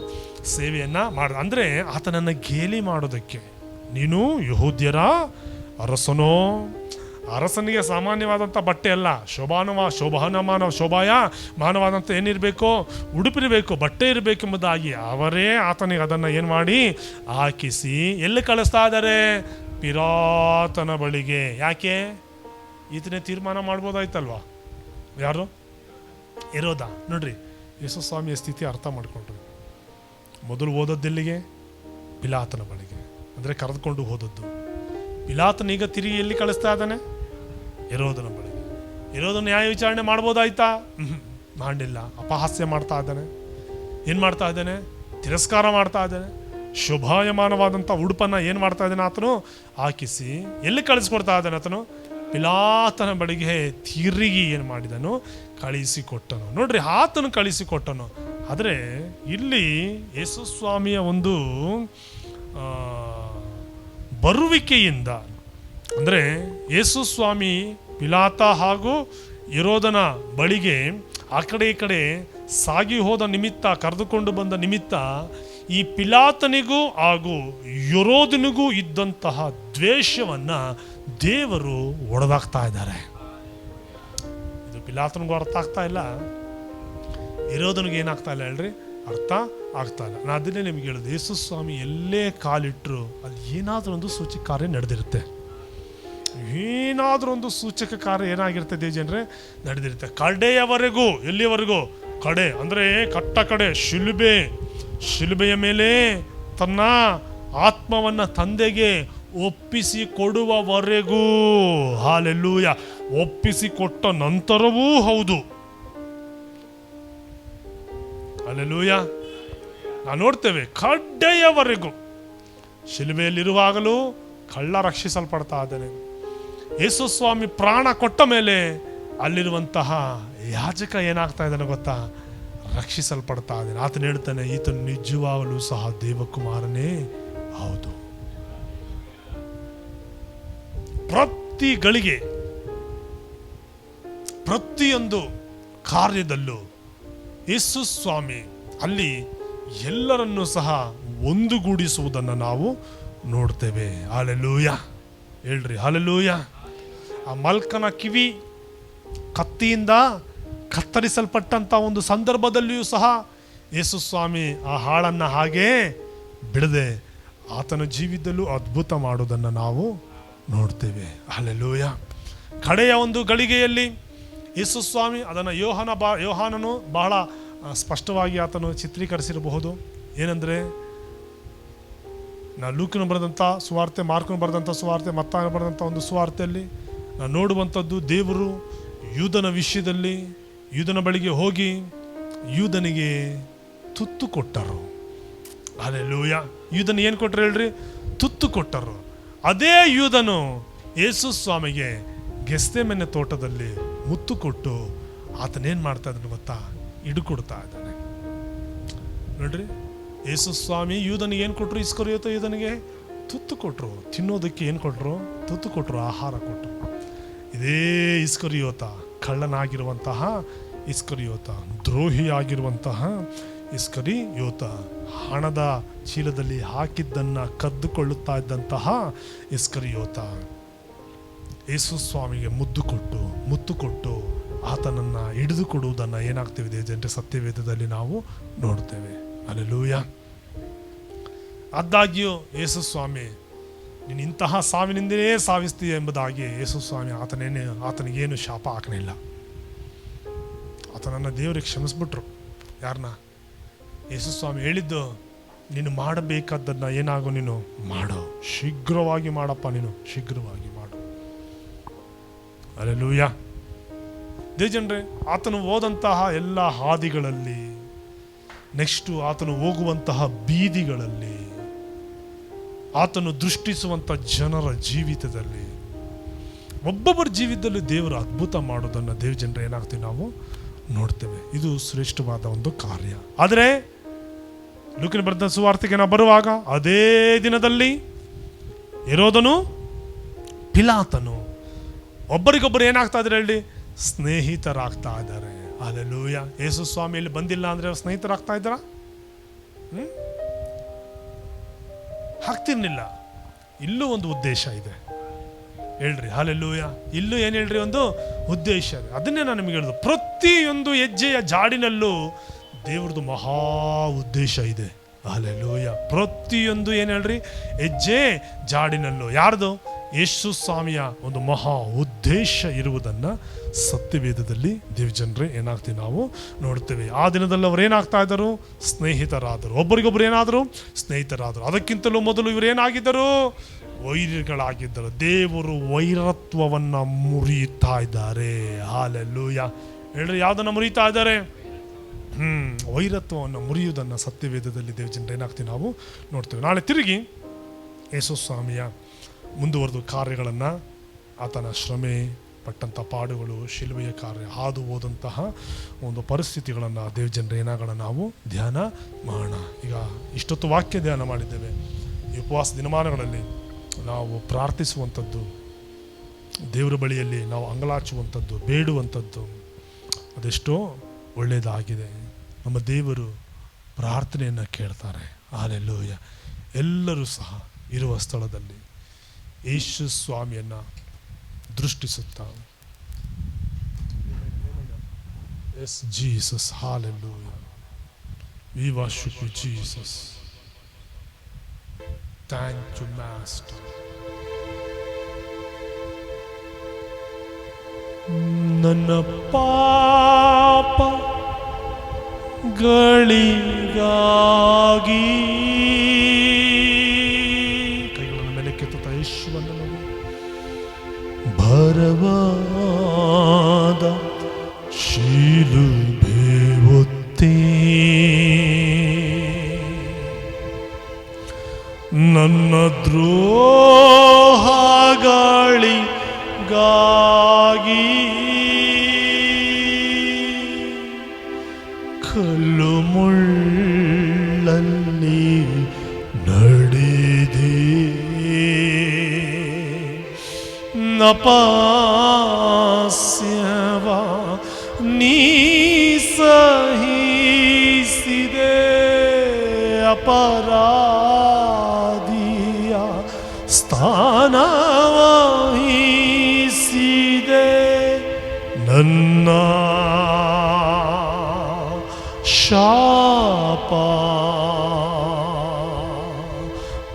ಸೇವೆಯನ್ನು ಅಂದರೆ ಆತನನ್ನು ಗೇಲಿ ಮಾಡೋದಕ್ಕೆ. ನೀನು ಯಹೂದ್ಯರ ಅರಸನೋ. ಅರಸನಿಗೆ ಸಾಮಾನ್ಯವಾದಂಥ ಬಟ್ಟೆ ಅಲ್ಲ, ಶೋಭಾಯಮಾನವಾದಂಥ ಏನಿರಬೇಕು, ಉಡುಪಿರಬೇಕು, ಬಟ್ಟೆ ಇರಬೇಕೆಂಬುದಾಗಿ ಅವರೇ ಆತನಿಗೆ ಅದನ್ನು ಏನು ಮಾಡಿ ಹಾಕಿಸಿ ಎಲ್ಲಿ ಕಳಿಸ್ತಾ ಇದ್ದಾರೆ, ಪಿಲಾತನ ಬಳಿಗೆ. ಯಾಕೆ? ಈತನೇ ತೀರ್ಮಾನ ಮಾಡ್ಬೋದಾಯ್ತಲ್ವಾ. ಯಾರು? ಹೆರೋದ. ನೋಡ್ರಿ, ಯೇಸು ಸ್ವಾಮಿಯ ಸ್ಥಿತಿ ಅರ್ಥ ಮಾಡ್ಕೊಂಡ್ರು. ಮೊದಲು ಓದದ್ದೆಲ್ಲಿಗೆ? ಪಿಲಾತನ ಬಳಿಗೆ, ಅಂದರೆ ಕರೆದುಕೊಂಡು ಹೋದದ್ದು. ಪಿಲಾತನೀಗ ತಿರುಗಿ ಎಲ್ಲಿ ಕಳಿಸ್ತಾ ಇದ್ದಾನೆ? ಹೆರೋದನ ಬಳಿಗೆ. ಹೆರೋದನ ನ್ಯಾಯ ವಿಚಾರಣೆ ಮಾಡ್ಬೋದಾಯ್ತಾ? ಮಾಡಿಲ್ಲ. ಅಪಹಾಸ್ಯ ಮಾಡ್ತಾ ಇದ್ದಾನೆ. ಏನು ಮಾಡ್ತಾ ಇದ್ದಾನೆ? ತಿರಸ್ಕಾರ ಮಾಡ್ತಾ ಇದ್ದಾನೆ. ಶೋಭಾಯಮಾನವಾದಂಥ ಉಡುಪನ್ನು ಏನು ಮಾಡ್ತಾ ಇದ್ದಾನೆ ಆತನು? ಹಾಕಿಸಿ ಎಲ್ಲಿ ಕಳಿಸ್ಕೊಡ್ತಾ ಇದ್ದಾನೆ ಆತನು? ಪಿಲಾತನ ಬಳಿಗೆ ತಿರುಗಿ ಏನು ಮಾಡಿದನು? ಕಳಿಸಿಕೊಟ್ಟನು. ನೋಡ್ರಿ, ಆತನು ಕಳಿಸಿಕೊಟ್ಟನು. ಆದರೆ ಇಲ್ಲಿ ಯೇಸು ಸ್ವಾಮಿಯ ಒಂದು ಬರುವಿಕೆಯಿಂದ, ಅಂದರೆ ಯೇಸು ಸ್ವಾಮಿ ಪಿಲಾತ ಹಾಗೂ ಹೆರೋದನ ಬಳಿಗೆ ಆ ಕಡೆ ಈ ಕಡೆ ಸಾಗಿ ಹೋದ ನಿಮಿತ್ತ, ಕರೆದುಕೊಂಡು ಬಂದ ನಿಮಿತ್ತ, ಈ ಪಿಲಾತನಿಗೂ ಹಾಗೂ ಹೆರೋದನಿಗೂ ಇದ್ದಂತಹ ದ್ವೇಷವನ್ನು ದೇವರು ಒಡೆದಾಕ್ತಾ ಇದ್ದಾರೆ. ಇದು ಪಿಲಾತನಿಗೂ ಅರ್ಥ ಆಗ್ತಾ ಇಲ್ಲ, ಹೆರೋದನಿಗೆ ಏನಾಗ್ತಾ ಇಲ್ಲ ಹೇಳ್ರಿ, ಅರ್ಥ ಆಗ್ತಾ ಇಲ್ಲ. ನಾನು ಅದನ್ನೇ ನಿಮ್ಗೆ ಹೇಳೋದು, ಯೇಸು ಸ್ವಾಮಿ ಎಲ್ಲೇ ಕಾಲಿಟ್ಟರು ಅಲ್ಲಿ ಏನಾದರೂ ಒಂದು ಸೂಚಕ ಕಾರ್ಯ ನಡೆದಿರುತ್ತೆ. ಏನಾದರೂ ಒಂದು ಸೂಚಕ ಕಾರ್ಯ ಏನಾಗಿರುತ್ತೆ ದೇವಜನರೇ, ನಡೆದಿರುತ್ತೆ. ಕಡೆಯವರೆಗೂ. ಎಲ್ಲಿಯವರೆಗೂ? ಕಡೆ ಅಂದರೆ ಕಟ್ಟ ಕಡೆ, ಶಿಲುಬೆಯ ಮೇಲೆ ತನ್ನ ಆತ್ಮವನ್ನು ತಂದೆಗೆ ಒಪ್ಪಿಸಿ ಕೊಡುವವರೆಗೂ. ಹಾಲೆಲೂಯ. ಒಪ್ಪಿಸಿ ಕೊಟ್ಟ ನಂತರವೂ ಹೌದು. ಹಾಲೆಲೂಯ. ನಾವು ನೋಡ್ತೇವೆ, ಕಡ್ಡೆಯವರೆಗೂ. ಶಿಲುಬೆಯಲ್ಲಿರುವಾಗಲೂ ಕಳ್ಳ ರಕ್ಷಿಸಲ್ಪಡ್ತಾ ಇದ್ದಾನೆ. ಯೇಸು ಸ್ವಾಮಿ ಪ್ರಾಣ ಕೊಟ್ಟ ಮೇಲೆ ಅಲ್ಲಿರುವಂತಹ ಯಾಜಕ ಏನಾಗ್ತಾ ಇದ್ದಾನೆ ಗೊತ್ತಾ? ರಕ್ಷಿಸಲ್ಪಡ್ತಾ ಇದ್ದಾನೆ. ಆತನು ಹೇಳ್ತಾನೆ, ಈತನು ನಿಜವಾಗಲೂ ಸಹ ದೇವಕುಮಾರನೇ ಹೌದು. ಪ್ರತಿ ಗಳಿಗೆ, ಪ್ರತಿಯೊಂದು ಕಾರ್ಯದಲ್ಲೂ ಯೇಸು ಸ್ವಾಮಿ ಅಲ್ಲಿ ಎಲ್ಲರನ್ನೂ ಸಹ ಒಂದುಗೂಡಿಸುವುದನ್ನು ನಾವು ನೋಡ್ತೇವೆ. ಹಾಲೆಲೂಯ. ಹೇಳ್ರಿ ಹಾಲೆಲೂಯ. ಆ ಮಲ್ಕನ ಕಿವಿ ಕತ್ತಿಯಿಂದ ಕತ್ತರಿಸಲ್ಪಟ್ಟಂಥ ಒಂದು ಸಂದರ್ಭದಲ್ಲಿಯೂ ಸಹ ಯೇಸು ಸ್ವಾಮಿ ಆ ಹಾಳನ್ನು ಹಾಗೇ ಬಿಡದೆ ಆತನ ಜೀವಿತದಲ್ಲೂ ಅದ್ಭುತ ಮಾಡೋದನ್ನು ನಾವು ನೋಡ್ತೇವೆ. ಹಾಲೆಲೂಯ. ಕಡೆಯ ಒಂದು ಗಳಿಗೆಯಲ್ಲಿ ಯೇಸು ಸ್ವಾಮಿ ಅದನ್ನು ಯೋಹಾನನು ಬಹಳ ಸ್ಪಷ್ಟವಾಗಿ ಆತನು ಚಿತ್ರೀಕರಿಸಿರಬಹುದು. ಏನಂದರೆ, ನಾ ಲೂಕನು ಬರೆದಂಥ ಸುವಾರ್ತೆ, ಮಾರ್ಕನು ಬರೆದಂಥ ಸುವಾರ್ತೆ, ಮತ್ತಾಯನ ಬರೆದಂಥ ಒಂದು ಸುವಾರ್ತೆಯಲ್ಲಿ ನಾನು ನೋಡುವಂಥದ್ದು, ದೇವರು ಯೂದನ ವಿಷಯದಲ್ಲಿ ಯೂದನ ಬಳಿಗೆ ಹೋಗಿ ಯೂದನಿಗೆ ತುತ್ತು ಕೊಟ್ಟರು. ಹಾಲೆಲೂಯ. ಯೂದನ ಏನು ಕೊಟ್ಟರು ಹೇಳ್ರಿ? ತುತ್ತು ಕೊಟ್ಟರು. ಅದೇ ಯೂದನು ಯೇಸು ಸ್ವಾಮಿಗೆ ಗೆತ್ಸೆಮನೆ ತೋಟದಲ್ಲಿ ಮುತ್ತು ಕೊಟ್ಟು ಆತನೇನು ಮಾಡ್ತಾ ಇದ್ದಾನೆ ಗೊತ್ತಾ? ಹಿಡುಕೊಡ್ತಾ ಇದ್ದಾನೆ. ನೋಡ್ರಿ, ಯೇಸು ಸ್ವಾಮಿ ಯೂದನಿಗೆ ಏನು ಕೊಟ್ಟರು? ಇಸ್ಕರಿಯೋತ ಯೂದನಿಗೆ ತುತ್ತು ಕೊಟ್ಟರು. ತಿನ್ನೋದಕ್ಕೆ ಏನು ಕೊಟ್ಟರು? ತುತ್ತು ಕೊಟ್ಟರು, ಆಹಾರ ಕೊಟ್ಟರು. ಇದೇ ಇಸ್ಕರಿಯೋತ, ಕಳ್ಳನಾಗಿರುವಂತಹ ಇಸ್ಕರಿಯೋತ, ದ್ರೋಹಿಯಾಗಿರುವಂತಹ ಇಸ್ಕರಿಯೋತ, ಹಣದ ಚೀಲದಲ್ಲಿ ಹಾಕಿದ್ದನ್ನು ಕದ್ದುಕೊಳ್ಳುತ್ತಾ ಇದ್ದಂತಹ ಇಸ್ಕರಿಯೋತ, ಯೇಸು ಸ್ವಾಮಿಗೆ ಮುತ್ತು ಕೊಟ್ಟು ಆತನನ್ನು ಹಿಡಿದುಕೊಡುವುದನ್ನು ಏನಾಗ್ತಿದೆ ಜನರೇ, ಸತ್ಯವೇದದಲ್ಲಿ ನಾವು ನೋಡ್ತೇವೆ. ಹಲ್ಲೆಲೂಯ. ಆದಾಗ್ಯೂ ಯೇಸು ಸ್ವಾಮಿ, ನೀನು ಇಂತಹ ಸಾವಿನಿಂದಲೇ ಸಾವಿಸ್ತೀಯ ಎಂಬುದಾಗಿ ಯೇಸು ಸ್ವಾಮಿ ಆತನಿಗೇನು ಶಾಪ ಹಾಕಲಿಲ್ಲ. ಆತನನ್ನು ದೇವರಿಗೆ ಕ್ಷಮಿಸ್ಬಿಟ್ರು. ಯಾರನ್ನ? ಯೇಸು ಸ್ವಾಮಿ ಹೇಳಿದ್ದು, ನೀನು ಮಾಡಬೇಕಾದ್ದನ್ನು ಏನಾಗೋ ನೀನು ಮಾಡೋ, ಶೀಘ್ರವಾಗಿ ಮಾಡಪ್ಪ, ನೀನು ಶೀಘ್ರವಾಗಿ ಮಾಡು. ಹಲ್ಲೆಲೂಯ. ದೇವಜನರೇ, ಆತನು ಹೋದಂತಹ ಎಲ್ಲ ಹಾದಿಗಳಲ್ಲಿ, ನೆಕ್ಸ್ಟು ಆತನು ಹೋಗುವಂತಹ ಬೀದಿಗಳಲ್ಲಿ ಆತನು ದೃಷ್ಟಿಸುವಂಥ ಜನರ ಜೀವಿತದಲ್ಲಿ, ಒಬ್ಬೊಬ್ಬರ ಜೀವಿತದಲ್ಲಿ ದೇವರು ಅದ್ಭುತ ಮಾಡೋದನ್ನು ದೇವ ಜನರು ಏನಾಗ್ತೀವಿ ನಾವು ನೋಡ್ತೇವೆ. ಇದು ಶ್ರೇಷ್ಠವಾದ ಒಂದು ಕಾರ್ಯ. ಆದರೆ ಲೂಕನ ಬರೆದ ಸುವಾರ್ತೆಗೆ ನಾವು ಬರುವಾಗ, ಅದೇ ದಿನದಲ್ಲಿ ಹೆರೋದನು ಪಿಲಾತನು ಒಬ್ಬರಿಗೊಬ್ಬರು ಏನಾಗ್ತಾ ಇದ್ದಾರೆ ಹೇಳಿ, ಸ್ನೇಹಿತರಾಗ್ತಾ ಇದ್ದಾರೆ. ಹಲ್ಲೆಲೂಯಾ. ಯೇಸು ಸ್ವಾಮಿಯಲ್ಲಿ ಬಂದಿಲ್ಲ ಅಂದ್ರೆ ಅವ್ರು ಸ್ನೇಹಿತರಾಗ್ತಾ ಇದ್ದಾರ? ಆಗ್ತಿರ್ಲಿಲ್ಲ. ಇಲ್ಲೂ ಒಂದು ಉದ್ದೇಶ ಇದೆ ಹೇಳ್ರಿ. ಹಲ್ಲೆಲೂಯಾ. ಇಲ್ಲೂ ಏನು ಹೇಳ್ರಿ, ಒಂದು ಉದ್ದೇಶ ಇದೆ. ಅದನ್ನೇ ನಾನು ನಿಮಗೆ ಹೇಳಿದ್ರು, ಪ್ರತಿಯೊಂದು ಹೆಜ್ಜೆಯ ಜಾಡಿನಲ್ಲೂ ದೇವ್ರದ್ದು ಮಹಾ ಉದ್ದೇಶ ಇದೆ. ಹಲ್ಲೆಲೂಯಾ. ಪ್ರತಿಯೊಂದು ಏನು ಹೇಳ್ರಿ, ಹೆಜ್ಜೆ ಜಾಡಿನಲ್ಲೂ ಯಾರ್ದು? ಯೇಸು ಸ್ವಾಮಿಯ ಒಂದು ಮಹಾ ಉದ್ದೇಶ ಇರುವುದನ್ನು ಸತ್ಯವೇದದಲ್ಲಿ ದೇವಜನರೇ ಏನಾಗ್ತೀವಿ ನಾವು ನೋಡ್ತೇವೆ. ಆ ದಿನದಲ್ಲಿ ಅವ್ರು ಏನಾಗ್ತಾ ಇದ್ದರು? ಸ್ನೇಹಿತರಾದರು. ಒಬ್ಬರಿಗೊಬ್ಬರು ಏನಾದರು? ಸ್ನೇಹಿತರಾದರು. ಅದಕ್ಕಿಂತಲೂ ಮೊದಲು ಇವರು ಏನಾಗಿದ್ದರು? ವೈರಿಗಳಾಗಿದ್ದರು. ದೇವರು ವೈರತ್ವವನ್ನು ಮುರಿಯುತ್ತಾ ಇದ್ದಾರೆ. ಹಲ್ಲೆಲೂಯಾ. ಹೇಳ್ರಿ, ಯಾವುದನ್ನು ಮುರಿಯುತ್ತಾ ಇದ್ದಾರೆ? ವೈರತ್ವವನ್ನು ಮುರಿಯುವುದನ್ನು ಸತ್ಯವೇದದಲ್ಲಿ ದೇವಜನರೇ ಏನಾಗ್ತೀವಿ ನಾವು ನೋಡ್ತೇವೆ. ನಾಳೆ ತಿರುಗಿ ಯೇಸು ಸ್ವಾಮಿಯ ಮುಂದುವರೆದ ಕಾರ್ಯಗಳನ್ನು, ಆತನ ಶ್ರಮೆ ಪಟ್ಟಂಥ ಪಾಡುಗಳು, ಶಿಲುಬೆಯ ಕಾರ್ಯ, ಹಾದು ಹೋದಂತಹ ಒಂದು ಪರಿಸ್ಥಿತಿಗಳನ್ನು ದೇವಜನರ ಏನಾಗೋಣ ನಾವು ಧ್ಯಾನ ಮಾಡೋಣ. ಈಗ ಇಷ್ಟೊತ್ತು ವಾಕ್ಯ ಧ್ಯಾನ ಮಾಡಿದ್ದೇವೆ. ಈ ಉಪವಾಸ ದಿನಮಾನಗಳಲ್ಲಿ ನಾವು ಪ್ರಾರ್ಥಿಸುವಂಥದ್ದು, ದೇವರ ಬಳಿಯಲ್ಲಿ ನಾವು ಅಂಗಲಾಚುವಂಥದ್ದು, ಬೇಡುವಂಥದ್ದು ಅದೆಷ್ಟೋ ಒಳ್ಳೆಯದಾಗಿದೆ. ನಮ್ಮ ದೇವರು ಪ್ರಾರ್ಥನೆಯನ್ನು ಕೇಳ್ತಾರೆ. ಹಲ್ಲೆಲೂಯಾ. ಎಲ್ಲರೂ ಸಹ ಇರುವ ಸ್ಥಳದಲ್ಲಿ ಯೇಸು ಸ್ವಾಮಿಯನ್ನು ದೃಷ್ಟಿಸುತ್ತಾ, yes Jesus, hallelujah, we worship you Jesus, thank you master. ನನ್ನ ಪಾಪ ಗಳಿಗಾಗಿ ಕೈಗಳನ್ನು ಮೇಲೆ ಕೆತ್ತುತ್ತಾ ಯೇಸುವನ್ನು ನೋಡಿ, ಭಾರವಾದ ಶಿಲುಬೆ ಹೊತ್ತೇ ನನ್ನ ದ್ರೋಹಗಳಿಗಾಗಿ ಕಲ್ಲು ಮುಳ್ಳಲ್ಲಿ ನಡೆದೆ, ನಪಾಸ್ಯವ ನೀ ಸಹಿಸಿದೆ, ಅಪರಾಧಿಯ ಸ್ಥಾನವಹಿಸಿದೆ, ನನ್ನ ಶಾಪ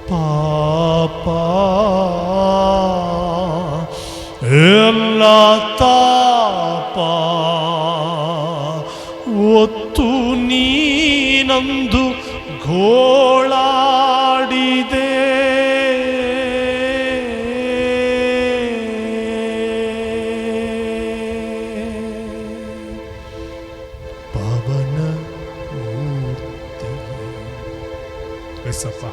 ಪಾಪ ಎಲ್ಲ ತಾಪ ಒತ್ತು ನೀನಂದು ಗೋಳಾಡಿದೆ, ಪವನ ಮೂರ್ತಿ ಎಸಪ್ಪ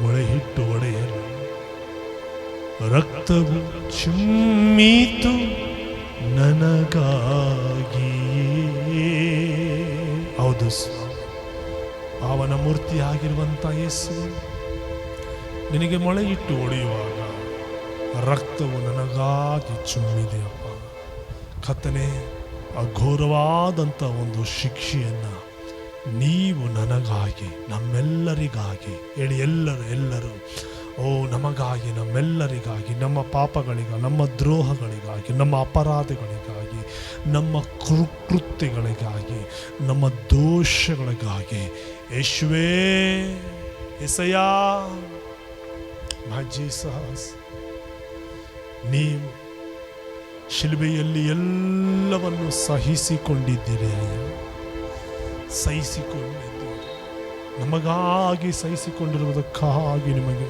ಮೊಳೆ ಹಿಟ್ಟು ಒಡೆಯಲು ರಕ್ತವು ಚಿಮ್ಮಿತು ನನಗಾಗಿಯೇ. ಹೌದು, ಪಾವನ ಮೂರ್ತಿ ಆಗಿರುವಂಥ ಯೇಸು ನಿನಗೆ ಮೊಳೆ ಇಟ್ಟು ಹೊಡೆಯುವಾಗ ರಕ್ತವು ನನಗಾಗಿ ಚಿಮ್ಮಿದೆಯಪ್ಪ. ಕತ್ತನೆ ಅಘೋರವಾದಂಥ ಒಂದು ಶಿಕ್ಷೆಯನ್ನು ನೀವು ನನಗಾಗಿ, ನಮ್ಮೆಲ್ಲರಿಗಾಗಿ ಹೇಳಿ, ಎಲ್ಲರೂ ಓ ನಮಗಾಗಿ, ನಮ್ಮೆಲ್ಲರಿಗಾಗಿ, ನಮ್ಮ ಪಾಪಗಳಿಗಾಗಿ, ನಮ್ಮ ದ್ರೋಹಗಳಿಗಾಗಿ, ನಮ್ಮ ಅಪರಾಧಗಳಿಗಾಗಿ, ನಮ್ಮ ಕೃತ್ಯಗಳಿಗಾಗಿ, ನಮ್ಮ ದೋಷಗಳಿಗಾಗಿ ಯೇಸುವೇ, ಎಸಯ್ಯ, ಮೈ ಜೀಸಸ್, ನೀವು ಶಿಲುಬೆಯಲ್ಲಿ ಎಲ್ಲವನ್ನು ಸಹಿಸಿಕೊಂಡಿದ್ದೀರಿ. ಸಹಿಸಿಕೊಂಡಿದ್ದೀರಿ, ನಮಗಾಗಿ ಸಹಿಸಿಕೊಂಡಿರುವುದಕ್ಕಾಗಿ ನಿಮಗೆ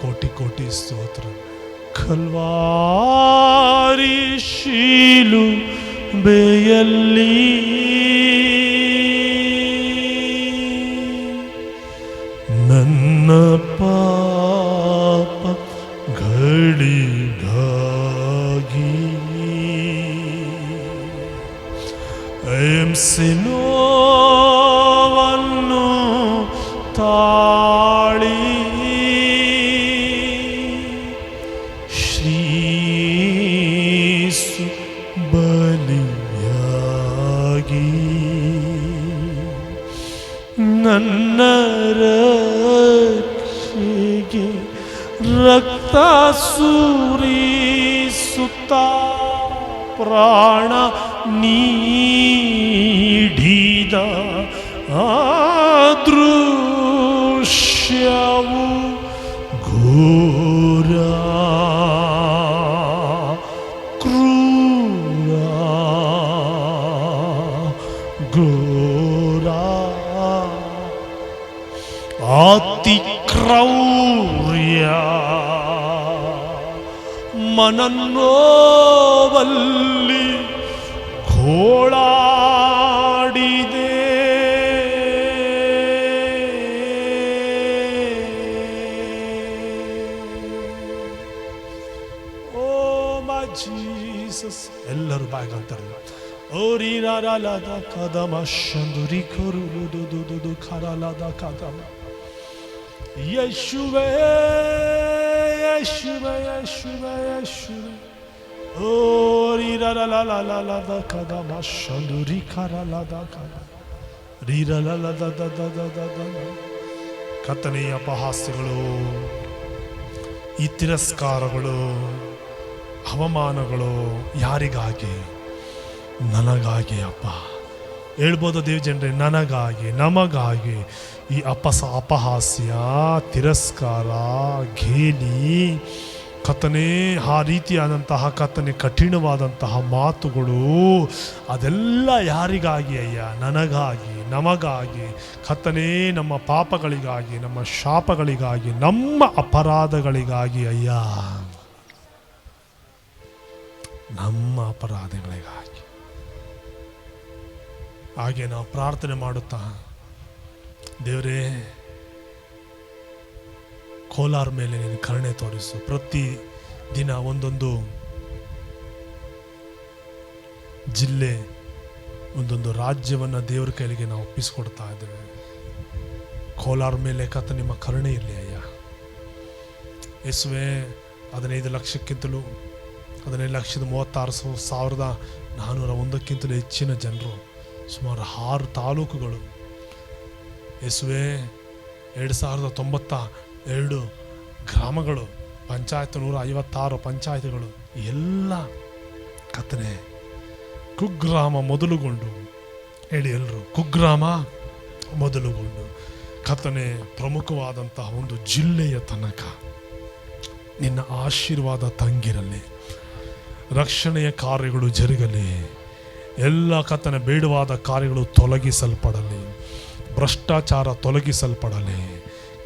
ಕೋಟಿ ಕೋಟಿ ಸ್ತೋತ್ರ. ಕಲ್ವಾರಿ ಶಿಲುಬೆಯಲ್ಲಿ ನನ್ನ ನನ್ನ ಪಾಪ ಗಳಿಗಾಗಿ ಸಿಲೋವನ್ನು ತಾಳಿ ಶ್ರೀಸು ಬಲಿಯಾಗಿ ನನ್ನ ರಕ್ಷೆಗೆ ರಕ್ತ ಸುರಿಸುತ್ತ ಪ್ರಾಣ ನೀಡಿದ ಆ ದೃಶ್ಯವು ಘೋರ ಕ್ರೂರ ಘೋರ ಅತಿ ಕ್ರೌರ್ಯ ಮನನೋವಲ್ಲಿ ಘೋಳಾಡಿದೆ. ಓ ಮೈ ಜೀಸಸ್, ಎಲ್ಲರೂ ಬಾಯ್ಗಂತಾರೆ. ಓರಿ ರಾರಾಲದ ಕದಮ ಶಂದುರಿ ಕೊರುದು ಖರಾಲದ ಕದಮ ಯೇಶುವೇ ಯೇಶುವೇ ಯೇಶುವೇ ಯೇಶುವೇ ಓರಿ ರಾರಾಲದ ಕದಮ ಶಂದುರಿ ಖರಾಲದ ಕದಮ ರೀರಲದ ಕತ್ತನೆಯ ಅಪಹಾಸ್ಯಗಳು, ಈ ತಿರಸ್ಕಾರಗಳು, ಅವಮಾನಗಳು ಯಾರಿಗಾಗಿ? ನನಗಾಗಿ ಅಪ್ಪ. ಹೇಳ್ಬೋದು ದೇವ್ ಜನರೇ, ನನಗಾಗಿ, ನಮಗಾಗಿ ಈ ಅಪಹಾಸ್ಯ, ತಿರಸ್ಕಾರ, ಗೇಲಿ, ಕಥನೆ, ಆ ರೀತಿಯಾದಂತಹ ಕಥನೆ, ಕಠಿಣವಾದಂತಹ ಮಾತುಗಳು, ಅದೆಲ್ಲ ಯಾರಿಗಾಗಿ ಅಯ್ಯ? ನನಗಾಗಿ, ನಮಗಾಗಿ. ಕಥನೆ ನಮ್ಮ ಪಾಪಗಳಿಗಾಗಿ, ನಮ್ಮ ಶಾಪಗಳಿಗಾಗಿ, ನಮ್ಮ ಅಪರಾಧಗಳಿಗಾಗಿ ಅಯ್ಯ, ನಮ್ಮ ಅಪರಾಧಗಳಿಗಾಗಿ. ಹಾಗೆ ನಾವು ಪ್ರಾರ್ಥನೆ ಮಾಡುತ್ತಾ, ದೇವರೇ ಕೋಲಾರ ಮೇಲೆ ನೀನು ಕರುಣೆ ತೋರಿಸು. ಪ್ರತಿ ದಿನ ಒಂದೊಂದು ಜಿಲ್ಲೆ, ಒಂದೊಂದು ರಾಜ್ಯವನ್ನು ದೇವರ ಕೈಲಿಗೆ ನಾವು ಒಪ್ಪಿಸಿಕೊಡ್ತಾ ಇದ್ದೇವೆ. ಕೋಲಾರ ಮೇಲೆ ಕಥ ನಿಮ್ಮ ಕರುಣೆ ಇರಲಿ ಅಯ್ಯ. ಯೇಸುವೆ, 15 ಲಕ್ಷಕ್ಕಿಂತಲೂ 15,36,401 ಹೆಚ್ಚಿನ ಜನರು, ಸುಮಾರು 6 ತಾಲೂಕುಗಳು ಯೇಸುವೆ, 2,092 ಗ್ರಾಮಗಳು, ಪಂಚಾಯತ್ 156 ಪಂಚಾಯತ್ಗಳು, ಎಲ್ಲ ಕತ್ತನೆ ಕುಗ್ರಾಮ ಮೊದಲುಗೊಂಡು ಹೇಳಿ ಎಲ್ಲರೂ, ಕುಗ್ರಾಮ ಮೊದಲುಗೊಂಡು ಕತ್ತನೆ ಪ್ರಮುಖವಾದಂತಹ ಒಂದು ಜಿಲ್ಲೆಯ ತನಕ ನಿನ್ನ ಆಶೀರ್ವಾದ ತಂಗಿರಲಿ. ರಕ್ಷಣೆಯ ಕಾರ್ಯಗಳು ಜರುಗಲಿ. ಎಲ್ಲ ಕತ್ತನೆ ಬೇಡವಾದ ಕಾರ್ಯಗಳು ತೊಲಗಿಸಲ್ಪಡಲಿ. ಭ್ರಷ್ಟಾಚಾರ ತೊಲಗಿಸಲ್ಪಡಲಿ.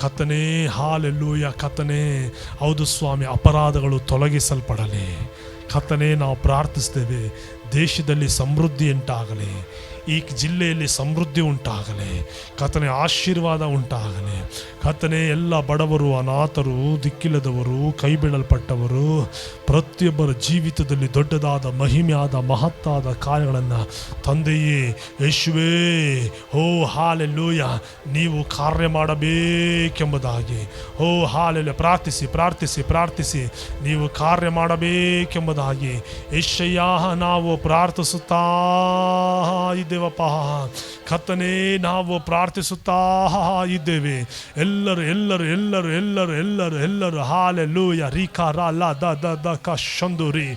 ಕತ್ತನೆ ಹಾಲೆಲ್ಲೂಯ. ಕತ್ತನೆ ಹೌದು ಸ್ವಾಮಿ, ಅಪರಾಧಗಳು ತೊಲಗಿಸಲ್ಪಡಲಿ. ಕತ್ತನೆ ನಾವು ಪ್ರಾರ್ಥಿಸ್ತೇವೆ, ದೇಶದಲ್ಲಿ ಸಮೃದ್ಧಿ ಉಂಟಾಗಲಿ, ಈ ಜಿಲ್ಲೆಯಲ್ಲಿ ಸಮೃದ್ಧಿ ಉಂಟಾಗಲಿ, ಕರ್ತನೇ ಆಶೀರ್ವಾದ ಉಂಟಾಗಲಿ. ಕರ್ತನೇ ಎಲ್ಲ ಬಡವರು, ಅನಾಥರು, ದಿಕ್ಕಿಲ್ಲದವರು, ಕೈ ಬಿಡಲ್ಪಟ್ಟವರು ಪ್ರತಿಯೊಬ್ಬರ ಜೀವಿತದಲ್ಲಿ ದೊಡ್ಡದಾದ ಮಹಿಮೆಯಾದ ಮಹತ್ತಾದ ಕಾರ್ಯಗಳನ್ನು ತಂದೆಯೇ ಯೇಸುವೇ ಓ ಹಾಲೆಲ್ಲೂಯ ನೀವು ಕಾರ್ಯ ಮಾಡಬೇಕೆಂಬುದಾಗಿ, ಓ ಹಾಲೆಲ್ಲ ಪ್ರಾರ್ಥಿಸಿ ಪ್ರಾರ್ಥಿಸಿ ಪ್ರಾರ್ಥಿಸಿ ನೀವು ಕಾರ್ಯ ಮಾಡಬೇಕೆಂಬುದಾಗಿ ಯೆಶಯ್ಯ ನಾವು ಪ್ರಾರ್ಥಿಸುತ್ತಾ ಇದ್ದೇವಪ್ಪ. ಕರ್ತನೇ ನಾವು ಪ್ರಾರ್ಥಿಸುತ್ತಾ ಇದ್ದೇವೆ. ಎಲ್ಲರೂ ಎಲ್ಲರೂ ಎಲ್ಲರೂ ಎಲ್ಲರೂ ಎಲ್ಲರೂ ಎಲ್ಲರೂ ಹಾಲೆಲ್ಲೂಯ ರೀಕಾರ ದ ಶಂದುರಿ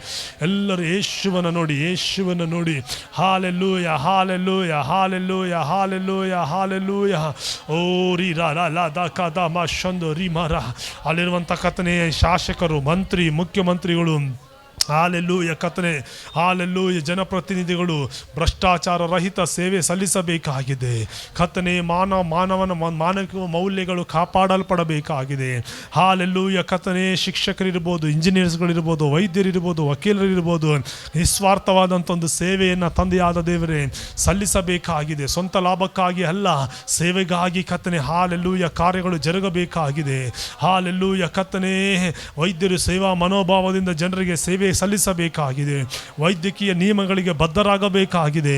ಎಲ್ಲರೂ ಯೇಸುವನ ನೋಡಿ, ಯೇಸುವನ ನೋಡಿ. Hallelujah hallelujah hallelujah hallelujah hallelujah. ಓ ರೀ ದ ಕದಮ ಶಂದು ರೀ ಮರ. ಅಲ್ಲಿರುವಂಥ ಕರ್ತನೇ ಶಾಸಕರು, ಮಂತ್ರಿ, ಮುಖ್ಯಮಂತ್ರಿಗಳು ಹಾಲೆಲ್ಲೂಯ ಕರ್ತನೆ, ಹಾಲೆಲ್ಲೂಯ ಜನಪ್ರತಿನಿಧಿಗಳು ಭ್ರಷ್ಟಾಚಾರ ರಹಿತ ಸೇವೆ ಸಲ್ಲಿಸಬೇಕಾಗಿದೆ ಕರ್ತನೆ. ಮಾನವಿಕ ಮೌಲ್ಯಗಳು ಕಾಪಾಡಲ್ಪಡಬೇಕಾಗಿದೆ. ಹಾಲೆಲ್ಲೂಯ ಕರ್ತನೆ. ಶಿಕ್ಷಕರಿರ್ಬೋದು, ಇಂಜಿನಿಯರ್ಸ್ಗಳಿರ್ಬೋದು, ವೈದ್ಯರಿರ್ಬೋದು, ವಕೀಲರಿರ್ಬೋದು, ನಿಸ್ವಾರ್ಥವಾದಂಥ ಒಂದು ಸೇವೆಯನ್ನು ತಂದೆಯಾದ ದೇವರೇ ಸಲ್ಲಿಸಬೇಕಾಗಿದೆ. ಸ್ವಂತ ಲಾಭಕ್ಕಾಗಿ ಅಲ್ಲ, ಸೇವೆಗಾಗಿ ಕರ್ತನೆ ಹಾಲೆಲ್ಲೂಯ ಕಾರ್ಯಗಳು ಜರುಗಬೇಕಾಗಿದೆ. ಹಾಲೆಲ್ಲೂಯ ಕರ್ತನೆ. ವೈದ್ಯರು ಸೇವಾ ಮನೋಭಾವದಿಂದ ಜನರಿಗೆ ಸೇವೆ ಸಲ್ಲಿಸಬೇಕಾಗಿದೆ. ವೈದ್ಯಕೀಯ ನಿಯಮಗಳಿಗೆ ಬದ್ಧರಾಗಬೇಕಾಗಿದೆ.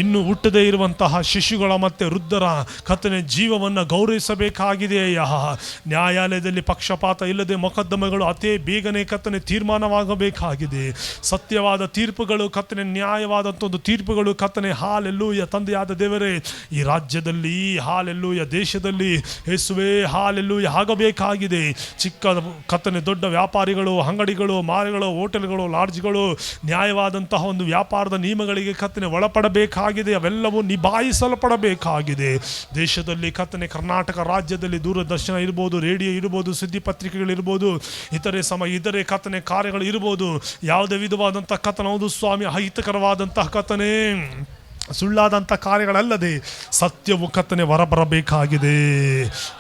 ಇನ್ನು ಹುಟ್ಟದೇ ಇರುವಂತಹ ಶಿಶುಗಳ ಮತ್ತು ವೃದ್ಧರ ಕರ್ತನೆ ಜೀವವನ್ನು ಗೌರವಿಸಬೇಕಾಗಿದೆ. ನ್ಯಾಯಾಲಯದಲ್ಲಿ ಪಕ್ಷಪಾತ ಇಲ್ಲದೆ ಮೊಕದ್ದಮೆಗಳು ಅತಿ ಬೇಗನೆ ಕರ್ತನೆ ತೀರ್ಮಾನವಾಗಬೇಕಾಗಿದೆ. ಸತ್ಯವಾದ ತೀರ್ಪುಗಳು ಕರ್ತನೆ, ನ್ಯಾಯವಾದಂಥ ಒಂದು ತೀರ್ಪುಗಳು ಕರ್ತನೆ ಹಾಲೆಲ್ಲೂಯ ತಂದೆಯಾದ ದೇವರೇ ಈ ರಾಜ್ಯದಲ್ಲಿ, ಹಾಲೆಲ್ಲೂಯ ದೇಶದಲ್ಲಿ ಯೇಸುವೇ ಹಾಲೆಲ್ಲೂಯ ಆಗಬೇಕಾಗಿದೆ. ಚಿಕ್ಕ ಕರ್ತನೆ ದೊಡ್ಡ ವ್ಯಾಪಾರಿಗಳು, ಅಂಗಡಿಗಳು, ಮಾರುಗಳು, ಹೋಟೆಲ್ಗಳು, ಲಾಡ್ಜ್ಗಳು ನ್ಯಾಯವಾದಂತಹ ಒಂದು ವ್ಯಾಪಾರದ ನಿಯಮಗಳಿಗೆ ಕರ್ತನೆ ಒಳಪಡಬೇಕಾಗಿದೆ. ಅವೆಲ್ಲವೂ ನಿಭಾಯಿಸಲ್ಪಡಬೇಕಾಗಿದೆ. ದೇಶದಲ್ಲಿ ಕರ್ತನೆ ಕರ್ನಾಟಕ ರಾಜ್ಯದಲ್ಲಿ ದೂರದರ್ಶನ ಇರ್ಬೋದು, ರೇಡಿಯೋ ಇರ್ಬೋದು, ಸುದ್ದಿ ಪತ್ರಿಕೆಗಳಿರ್ಬೋದು, ಇತರೆ ಕರ್ತನೆ ಕಾರ್ಯಗಳು ಇರ್ಬೋದು, ಯಾವುದೇ ವಿಧವಾದಂಥ ಕರ್ತನ ಹೌದು ಸ್ವಾಮಿ ಅಹಿತಕರವಾದಂತಹ ಕರ್ತನೆ ಸುಳ್ಳಾದಂಥ ಕಾರ್ಯಗಳಲ್ಲದೆ ಸತ್ಯವು ಕರ್ತನೆ ಹೊರಬರಬೇಕಾಗಿದೆ.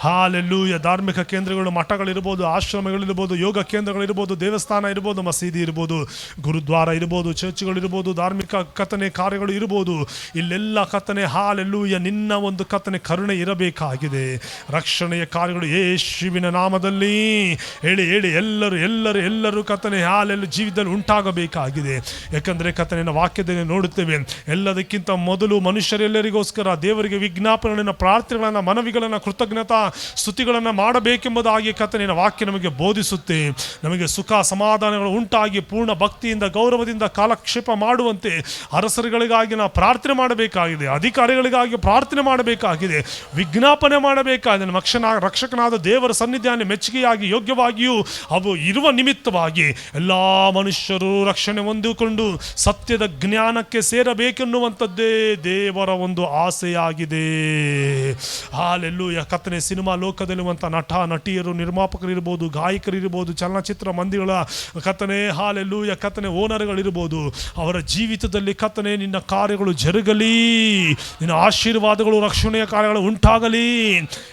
ಹಾಲೆಲ್ಲೂಯ. ಧಾರ್ಮಿಕ ಕೇಂದ್ರಗಳು, ಮಠಗಳಿರ್ಬೋದು, ಆಶ್ರಮಗಳಿರ್ಬೋದು, ಯೋಗ ಕೇಂದ್ರಗಳಿರ್ಬೋದು, ದೇವಸ್ಥಾನ ಇರ್ಬೋದು, ಮಸೀದಿ ಇರ್ಬೋದು, ಗುರುದ್ವಾರ ಇರ್ಬೋದು, ಚರ್ಚ್ಗಳಿರ್ಬೋದು, ಧಾರ್ಮಿಕ ಕರ್ತನೆ ಕಾರ್ಯಗಳು ಇರ್ಬೋದು, ಇಲ್ಲೆಲ್ಲ ಕರ್ತನೆ ಹಾಲೆಲ್ಲೂಯ ನಿನ್ನ ಒಂದು ಕರ್ತನೆ ಕರುಣೆ ಇರಬೇಕಾಗಿದೆ. ರಕ್ಷಣೆಯ ಕಾರ್ಯಗಳು ಯೇಸುವಿನ ನಾಮದಲ್ಲಿ ಹೇಳಿ ಎಲ್ಲರೂ ಕರ್ತನೆ ಹಾಲೆಲ್ಲೂ ಜೀವಿತದಲ್ಲಿ ಉಂಟಾಗಬೇಕಾಗಿದೆ. ಯಾಕಂದರೆ ಕರ್ತನೆಯ ವಾಕ್ಯದಲ್ಲಿ ನೋಡುತ್ತೇವೆ, ಎಲ್ಲದಕ್ಕಿಂತ ಮೊದಲು ಮನುಷ್ಯರೆಲ್ಲರಿಗೋಸ್ಕರ ದೇವರಿಗೆ ವಿಜ್ಞಾಪನೆಗಳನ್ನು, ಪ್ರಾರ್ಥನೆಗಳನ್ನು, ಮನವಿಗಳನ್ನು, ಕೃತಜ್ಞತಾ ಸ್ತುತಿಗಳನ್ನು ಮಾಡಬೇಕೆಂಬುದಾಗಿ ಕರ್ತನೆಯ ವಾಕ್ಯ ನಮಗೆ ಬೋಧಿಸುತ್ತೆ. ನಮಗೆ ಸುಖ ಸಮಾಧಾನಗಳು ಉಂಟಾಗಿ ಪೂರ್ಣ ಭಕ್ತಿಯಿಂದ ಗೌರವದಿಂದ ಕಾಲಕ್ಷೇಪ ಮಾಡುವಂತೆ ಅರಸರುಗಳಿಗಾಗಿ ನಾವು ಪ್ರಾರ್ಥನೆ ಮಾಡಬೇಕಾಗಿದೆ. ಅಧಿಕಾರಿಗಳಿಗಾಗಿ ಪ್ರಾರ್ಥನೆ ಮಾಡಬೇಕಾಗಿದೆ. ವಿಜ್ಞಾಪನೆ ಮಾಡಬೇಕಾಗಿದೆ. ರಕ್ಷಕನಾದ ದೇವರ ಸನ್ನಿಧಿಯಲ್ಲಿ ಮೆಚ್ಚುಗೆಯಾಗಿ ಯೋಗ್ಯವಾಗಿಯೂ ಅವು ಇರುವ ನಿಮಿತ್ತವಾಗಿ ಎಲ್ಲ ಮನುಷ್ಯರು ರಕ್ಷಣೆ ಹೊಂದಿಕೊಂಡು ಸತ್ಯದ ಜ್ಞಾನಕ್ಕೆ ಸೇರಬೇಕೆನ್ನುವಂಥದ್ದೇ ದೇವರ ಒಂದು ಆಸೆಯಾಗಿದೆ. ಹಾಲೆಲ್ಲೂಯ ಕರ್ತನೆ. ಸಿನಿಮಾ ಲೋಕದಲ್ಲಿರುವಂಥ ನಟ ನಟಿಯರು, ನಿರ್ಮಾಪಕರಿರ್ಬೋದು, ಗಾಯಕರಿರ್ಬೋದು, ಚಲನಚಿತ್ರ ಮಂದಿಗಳ ಕರ್ತನೆ ಹಾಲೆಲ್ಲೂಯ ಕರ್ತನೆ ಓನರ್ಗಳಿರ್ಬೋದು, ಅವರ ಜೀವಿತದಲ್ಲಿ ಕರ್ತನೆ ನಿನ್ನ ಕಾರ್ಯಗಳು ಜರುಗಲಿ, ನಿನ್ನ ಆಶೀರ್ವಾದಗಳು, ರಕ್ಷಣೆಯ ಕಾರ್ಯಗಳು ಉಂಟಾಗಲಿ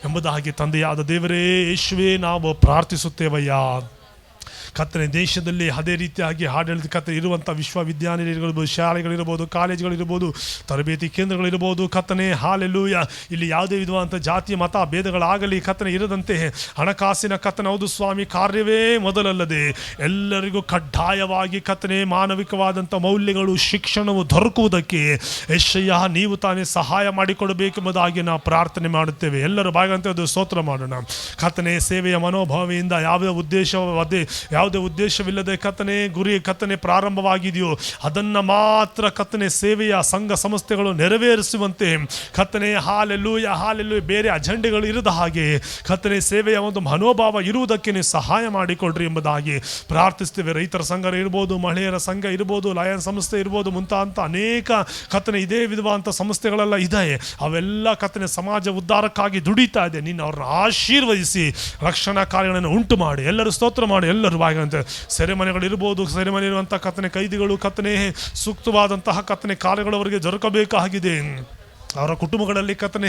ಎಂಬುದಾಗಿ ತಂದೆಯಾದ ದೇವರೇ ಯೇಸುವೇ ನಾವು ಪ್ರಾರ್ಥಿಸುತ್ತೇವಯ್ಯ. ಕರ್ತನೆ ದೇಶದಲ್ಲಿ ಅದೇ ರೀತಿಯಾಗಿ ಆಡಳಿತ ಕರ್ತನೆ ಇರುವಂಥ ವಿಶ್ವವಿದ್ಯಾನಿಲಯಗಳಿರ್ಬೋದು, ಶಾಲೆಗಳಿರ್ಬೋದು, ಕಾಲೇಜುಗಳಿರ್ಬೋದು, ತರಬೇತಿ ಕೇಂದ್ರಗಳಿರ್ಬೋದು ಕರ್ತನೆ ಹಾಲೆಲ್ಲೂಯ. ಇಲ್ಲಿ ಯಾವುದೇ ವಿಧವಾದಂಥ ಜಾತಿ ಮತ ಭೇದಗಳಾಗಲಿ ಕರ್ತನೆ ಇರದಂತೆ ಹಣಕಾಸಿನ ಕರ್ತನೆ ಹೌದು ಸ್ವಾಮಿ ಕಾರ್ಯವೇ ಮೊದಲಲ್ಲದೆ ಎಲ್ಲರಿಗೂ ಕಡ್ಡಾಯವಾಗಿ ಕರ್ತನೆ ಮಾನವಿಕವಾದಂಥ ಮೌಲ್ಯಗಳು, ಶಿಕ್ಷಣವು ದೊರಕುವುದಕ್ಕೆ ಯೆಶಯ್ಯ ನೀವು ತಾನೇ ಸಹಾಯ ಮಾಡಿಕೊಡಬೇಕೆಂಬುದಾಗಿ ನಾವು ಪ್ರಾರ್ಥನೆ ಮಾಡುತ್ತೇವೆ. ಎಲ್ಲರೂ ಭಾಗಂತೆ ಅದು ಸ್ತೋತ್ರ ಮಾಡೋಣ. ಕರ್ತನೆ ಸೇವೆಯ ಮನೋಭಾವದಿಂದ ಯಾವುದೇ ಉದ್ದೇಶವಿಲ್ಲದೆ ಕರ್ತನೆ ಗುರಿ ಕರ್ತನೆ ಪ್ರಾರಂಭವಾಗಿದೆಯೋ ಅದನ್ನು ಮಾತ್ರ ಕರ್ತನೆ ಸೇವೆಯ ಸಂಘ ಸಂಸ್ಥೆಗಳು ನೆರವೇರಿಸುವಂತೆ ಕರ್ತನೆ ಹಾಲೆಲ್ಲೂಯ ಬೇರೆ ಅಜೆಂಡೆಗಳು ಇರದ ಹಾಗೆ ಕರ್ತನೆ ಸೇವೆಯ ಒಂದು ಮನೋಭಾವ ಇರುವುದಕ್ಕೆ ನೀವು ಸಹಾಯ ಮಾಡಿಕೊಡ್ರಿ ಎಂಬುದಾಗಿ ಪ್ರಾರ್ಥಿಸ್ತೇವೆ. ರೈತರ ಸಂಘ ಇರ್ಬೋದು, ಮಹಿಳೆಯರ ಸಂಘ ಇರ್ಬೋದು, ಲಯನ್ ಸಂಸ್ಥೆ ಇರ್ಬೋದು, ಮುಂತಾದಂಥ ಅನೇಕ ಕರ್ತನೆ ಇದೇ ವಿಧವಾದಂಥ ಸಂಸ್ಥೆಗಳೆಲ್ಲ ಇದೆ. ಅವೆಲ್ಲ ಕರ್ತನೆ ಸಮಾಜ ಉದ್ಧಾರಕ್ಕಾಗಿ ದುಡಿತಾ ಇದೆ. ನೀನು ಅವ್ರನ್ನ ಆಶೀರ್ವದಿಸಿ ರಕ್ಷಣಾ ಕಾರ್ಯಗಳನ್ನು ಉಂಟು ಮಾಡಿ. ಎಲ್ಲರೂ ಸ್ತೋತ್ರ ಮಾಡಿ. ಎಲ್ಲರೂ ಬಾಗಂತೆ ಸೆರೆಮನೆಗಳಿರ್ಬೋದು, ಸೆರೆಮನೆ ಇರುವಂಥ ಕರ್ತನೆ ಕೈದಿಗಳು ಕರ್ತನೆ ಸೂಕ್ತವಾದಂತಹ ಕರ್ತನೆ ಕಾರ್ಯಗಳು ಅವರಿಗೆ ದೊರಕಬೇಕಾಗಿದೆ. ಅವರ ಕುಟುಂಬಗಳಲ್ಲಿ ಕರ್ತನೆ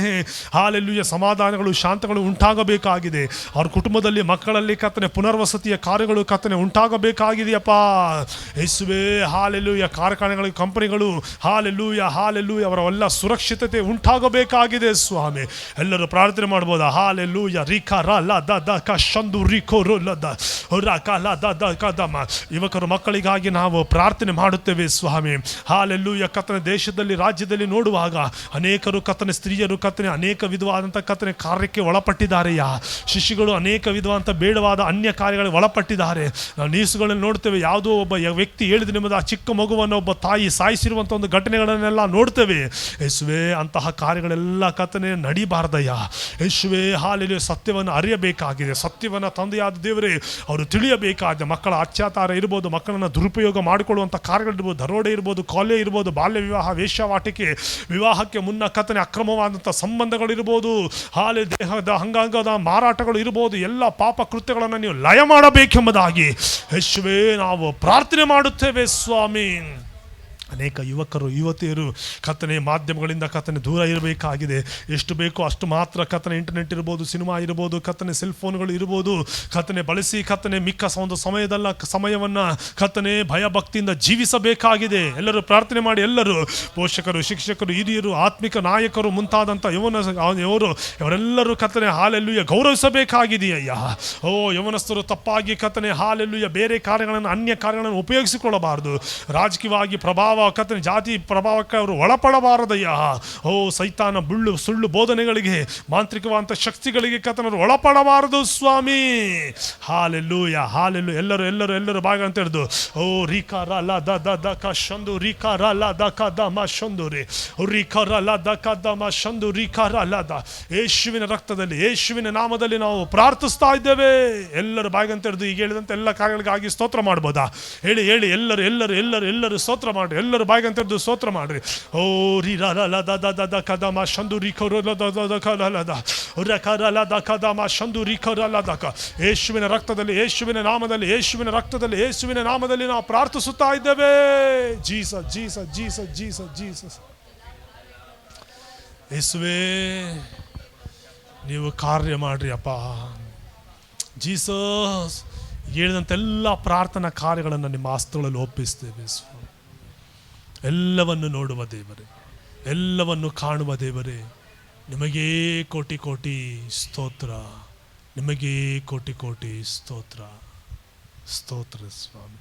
ಹಾಲೆಲ್ಲೂಯ ಸಮಾಧಾನಗಳು, ಶಾಂತಗಳು ಉಂಟಾಗಬೇಕಾಗಿದೆ. ಅವ್ರ ಕುಟುಂಬದಲ್ಲಿ ಮಕ್ಕಳಲ್ಲಿ ಕರ್ತನೆ ಪುನರ್ವಸತಿಯ ಕಾರ್ಯಗಳು ಕರ್ತನೆ ಉಂಟಾಗಬೇಕಾಗಿದೆಯಪ್ಪ ಯೇಸುವೇ. ಹಾಲೆಲ್ಲೂಯ ಕಾರ್ಖಾನೆಗಳು, ಕಂಪನಿಗಳು ಹಾಲೆಲ್ಲೂಯ ಅವರೆಲ್ಲ ಸುರಕ್ಷಿತತೆ ಉಂಟಾಗಬೇಕಾಗಿದೆ ಸ್ವಾಮಿ. ಎಲ್ಲರೂ ಪ್ರಾರ್ಥನೆ ಮಾಡ್ಬೋದಾ? ಹಾಲೆಲ್ಲೂಯ ರಿಕಾ ರ ಲ ದ ದ ಕ ಶಂದು ರಿಕೋ ರೋ ಲ ದ ರ ಕ ಲ ದ ದ ಕ ದ ಮ. ಯುವಕರು ಮಕ್ಕಳಿಗಾಗಿ ನಾವು ಪ್ರಾರ್ಥನೆ ಮಾಡುತ್ತೇವೆ ಸ್ವಾಮಿ. ಹಾಲೆಲ್ಲೂಯ ಕರ್ತನೆ ದೇಶದಲ್ಲಿ ರಾಜ್ಯದಲ್ಲಿ ನೋಡುವಾಗ ಅನೇಕರು ಕರ್ತನೆ ಸ್ತ್ರೀಯರು ಕರ್ತನೆ ಅನೇಕ ವಿಧವಾದಂಥ ಕರ್ತನೆ ಕಾರ್ಯಕ್ಕೆ ಒಳಪಟ್ಟಿದ್ದಾರೆಯ. ಶಿಶುಗಳು ಅನೇಕ ವಿಧವಾದಂಥ ಬೇಡವಾದ ಅನ್ಯ ಕಾರ್ಯಗಳಿಗೆ ಒಳಪಟ್ಟಿದ್ದಾರೆ. ನಾವು ನ್ಯೂಸ್ಗಳಲ್ಲಿ ನೋಡ್ತೇವೆ, ಯಾವುದೋ ಒಬ್ಬ ವ್ಯಕ್ತಿ ಹೇಳಿದ ನಿಮ್ಮದು ಆ ಚಿಕ್ಕ ಮಗುವನ್ನು ಒಬ್ಬ ತಾಯಿ ಸಾಯಿಸಿರುವಂಥ ಒಂದು ಘಟನೆಗಳನ್ನೆಲ್ಲ ನೋಡ್ತೇವೆ. ಯೇಸುವೇ ಅಂತಹ ಕಾರ್ಯಗಳೆಲ್ಲ ಕರ್ತನೆ ನಡಿಬಾರ್ದಯ್ಯ. ಯೇಸುವೇ ಹಾಲೆಲ್ಲೂಯ ಸತ್ಯವನ್ನು ಅರಿಯಬೇಕಾಗಿದೆ. ಸತ್ಯವನ್ನು ತಂದೆಯಾದ ದೇವರೇ ಅವರು ತಿಳಿಯಬೇಕಾಗಿದೆ. ಮಕ್ಕಳ ಅತ್ಯಾಚಾರ ಇರ್ಬೋದು, ಮಕ್ಕಳನ್ನು ದುರುಪಯೋಗ ಮಾಡಿಕೊಳ್ಳುವಂಥ ಕಾರ್ಯಗಳಿರ್ಬೋದು, ದರೋಡೆ ಇರ್ಬೋದು, ಕೊಲೆ ಇರ್ಬೋದು, ಬಾಲ್ಯ ವಿವಾಹ, ವೇಶ್ಯಾವಾಟಿಕೆ, ವಿವಾಹಕ್ಕೆ ಮುನ್ನ ಕರ್ತನೆ ಅಕ್ರಮವಾದಂಥ ಸಂಬಂಧಗಳಿರ್ಬೋದು, ದೇಹದ ಅಂಗಾಂಗದ ಮಾರಾಟಗಳು ಇರ್ಬೋದು, ಎಲ್ಲ ಪಾಪ ಕೃತ್ಯಗಳನ್ನು ನೀವು ಲಯ ಮಾಡಬೇಕೆಂಬುದಾಗಿ ಯೇಸುವೇ ನಾವು ಪ್ರಾರ್ಥನೆ ಮಾಡುತ್ತೇವೆ ಸ್ವಾಮಿ. ಅನೇಕ ಯುವಕರು ಯುವತಿಯರು ಕರ್ತನೆ ಮಾಧ್ಯಮಗಳಿಂದ ಕರ್ತನೆ ದೂರ ಇರಬೇಕಾಗಿದೆ. ಎಷ್ಟು ಬೇಕೋ ಅಷ್ಟು ಮಾತ್ರ ಕರ್ತನೆ ಇಂಟರ್ನೆಟ್ ಇರ್ಬೋದು, ಸಿನಿಮಾ ಇರ್ಬೋದು, ಕರ್ತನೆ ಸೆಲ್ ಫೋನ್ಗಳು ಇರ್ಬೋದು, ಕರ್ತನೆ ಬಳಸಿ ಕರ್ತನೆ ಮಿಕ್ಕ ಒಂದು ಸಮಯವನ್ನು ಕರ್ತನೆ ಭಯಭಕ್ತಿಯಿಂದ ಜೀವಿಸಬೇಕಾಗಿದೆ. ಎಲ್ಲರೂ ಪ್ರಾರ್ಥನೆ ಮಾಡಿ. ಎಲ್ಲರೂ ಪೋಷಕರು, ಶಿಕ್ಷಕರು, ಹಿರಿಯರು, ಆತ್ಮಿಕ ನಾಯಕರು ಮುಂತಾದಂಥ ಇವರೆಲ್ಲರೂ ಕರ್ತನೆ ಹಾಲೆಲ್ಲೂಯ ಗೌರವಿಸಬೇಕಾಗಿದೆಯಯ್ಯ. ಯವನಸ್ಥರು ತಪ್ಪಾಗಿ ಕರ್ತನೆ ಹಾಲೆಲ್ಲೂಯ ಬೇರೆ ಕಾರ್ಯಗಳನ್ನು, ಅನ್ಯ ಕಾರ್ಯಗಳನ್ನು ಉಪಯೋಗಿಸಿಕೊಳ್ಳಬಾರದು. ರಾಜಕೀಯವಾಗಿ ಕರ್ತನೆ ಜಾತಿ ಪ್ರಭಾವಕ್ಕೆ ಅವರು ಒಳಪಡಬಾರದಯ್ಯ. ಸೈತಾನ ಸುಳ್ಳು ಬೋಧನೆಗಳಿಗೆ, ಮಾಂತ್ರಿಕವಾದಂಥ ಶಕ್ತಿಗಳಿಗೆ ಕರ್ತನವರು ಒಳಪಡಬಾರದು ಸ್ವಾಮಿ. Hallelujah hallelujah. ಎಲ್ಲರೂ ಭಾಗ ಅಂತ ಹೇಳಿದು ರೀಕಾರ ಲ ದ ಕ ಶಂದು ರೀಕಾರ ಲ ದ ಕ ದ ಮ ಶಂದು ರೇ ರೀಕಾರ ಲ ದ ಕ ದ ಮ ಶಂದು ರೀಕಾರ ಲ ದ. ಯೇಸುವಿನ ರಕ್ತದಲ್ಲಿ, ಯೇಸುವಿನ ನಾಮದಲ್ಲಿ ನಾವು ಪ್ರಾರ್ಥಿಸ್ತಾ ಇದ್ದೇವೆ. ಎಲ್ಲರೂ ಭಾಗ ಅಂತ ಹೇಳಿದು ಈಗ ಹೇಳಿದಂಥ ಎಲ್ಲ ಕಾರ್ಯಗಳಿಗಾಗಿ ಸ್ತೋತ್ರ ಮಾಡ್ಬೋದಾ? ಹೇಳಿ ಎಲ್ಲರೂ ಸ್ತೋತ್ರ ಮಾಡಿ. ಎಲ್ಲರೂ ಬಾಯಿಗೆ ಅಂತ ಸ್ತೋತ್ರ ಮಾಡ್ರಿ. ಓ ರೀ ಲ ದ ಕದಮ ಶಂದು ರಿಖರ ದ ಕದಮ ಶಂದು ರಿಖರ ಲ ದ ಕ. ಯೇಸುವಿನ ರಕ್ತದಲ್ಲಿ, ಯೇಸುವಿನ ನಾಮದಲ್ಲಿ, ಯೇಸುವಿನ ರಕ್ತದಲ್ಲಿ, ಯೇಸುವಿನ ನಾಮದಲ್ಲಿ ನಾವು ಪ್ರಾರ್ಥಿಸುತ್ತಾ ಇದ್ದೇವೆ. Jesus Jesus Jesus Jesus Jesus. ಯೇಸುವೇ ನೀವು ಕಾರ್ಯ ಮಾಡ್ರಿ ಅಪ್ಪ. ಜೀಸಸ್ ಹೇಳಿದಂತೆಲ್ಲ ಪ್ರಾರ್ಥನಾ ಕಾರ್ಯಗಳನ್ನು ನಿಮ್ಮ ಹಸ್ತಗಳಲ್ಲಿ ಒಪ್ಪಿಸ್ತೇವೆ. ಎಲ್ಲವನ್ನು ನೋಡುವ ದೇವರೇ, ಎಲ್ಲವನ್ನು ಕಾಣುವ ದೇವರೇ, ನಿಮಗೇ ಕೋಟಿ ಕೋಟಿ ಸ್ತೋತ್ರ, ನಿಮಗೇ ಕೋಟಿ ಕೋಟಿ ಸ್ತೋತ್ರ. ಸ್ತೋತ್ರ ಸ್ವಾಮಿ.